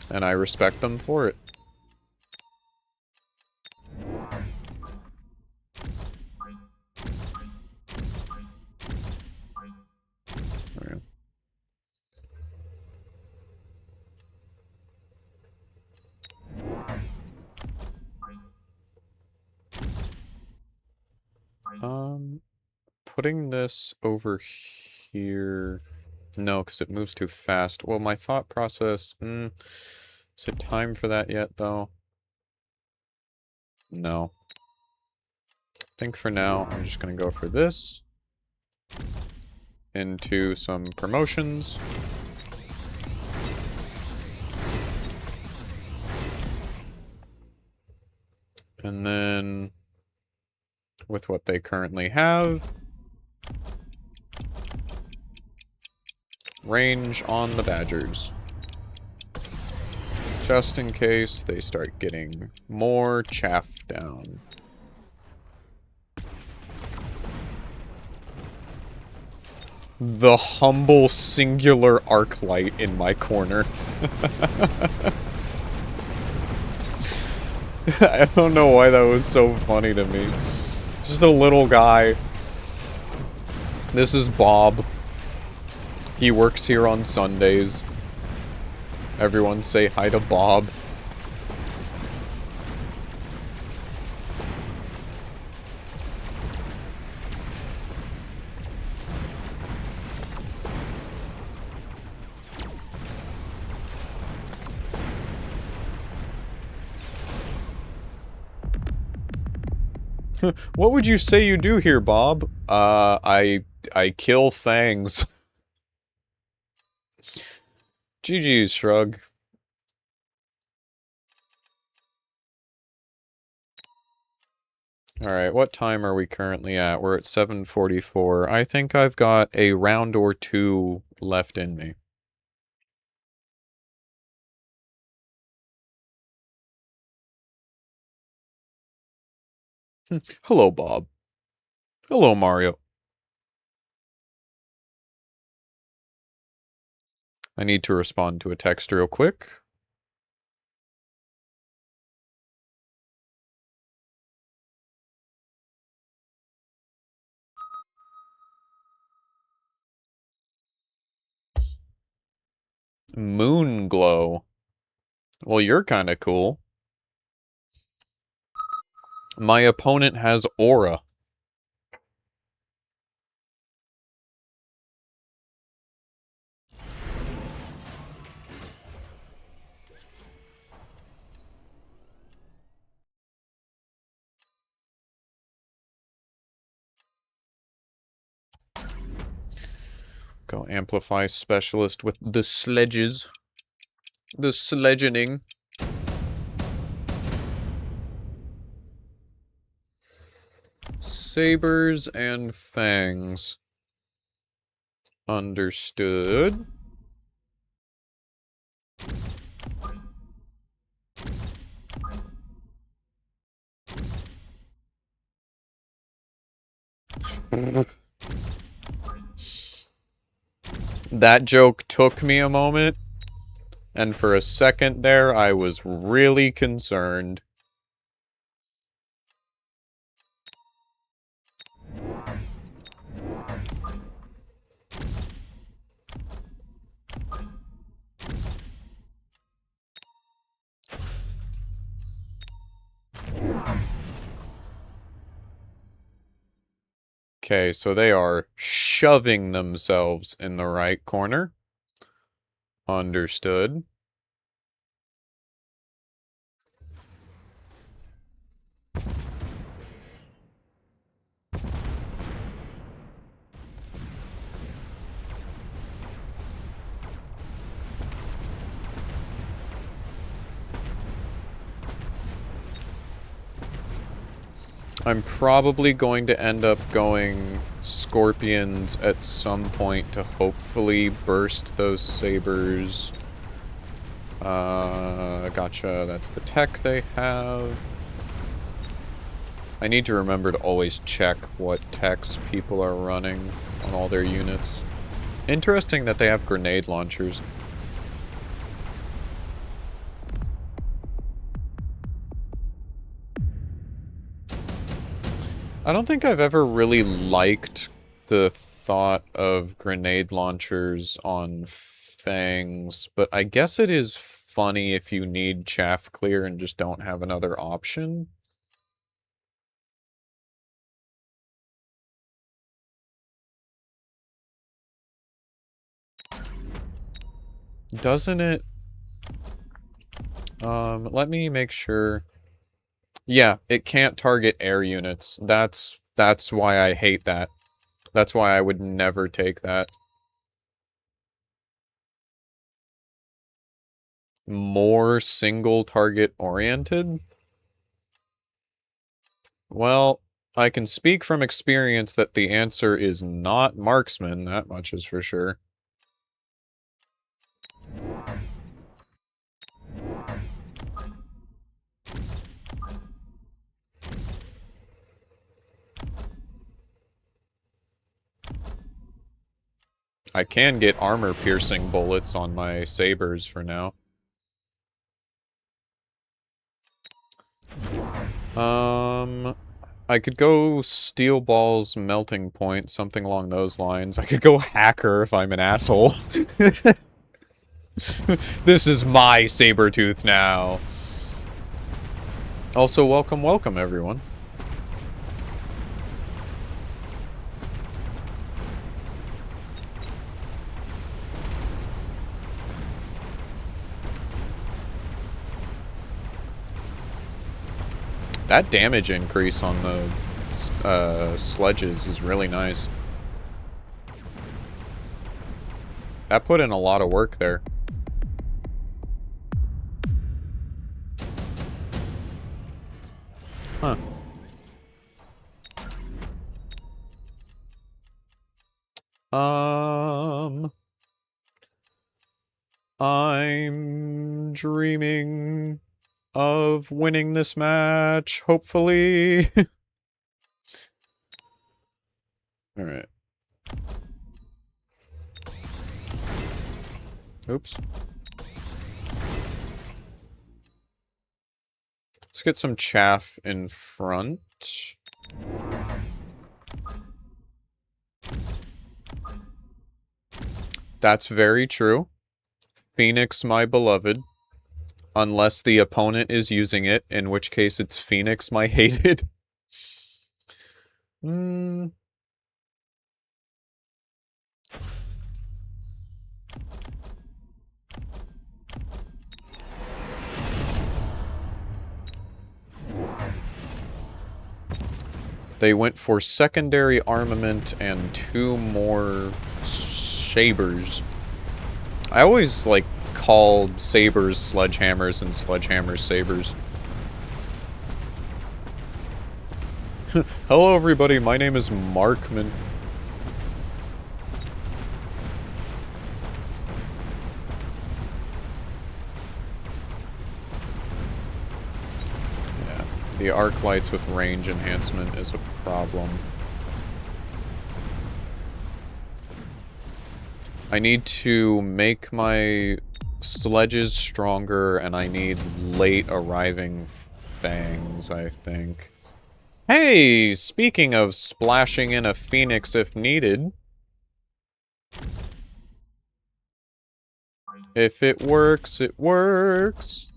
Speaker 1: And I respect them for it. Putting this over here. No, because it moves too fast. Well, my thought process. Is it time for that yet, though? No. I think for now, I'm just going to go for this. Into some promotions. And then, with what they currently have, range on the Badgers. Just in case they start getting more chaff down. The humble singular arc light in my corner. I don't know why that was so funny to me. Just a little guy. This is Bob. He works here on Sundays. Everyone say hi to Bob. What would you say you do here, Bob? I kill fangs. GG's, Shrug. Alright, what time are we currently at? We're at 7:44. I think I've got a round or two left in me. Hello, Bob. Hello, Mario. I need to respond to a text real quick. Moon glow. Well, you're kind of cool. My opponent has aura. Go amplify specialist with the sledges. The sledgening. Sabers and fangs. Understood. That joke took me a moment, and for a second there, I was really concerned. Okay, so they are shoving themselves in the right corner. Understood. I'm probably going to end up going Scorpions at some point to hopefully burst those sabers. Gotcha, that's the tech they have. I need to remember to always check what techs people are running on all their units. Interesting that they have grenade launchers. I don't think I've ever really liked the thought of grenade launchers on fangs, but I guess it is funny if you need chaff clear and just don't have another option. Doesn't it... let me make sure... Yeah, it can't target air units. That's why I hate that. That's why I would never take that. More single target oriented? Well, I can speak from experience that the answer is not marksman, that much is for sure. I can get armor-piercing bullets on my sabers for now. I could go Steel Ball's Melting Point, something along those lines. I could go Hacker if I'm an asshole. This is my Sabertooth now. Also, welcome, everyone. That damage increase on the sledges is really nice. That put in a lot of work there. Huh. I'm dreaming of winning this match, hopefully. Alright. Oops. Let's get some chaff in front. That's very true. Phoenix, my beloved. Unless the opponent is using it, in which case it's Phoenix, my hated. They went for secondary armament and 2 more sabers. I always, like, called sabers sledgehammers and sledgehammers sabers. Hello everybody, my name is Markman. Yeah, the arc lights with range enhancement is a problem. I need to make my sledges stronger, and I need late arriving fangs, I think. Hey, speaking of splashing in a phoenix if needed. If it works, it works.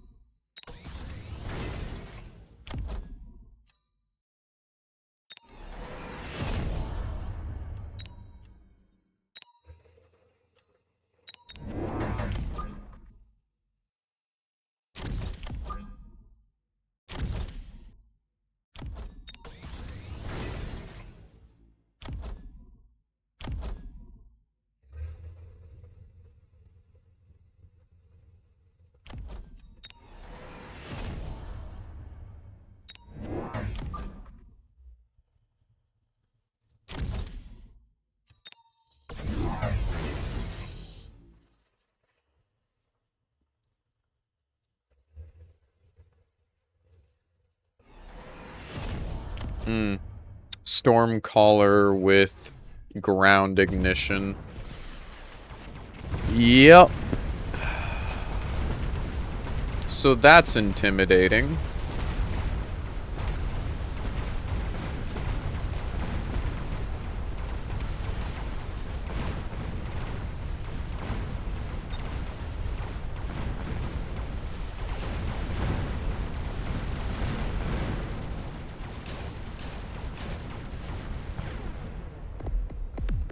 Speaker 1: Stormcaller with ground ignition. Yep. So that's intimidating.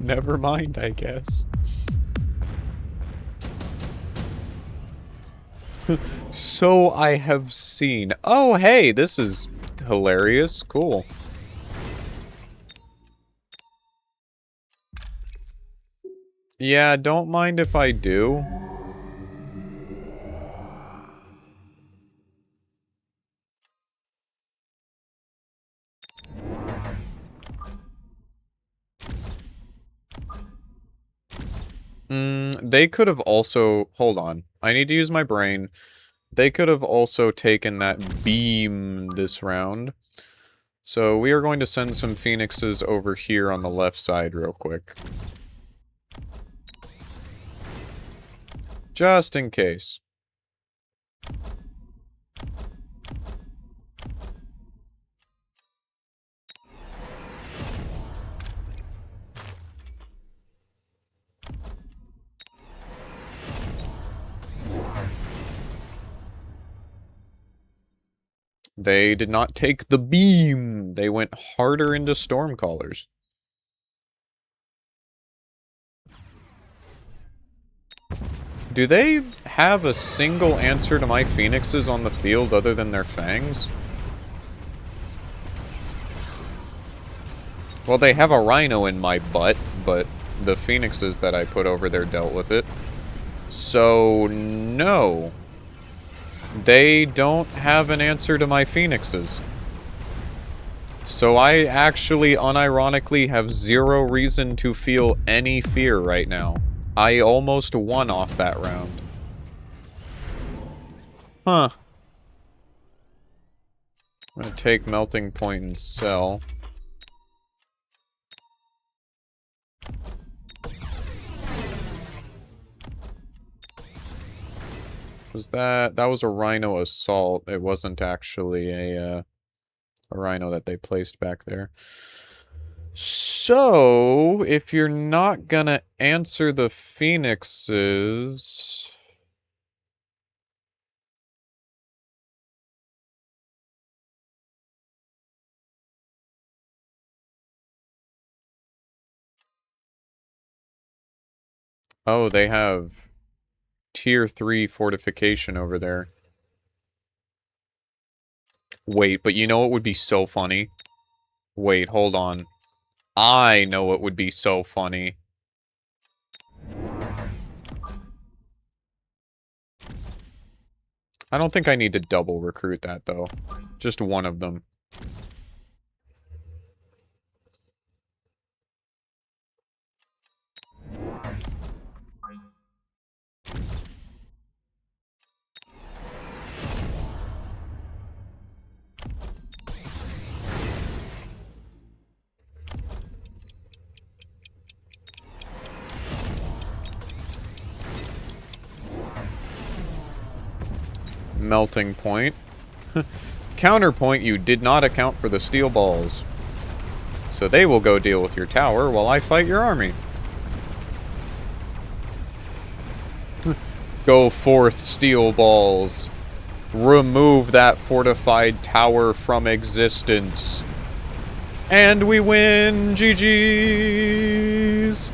Speaker 1: Never mind, I guess. So I have seen. Oh, hey, this is hilarious. Cool. Yeah, don't mind if I do. They could have also... Hold on. I need to use my brain. They could have also taken that beam this round. So we are going to send some phoenixes over here on the left side real quick. Just in case. They did not take the beam. They went harder into Stormcallers. Do they have a single answer to my phoenixes on the field other than their fangs? Well, they have a rhino in my butt, but the phoenixes that I put over there dealt with it. So, no. They don't have an answer to my phoenixes. So I actually, unironically, have zero reason to feel any fear right now. I almost won off that round. Huh. I'm gonna take Melting Point and sell. Was that was a Rhino Assault. It wasn't actually a Rhino that they placed back there. So, if you're not gonna answer the Phoenixes... Oh, they have Tier 3 fortification over there. Wait, but you know what would be so funny? Wait, hold on. I know what would be so funny. I don't think I need to double recruit that, though. Just one of them. Melting Point. Counterpoint, you did not account for the steel balls. So they will go deal with your tower while I fight your army. Go forth, steel balls. Remove that fortified tower from existence. And we win! GG's!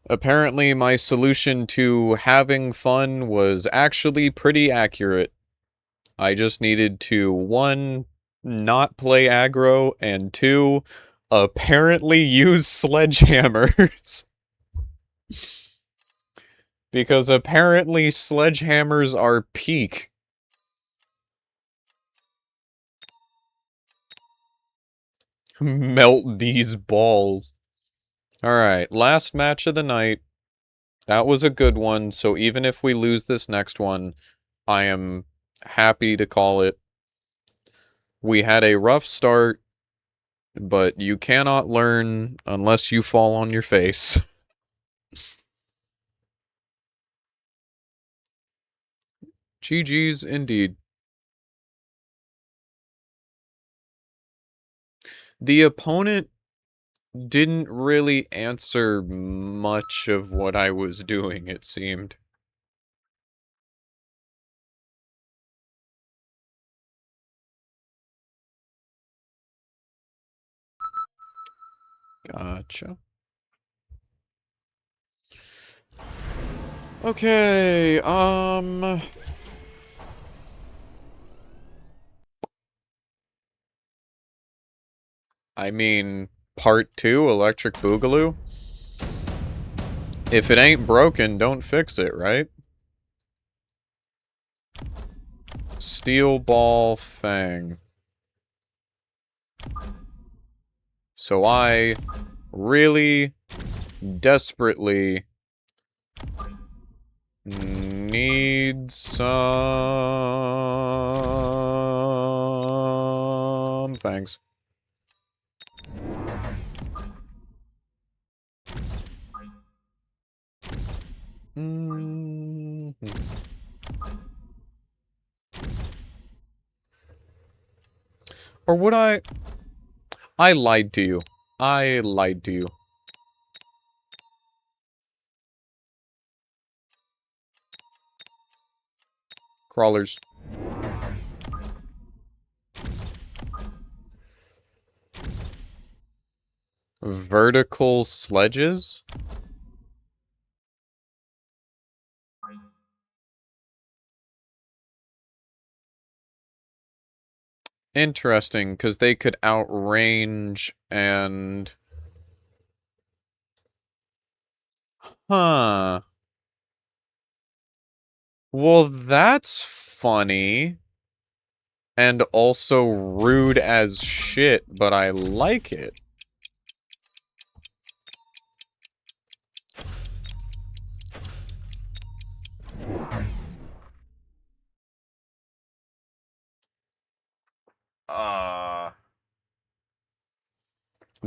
Speaker 1: Apparently, my solution to having fun was actually pretty accurate. I just needed to, 1, not play aggro, and 2, apparently use sledgehammers. Because apparently sledgehammers are peak. Melt these balls. Alright, last match of the night. That was a good one, so even if we lose this next one, I am happy to call it. We had a rough start, but you cannot learn unless you fall on your face. GG's indeed. The opponent didn't really answer much of what I was doing, it seemed. Gotcha. Okay, I mean, part 2, Electric Boogaloo? If it ain't broken, don't fix it, right? Steel Ball Fang. So I really desperately need some fangs. Or would I? I lied to you. I lied to you. Crawlers. Vertical sledges? Interesting, because they could outrange and... Huh. Well, that's funny. And also rude as shit, but I like it.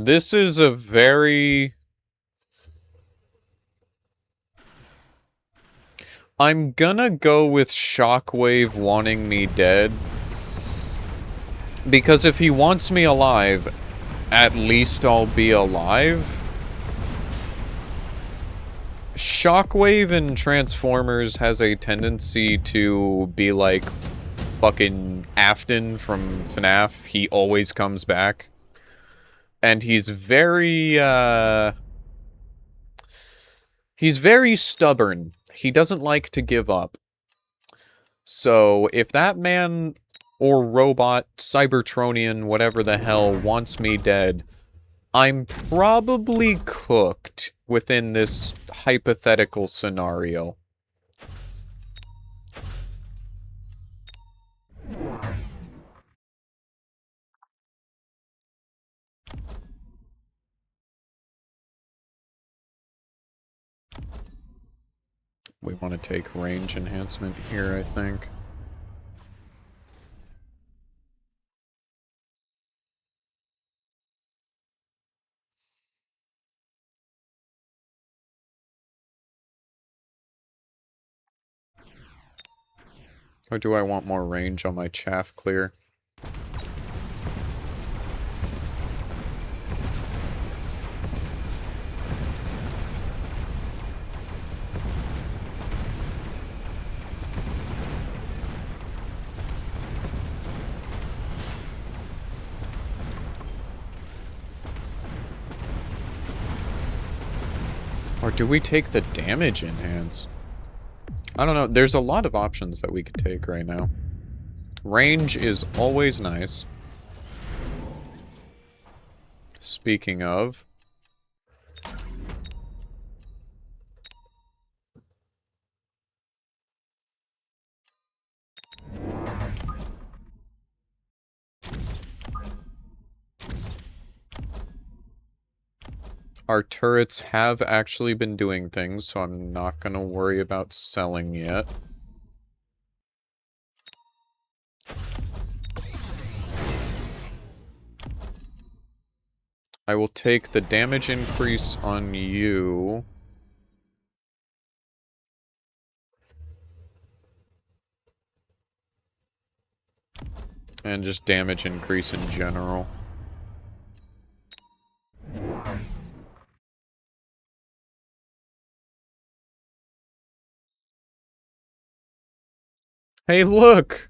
Speaker 1: This is a very... I'm gonna go with Shockwave wanting me dead. Because if he wants me alive, at least I'll be alive. Shockwave in Transformers has a tendency to be like fucking Afton from FNAF. He always comes back. And he's very stubborn. He doesn't like to give up. So if that man or robot, Cybertronian, whatever the hell, wants me dead, I'm probably cooked within this hypothetical scenario. We want to take range enhancement here, I think. Or do I want more range on my chaff clear? Or do we take the damage enhance? I don't know. There's a lot of options that we could take right now. Range is always nice. Speaking of... Our turrets have actually been doing things, so I'm not going to worry about selling yet. I will take the damage increase on you. And just damage increase in general. Hey, look!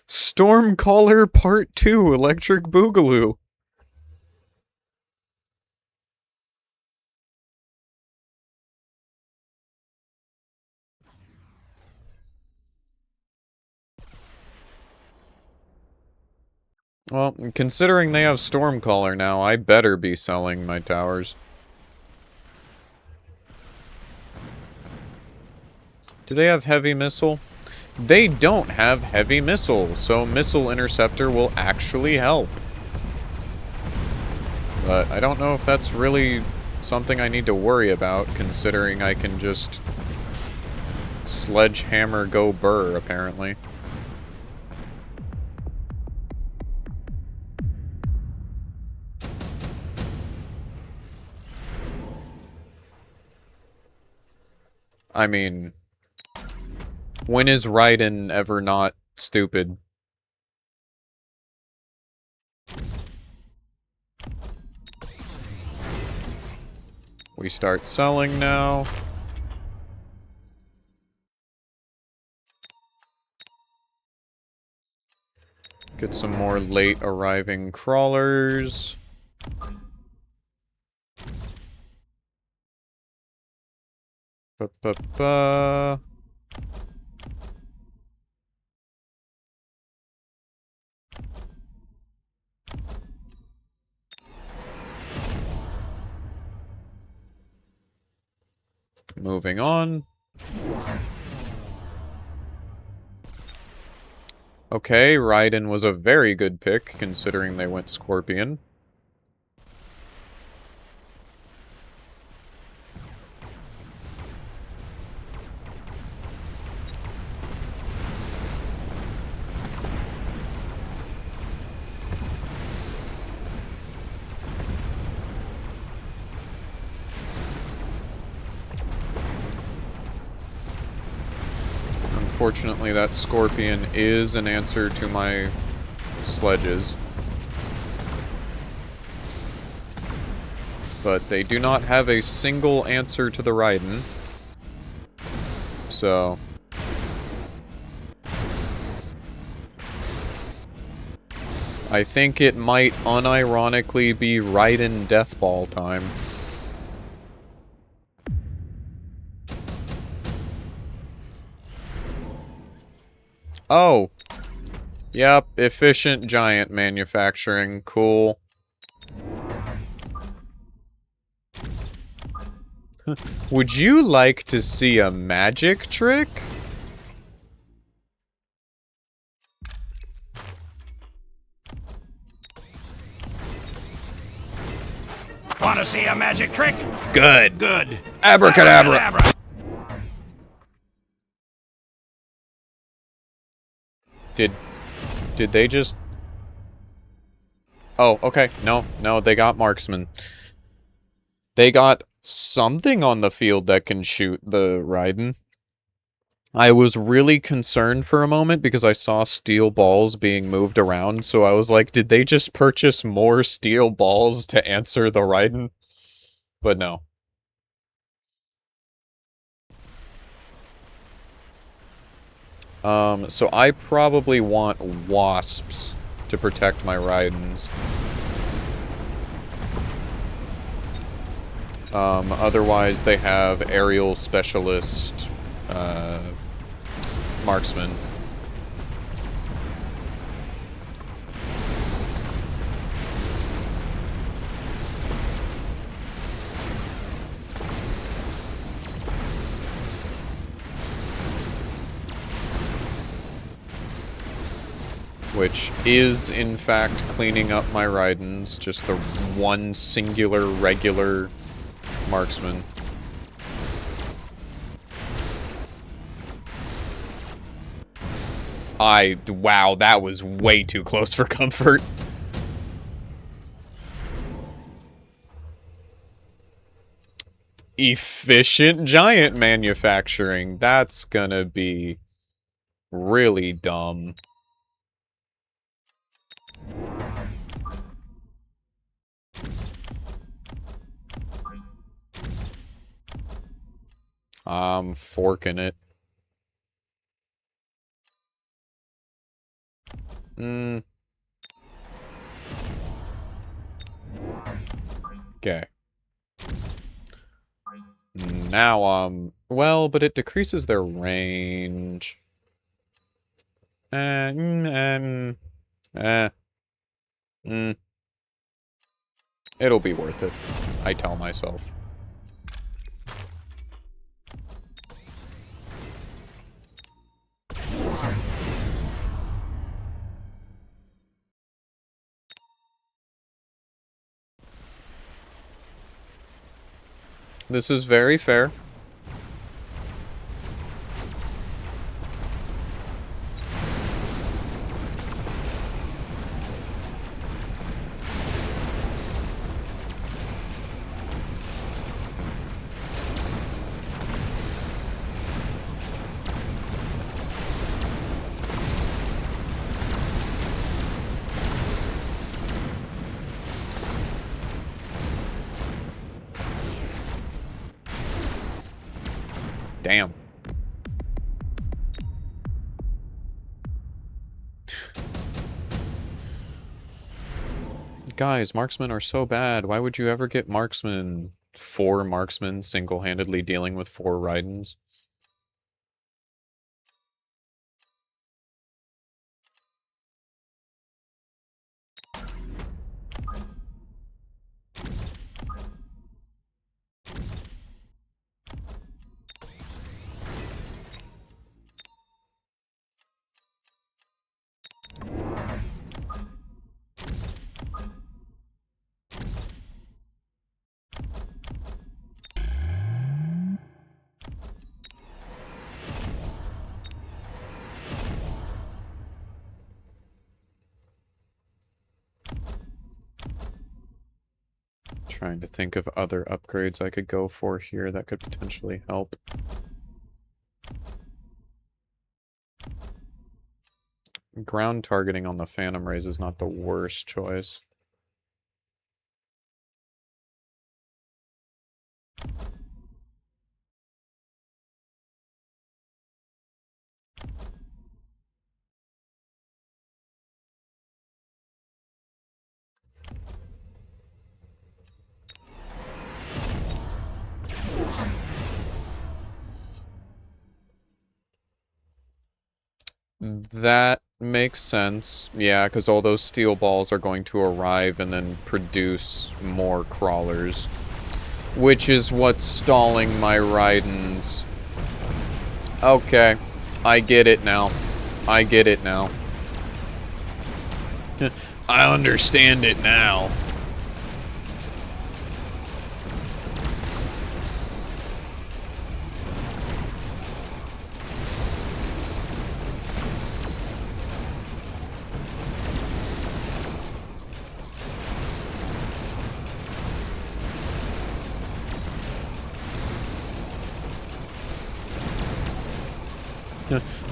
Speaker 1: Stormcaller Part 2, Electric Boogaloo. Well, considering they have Stormcaller now, I better be selling my towers. Do they have heavy missile? They don't have heavy missile, so missile interceptor will actually help. But I don't know if that's really something I need to worry about, considering I can just sledgehammer go burr, apparently. I mean, when is Raiden ever not stupid? We start selling now. Get some more late arriving crawlers. Ba-ba-ba. Moving on. Okay, Raiden was a very good pick, considering they went Scorpion. Unfortunately, that Scorpion is an answer to my sledges. But they do not have a single answer to the Raiden. So... I think it might unironically be Raiden Deathball time. Oh. Yep, efficient giant manufacturing. Cool. Would you like to see a magic trick?
Speaker 4: Want to see a magic trick?
Speaker 1: Good.
Speaker 4: Good.
Speaker 1: Abracadabra.
Speaker 4: Abracadabra.
Speaker 1: Did they just... Oh, okay. No, they got marksman. They got something on the field that can shoot the Raiden. I was really concerned for a moment because I saw steel balls being moved around, so I was like, did they just purchase more steel balls to answer the Raiden? But no. So I probably want wasps to protect my Raidens. Otherwise they have aerial specialist, marksman. Which is, in fact, cleaning up my Raidens. Just the one singular, regular marksman. Wow, that was way too close for comfort. Efficient giant manufacturing. That's gonna be really dumb. I'm forking it. Okay. Now, well, but it decreases their range. It'll be worth it, I tell myself. This is very fair. Damn. Guys, marksmen are so bad. Why would you ever get marksmen? 4 marksmen single-handedly dealing with 4 Raidens? Trying to think of other upgrades I could go for here that could potentially help. Ground targeting on the Phantom Rays is not the worst choice. That makes sense. Yeah, because all those steel balls are going to arrive and then produce more crawlers. Which is what's stalling my Raidens. Okay. I get it now. I get it now. I understand it now.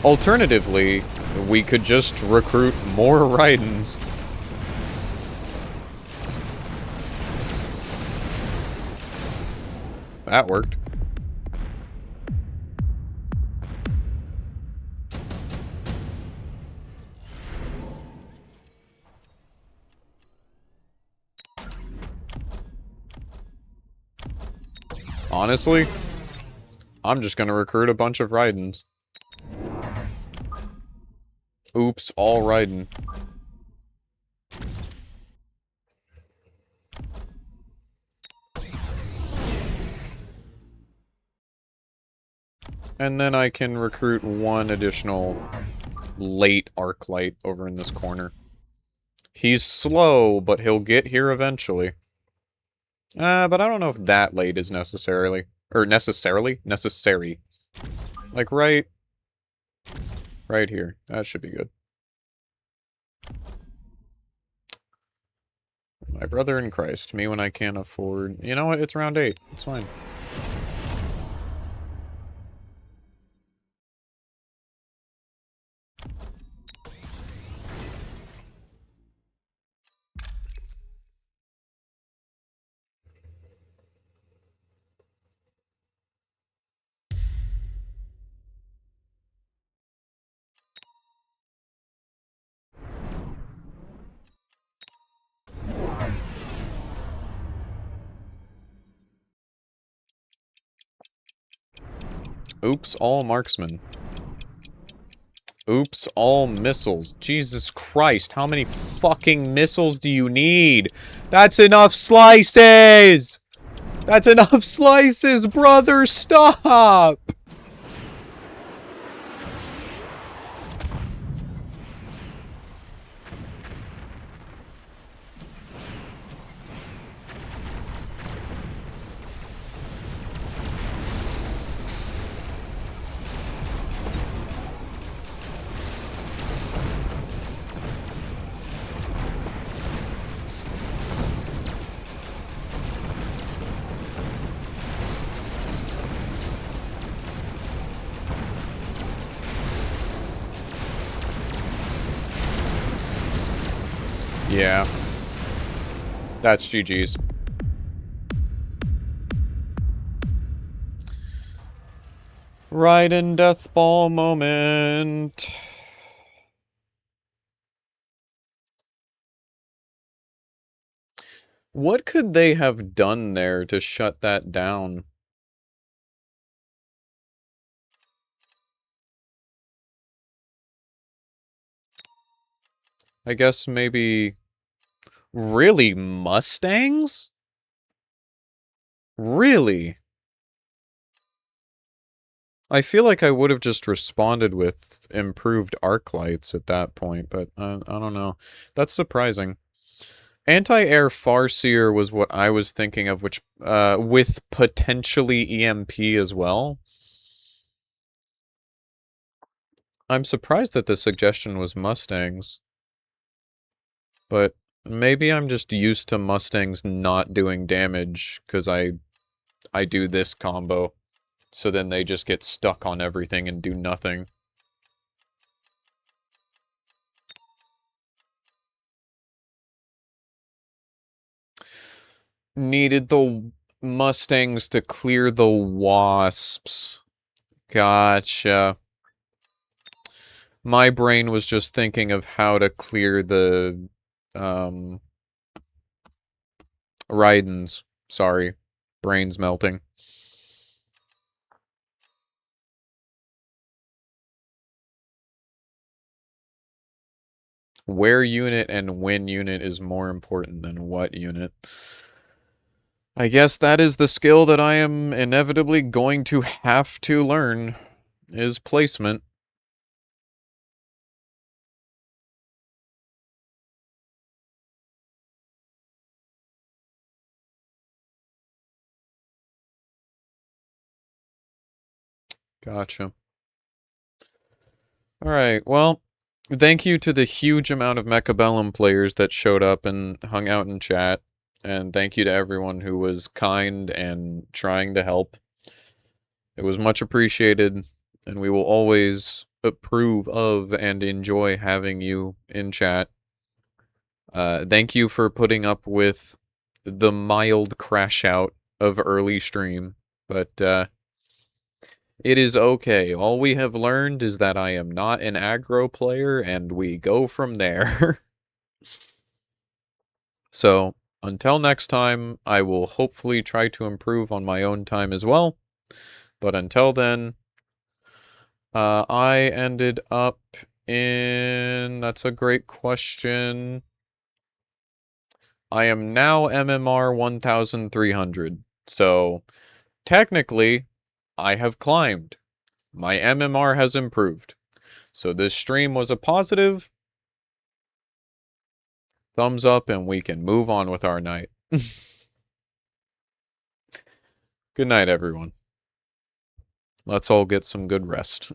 Speaker 1: Alternatively, we could just recruit more Raidens. That worked. Honestly, I'm just gonna recruit a bunch of Raidens. Oops, all Raiden. And then I can recruit one additional late Arclight over in this corner. He's slow, but he'll get here eventually. But I don't know if that late is necessary. Necessary. Like right here. That should be good. My brother in Christ. Me when I can't afford... You know what? It's round 8. It's fine. Oops, all marksmen. Oops, all missiles. Jesus Christ, how many fucking missiles do you need? That's enough slices! That's enough slices, brother! Stop! Yeah. That's GG's. Raiden death ball moment. What could they have done there to shut that down? I guess maybe... Really? Mustangs? Really? I feel like I would have just responded with improved arc lights at that point, but I don't know. That's surprising. Anti-air Farseer was what I was thinking of, which with potentially EMP as well. I'm surprised that the suggestion was Mustangs. But maybe I'm just used to Mustangs not doing damage, because I do this combo. So then they just get stuck on everything and do nothing. Needed the Mustangs to clear the Wasps. Gotcha. My brain was just thinking of how to clear the, Raidens. Sorry. Brain's melting. Where unit and when unit is more important than what unit. I guess that is the skill that I am inevitably going to have to learn, is placement. Gotcha. Alright, well, thank you to the huge amount of Mechabellum players that showed up and hung out in chat. And thank you to everyone who was kind and trying to help. It was much appreciated, and we will always approve of and enjoy having you in chat. Thank you for putting up with the mild crash out of early stream, but it is okay. All we have learned is that I am not an aggro player, and we go from there. So, until next time, I will hopefully try to improve on my own time as well. But until then, I ended up in... That's a great question. I am now MMR 1300. So, technically, I have climbed. My MMR has improved. So this stream was a positive. Thumbs up and we can move on with our night. Good night, everyone. Let's all get some good rest.